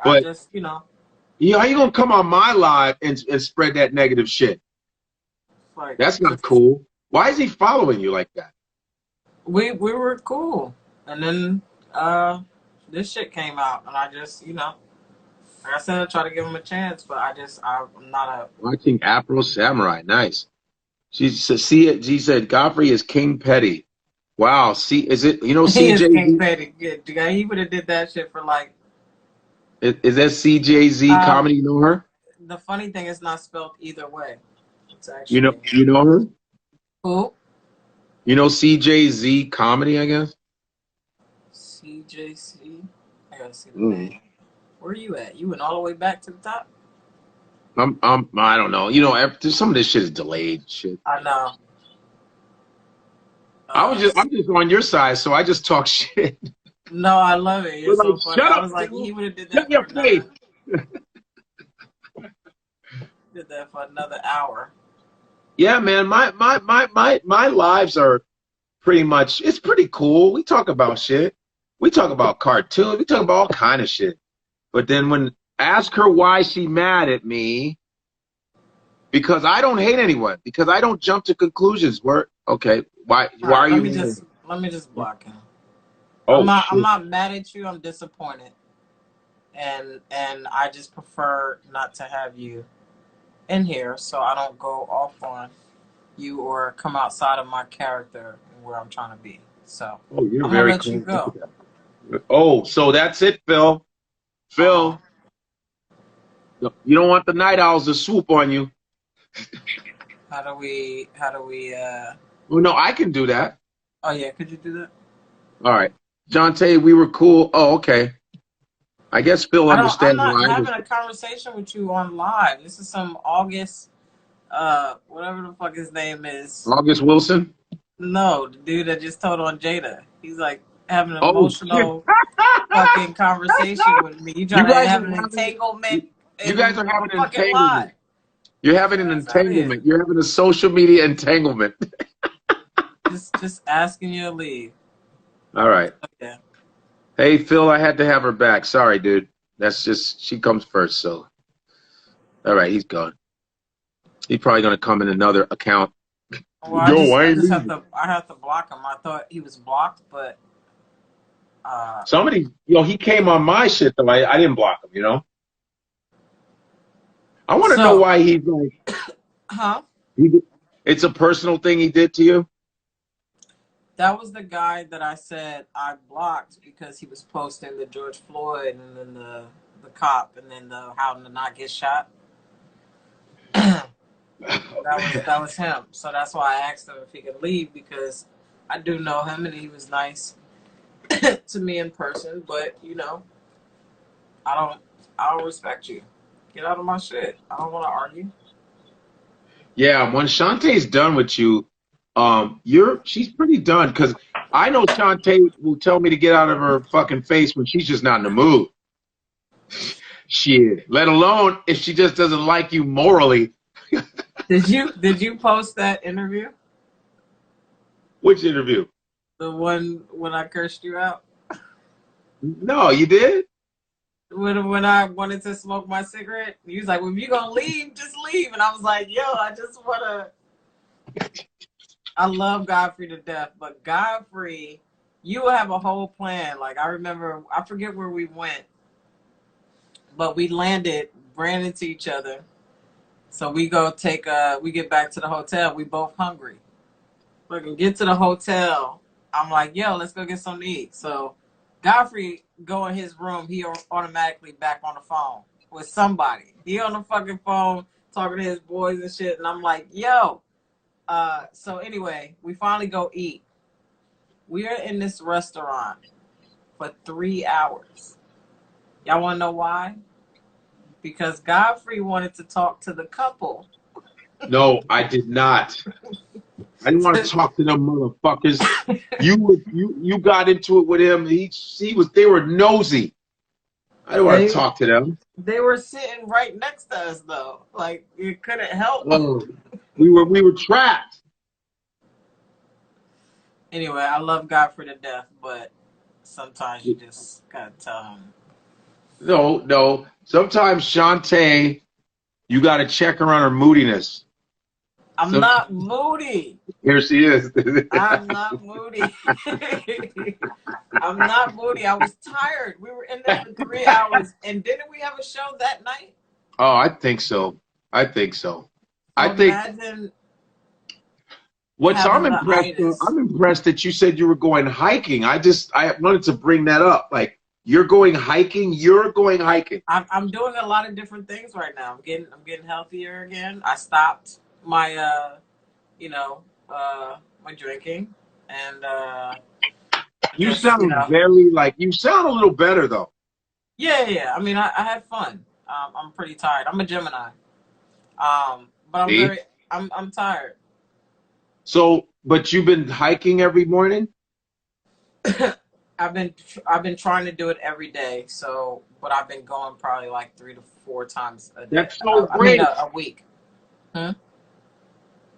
I just, how you gonna come on my live and spread that negative shit? Like, that's not cool. Why is he following you like that? We were cool, and then this shit came out, and I just, like I said, I try to give him a chance, but I'm not a watching Afro Samurai. Nice. She said Godfrey is King Petty. Wow. See, is it CJ? He is King Petty. Yeah, he would have did that shit for like. Is that CJZ comedy? You know her? The funny thing is not spelled either way. It's actually, you know her? Who? You know CJZ Comedy, I guess. CJC. I gotta see the Mm. name. Where are you at? You went all the way back to the top? I don't know. You know, some of this shit is delayed. Shit. I know. I'm just on your side, so I just talk shit. No, I love it. You're We're so like, funny. shut I up, was like, dude. he would have did Shut that your for face. another hour. Yeah, man. My lives are pretty much. It's pretty cool. We talk about shit. We talk about cartoons. We talk about all kind of shit. But then when ask her why she mad at me, because I don't hate anyone. Because I don't jump to conclusions. Why All are right, you? let me just block him. Oh I'm shit. not mad at you. I'm disappointed, and I just prefer not to have you in here, so I don't go off on you or come outside of my character and where I'm trying to be. So Oh, you're I'm gonna very let you clean. go. Oh, so that's it, Phil. Phil, you don't want the night owls to swoop on you. How do we? Oh no, I can do that. Oh yeah, could you do that? All right, Chaunte, we were cool. Oh, okay. I guess Phil I'm understands not why. having a conversation with you on live. This is some August, whatever the fuck his name is. August Wilson. No, the dude that just told on Jada. He's like having an Oh shit! emotional fucking conversation with me. You trying to have an entanglement You guys are in having a an fucking live. entanglement. You're having an entanglement. You're having a social media entanglement. Just asking you to leave. All right. Yeah. Hey Phil, I had to have her back. Sorry, dude. That's just she comes first. So, all right, he's gone. He's probably gonna come in another account. Well, I have to block him. I thought he was blocked, but Somebody, he came on my shit though. I didn't block him. You know. I want to know why he's like. Huh? It's a personal thing he did to you. That was the guy that I said I blocked because he was posting the George Floyd and then the cop and then how to not get shot. That was him. So that's why I asked him if he could leave because I do know him and he was nice to me in person. But I don't respect you. Get out of my shit. I don't want to argue. Yeah, when Chaunte's done with you, she's pretty done because I know Chaunte will tell me to get out of her fucking face when she's just not in the mood. Shit. Let alone if she just doesn't like you morally. Did you post that interview? Which interview? The one when I cursed you out? No, you did? When I wanted to smoke my cigarette, he was like, well, if you're going to leave, just leave. And I was like, yo, I just want to... I love Godfrey to death, but Godfrey, you have a whole plan. Like, I remember, I forget where we went, but we landed, ran into each other. So we go we get back to the hotel. We both hungry. We can get to the hotel. I'm like, yo, let's go get something to eat. So Godfrey go in his room. He automatically back on the phone with somebody. He on the fucking phone talking to his boys and shit. And I'm like, yo. So anyway, we finally go eat. We are in this restaurant for 3 hours. Y'all want to know why? Because Godfrey wanted to talk to the couple. No, I did not. I didn't want to talk to them motherfuckers. You got into it with him. They were nosy. I didn't want to talk to them. They were sitting right next to us though. Like you couldn't help. Oh, we were trapped. Anyway, I love Godfrey to death, but sometimes you just gotta tell him. No. Sometimes Chaunte, you gotta check her on her moodiness. I'm not moody. Here she is. I'm not moody. I'm not moody. I was tired. We were in there for 3 hours. And didn't we have a show that night? Oh, I think so. I think imagine I'm impressed that you said you were going hiking. I wanted to bring that up. Like you're going hiking. I'm doing a lot of different things right now. I'm getting healthier again. I stopped my my drinking, and You just sound very like you sound a little better though. yeah. I mean, I had fun. I'm pretty tired. I'm a Gemini, but See? I'm tired. So, but you've been hiking every morning? I've been trying to do it every day. So, but I've been going probably like 3 to 4 times a day. That's so I mean, great. a week. Hmm?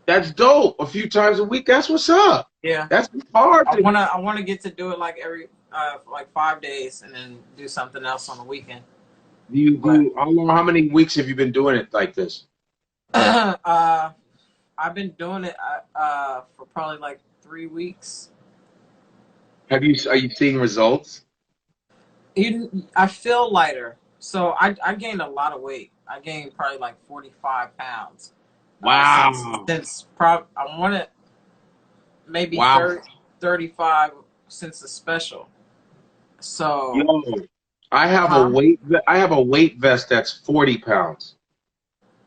That's dope. A few times a week. That's what's up. Yeah. That's hard. I wanna get to do it like every like 5 days, and then do something else on the weekend. How many weeks have you been doing it like this? I've been doing it for probably like 3 weeks. Are you seeing results? I feel lighter. So I gained a lot of weight. I gained probably like 45 pounds. Wow. I wanted maybe 35 since the special. So yo, I have a weight vest that's 40 pounds.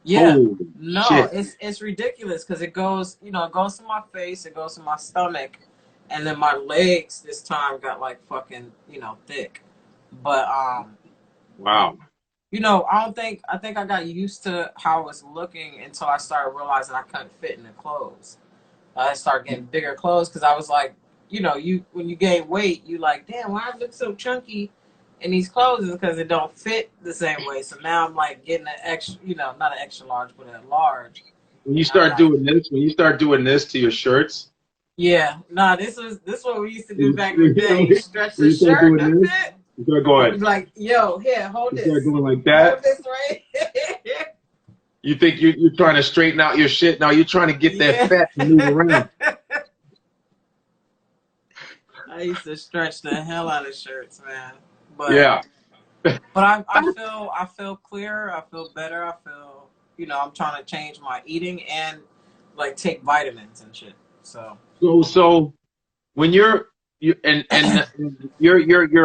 Yeah. Holy No, shit. it's ridiculous because it goes to my face, it goes to my stomach, and then my legs this time got like fucking, thick. But Wow. I think I got used to how it was looking until I started realizing I couldn't fit in the clothes. I started getting bigger clothes because I was like, when you gain weight, you like, damn, why I look so chunky in these clothes? Is because it don't fit the same way. So now I'm like getting an extra, not an extra large, but a large. When you start doing this to your shirts. Yeah, nah, this what we used to do back in the day. You stretch the shirt, that's it. You start going. You're like, yo, here, hold this. You start going like that. Hold this right. You think you're trying to straighten out your shit. Now you're trying to get that fat to move around. I used to stretch the hell out of shirts, man. But yeah. But I feel clearer. I feel better. I feel, I'm trying to change my eating and like take vitamins and shit. So when you're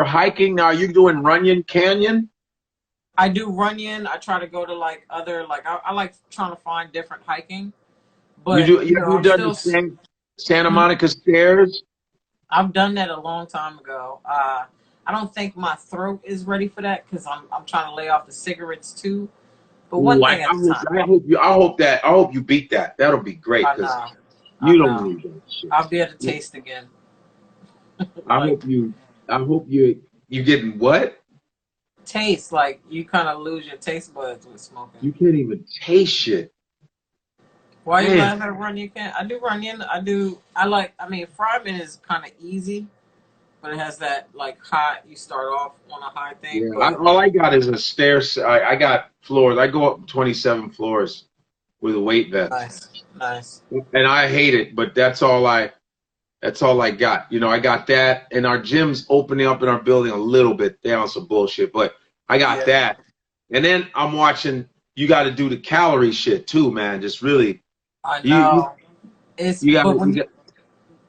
hiking now, you're doing Runyon Canyon? I do Runyon. I try to go to like other I like trying to find different hiking. But you've done the Santa Monica Stairs? I've done that a long time ago. I don't think my throat is ready for that because I'm trying to lay off the cigarettes too. But one thing at a time. I hope you beat that. That'll be great because you don't need that shit. I'll be able to taste again. I hope you getting what? Taste, like you kind of lose your taste buds with smoking. You can't even taste shit. Why you laughing at Runyon? I do Runyon. I mean, Fryman is kind of easy, but it has that like high. You start off on a high thing. Yeah, all I got is a stairs. I got floors. I go up 27 floors with a weight vest. Nice. And I hate it, but that's all I got. I got that, and our gym's opening up in our building a little bit. They on some bullshit, but I got that. And then I'm watching. You got to do the calorie shit too, man. Just really. I know. Go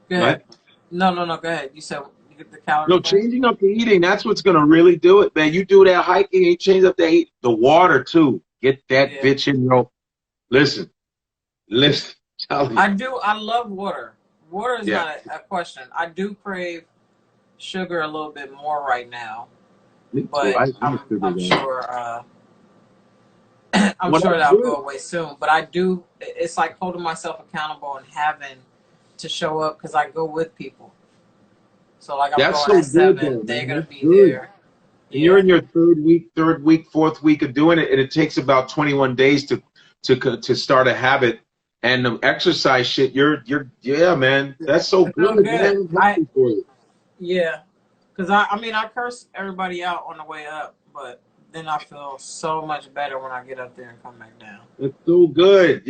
ahead. No. Go ahead. You said you get the calorie. No, changing up the eating. That's what's gonna really do it, man. You do that hiking, and you change up the water too. Get that bitch in your. Listen. I love water. Water is not a question. I do crave sugar a little bit more right now, but I'm sure. I'm sure that'll go away soon. But I do. It's like holding myself accountable and having to show up because I go with people. So like I'm going at 7, they're gonna be there. Yeah. You're in your third week, fourth week of doing it, and it takes about 21 days to start a habit. And the exercise shit, yeah, man, that's so good, man. Yeah, because I curse everybody out on the way up, but then I feel so much better when I get up there and come back down. It's so good.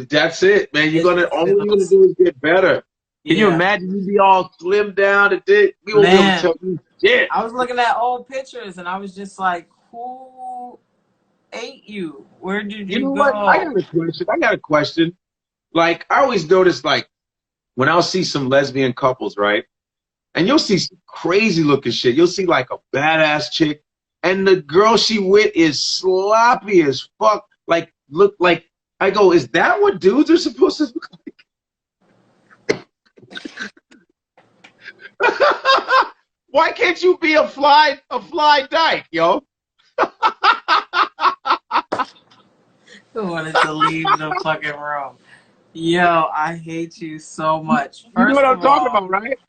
That's it, man. All you're gonna do is get better. Can you imagine you be all slimmed down and we won't be able to tell you shit. I was looking at old pictures and I was just like, who ate you? Where did you go? What? I got a question. Like, I always notice, like, when I'll see some lesbian couples, right? And you'll see some crazy looking shit. You'll see, like, a badass chick. And the girl she with is sloppy as fuck. I go, is that what dudes are supposed to look like? Why can't you be a fly dyke, yo? Who wanted to leave the fucking room? Yo, I hate you so much. You know First what I'm of talking all, about, right?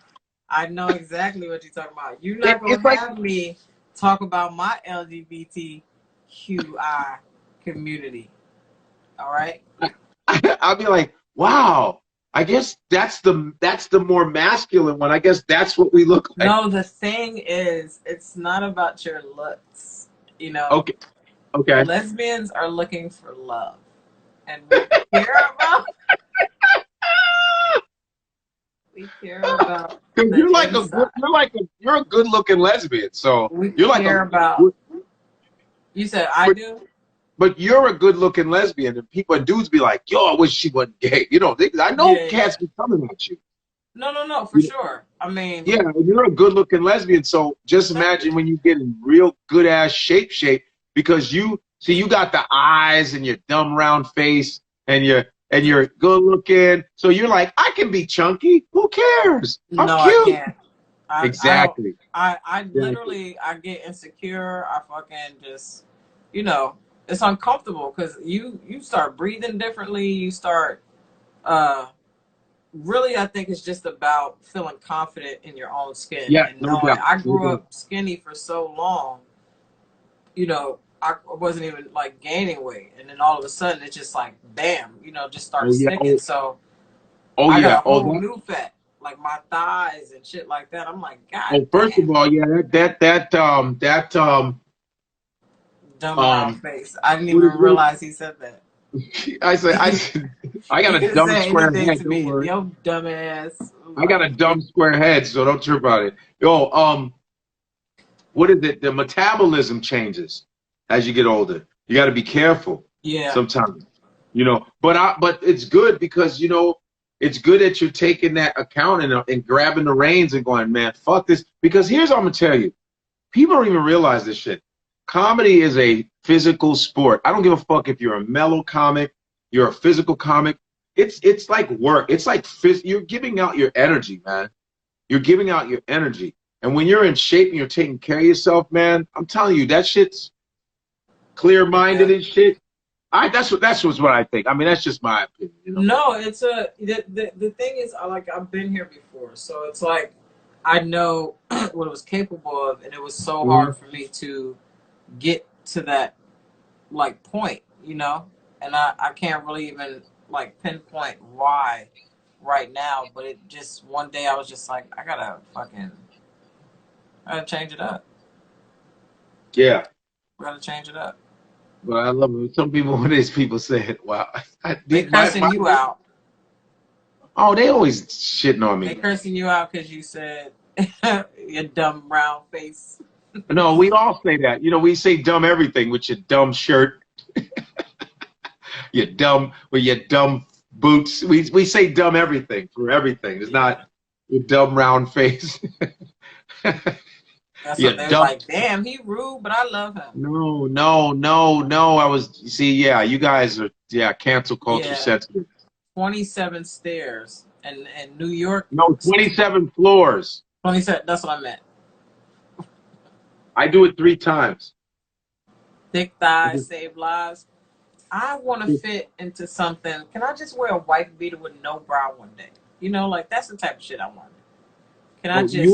I know exactly what you're talking about. You're not It's gonna like have me talk about my LGBTQI community. All right? I'll be like, wow. I guess that's the more masculine one. I guess that's what we look like. No, the thing is, it's not about your looks. You know, Okay. Okay. lesbians are looking for love, and we care about. We care about Because the you're like inside. you're a good looking lesbian. So We you're like care about. You said I do. but you're a good looking lesbian, and people and dudes be like, yo, I wish she wasn't gay. You know, I know cats be coming at you. No, for sure. I mean, yeah, you're a good looking lesbian. So just imagine when you get in real good ass shape, because you got the eyes and your dumb round face and you're good looking. So you're like, I can be chunky. Who cares? I'm no, cute. I can't. Exactly. I literally, I get insecure. I fucking just, it's uncomfortable because you start breathing differently. You start, really, I think it's just about feeling confident in your own skin. Yeah, And no knowing, doubt. I grew up skinny for so long, I wasn't even like gaining weight. And then all of a sudden it's just like, bam, just started sticking. So I got a whole new fat, like my thighs and shit like that. I'm like, God first damn. of all, yeah, that Dumb round face. I didn't even realize he said that. I got a dumb square head. To Don't me, worry. yo, dumb ass. I got a dumb square head, so don't trip about it. Yo, what is it? The metabolism changes as you get older. You got to be careful. Yeah. Sometimes, but it's good because it's good that you're taking that account and grabbing the reins and going, man, fuck this. Because here's what I'm gonna tell you, people don't even realize this shit. Comedy is a physical sport. I don't give a fuck if you're a mellow comic, you're a physical comic. It's like work. It's like you're giving out your energy, man. You're giving out your energy. And when you're in shape and you're taking care of yourself, man, I'm telling you, that shit's clear-minded and shit. That's what I think. I mean, that's just my opinion. No, it's the thing is, I've been here before, so it's like I know what it was capable of, and it was so hard for me to get to that like point, and I can't really even like pinpoint why right now, but it just one day I was just like, I gotta change it up. Yeah. We gotta change it up. But I love it. Some people, when these people say it, wow. They cursing you out. Oh, they always shitting on me. They cursing you out because you said your dumb round face. No, we all say that. We say dumb everything with your dumb shirt. With your dumb boots. We say dumb everything for everything. It's not your dumb round face. That's what they're like, damn, he rude, but I love him. No. You guys are, cancel culture sensitive. 27 stairs in New York. No, 27 floors. 27, that's what I meant. I do it 3 times. Thick thighs save lives. I want to fit into something. Can I just wear a white beater with no bra one day? That's the type of shit I want. Can I just? You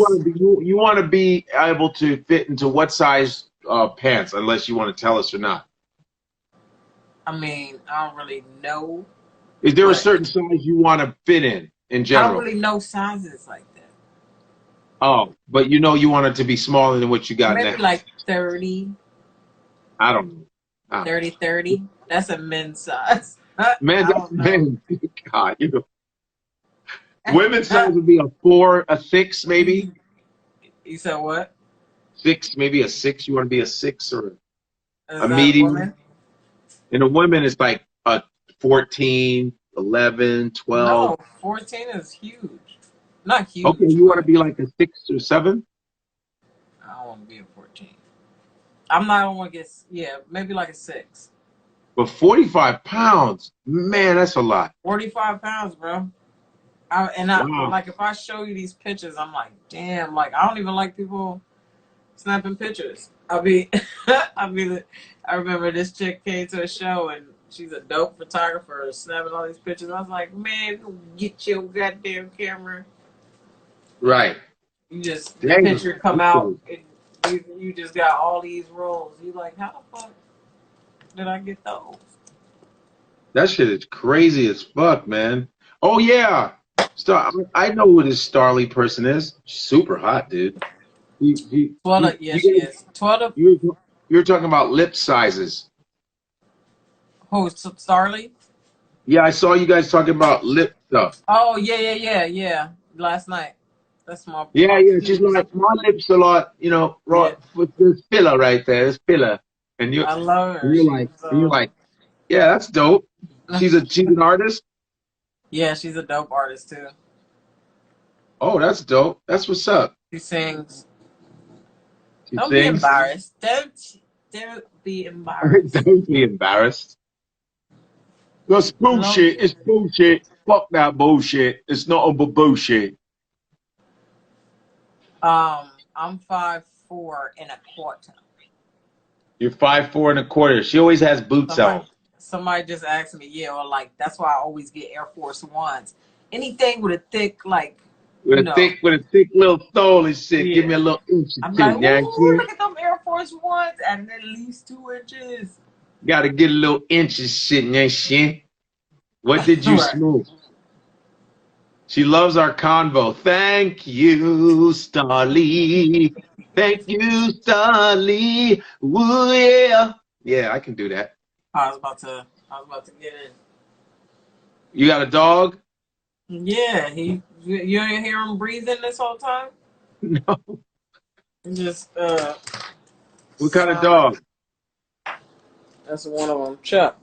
want to be able to fit into what size pants, unless you want to tell us or not. I mean, I don't really know. Is there a certain size you want to fit in general? I don't really know sizes like that. Oh, but you want it to be smaller than what you got now. Maybe like 30. I don't know. 30. That's a men's size. Man, that's men. God, women's size would be a 4, a 6, maybe. You said what? 6, maybe a 6. You want to be a 6 or a medium? And a woman is like a 14, 11, 12. No, 14 is huge. Not huge. Okay, you want to be like a 6 or 7? I don't want to be a 14. I don't want to get, maybe like a 6. But 45 pounds, man, that's a lot. 45 pounds, bro. Wow. Like, if I show you these pictures, I'm like, damn, like, I don't even like people snapping pictures. I remember this chick came to a show and she's a dope photographer snapping all these pictures. I was like, man, get your goddamn camera. Right. You just, the Damn. picture come out, and you just got all these rolls. You like, how the fuck did I get those? That shit is crazy as fuck, man. Oh yeah. I know who this Starly person is. She's super hot, dude. Twella, yeah, she is. Twella. You're talking about lip sizes. Who, Starly? Yeah, I saw you guys talking about lip stuff. Oh, yeah. Last night. That's my. Yeah. She's like, my lips a lot, you know, right with this filler right there, this filler. And I love her. You're like, yeah, that's dope. She's an artist. Yeah, she's a dope artist too. Oh, that's dope. That's what's up. She sings. She Don't sings. be embarrassed. Don't be embarrassed. Don't be embarrassed. That's bullshit. It's bullshit. Fuck that bullshit. It's not a bullshit. I'm 5'4" and a quarter. You're 5'4" and a quarter. She always has boots on. Somebody just asked me, or like, that's why I always get Air Force Ones. Anything with a thick, like, with a thick little sole and shit. Yeah. Give me a little inch or I'm two. like, ooh, look at them Air Force Ones, and at least 2 inches. Gotta get a little inch of shit in that shit. What did you smoke? She loves our convo. Thank you, Starly. Thank you, Starly. Woo, yeah. Yeah, I can do that. I was about to get in. You got a dog? Yeah, you didn't hear him breathing this whole time? No. Just What kind of dog? That's one of them. Chuck.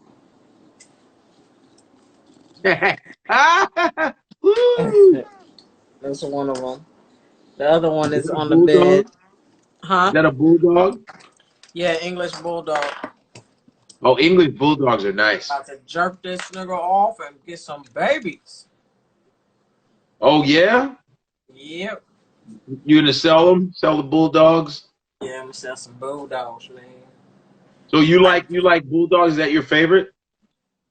That's one of them. The other one is on the bed. Huh? Is that a bulldog? Yeah, English bulldog. Oh, English bulldogs are nice. About to jerk this nigga off and get some babies. Oh yeah? Yep. You gonna sell them? Sell the bulldogs? Yeah, I'm gonna sell some bulldogs, man. So you like bulldogs? Is that your favorite?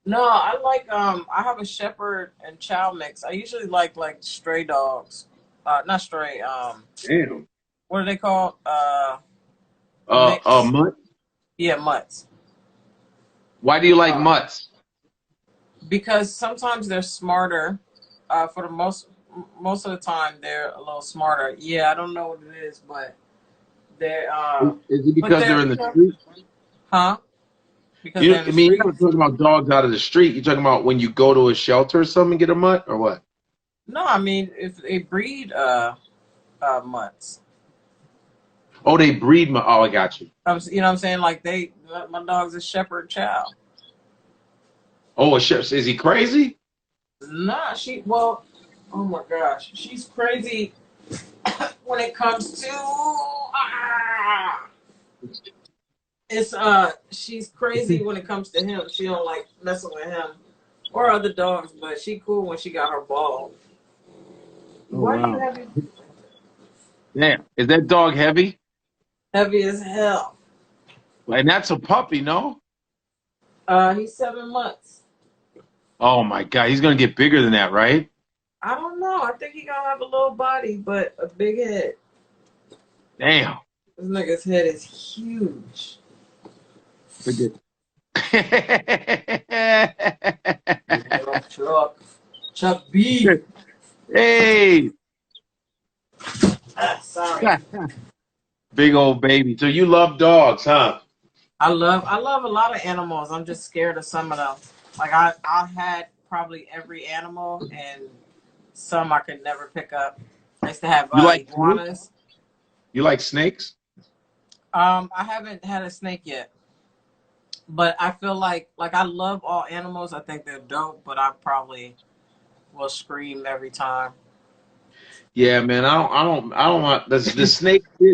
No, I like I have a shepherd and chow mix. I usually like stray dogs. Not stray, Damn. what are they called? Mutts? Yeah, mutts. Why do you like mutts? Because sometimes they're smarter. For the most of the time they're a little smarter. Yeah, I don't know what it is, but they're Is it because they're in the street? Huh? Because You're not talking about dogs out of the street. You're talking about when you go to a shelter or something and get a mutt, or what? No, I mean if they breed mutts. Oh, they breed mutt. Oh, I got you. You know what I'm saying? Like my dog's a shepherd chow. Oh, a shepherd. Is he crazy? Nah, oh my gosh, she's crazy when it comes to she's crazy when it comes to him. She don't like messing with him or other dogs, but she cool when she got her ball. Oh, why do you have it? Damn, is that dog heavy? Heavy as hell. And that's a puppy, no? He's 7 months. Oh my God, he's gonna get bigger than that, right? I don't know. I think he gonna have a little body, but a big head. Damn. This nigga's head is huge. Chuck B. Hey. Sorry. Big old baby. So you love dogs, huh? I love a lot of animals. I'm just scared of some of them. Like I had probably every animal, and some I could never pick up. I used to have iguanas. You like snakes? I haven't had a snake yet, but I feel like I love all animals. I think they're dope, but I probably will scream every time. Yeah, man. I don't want the snake.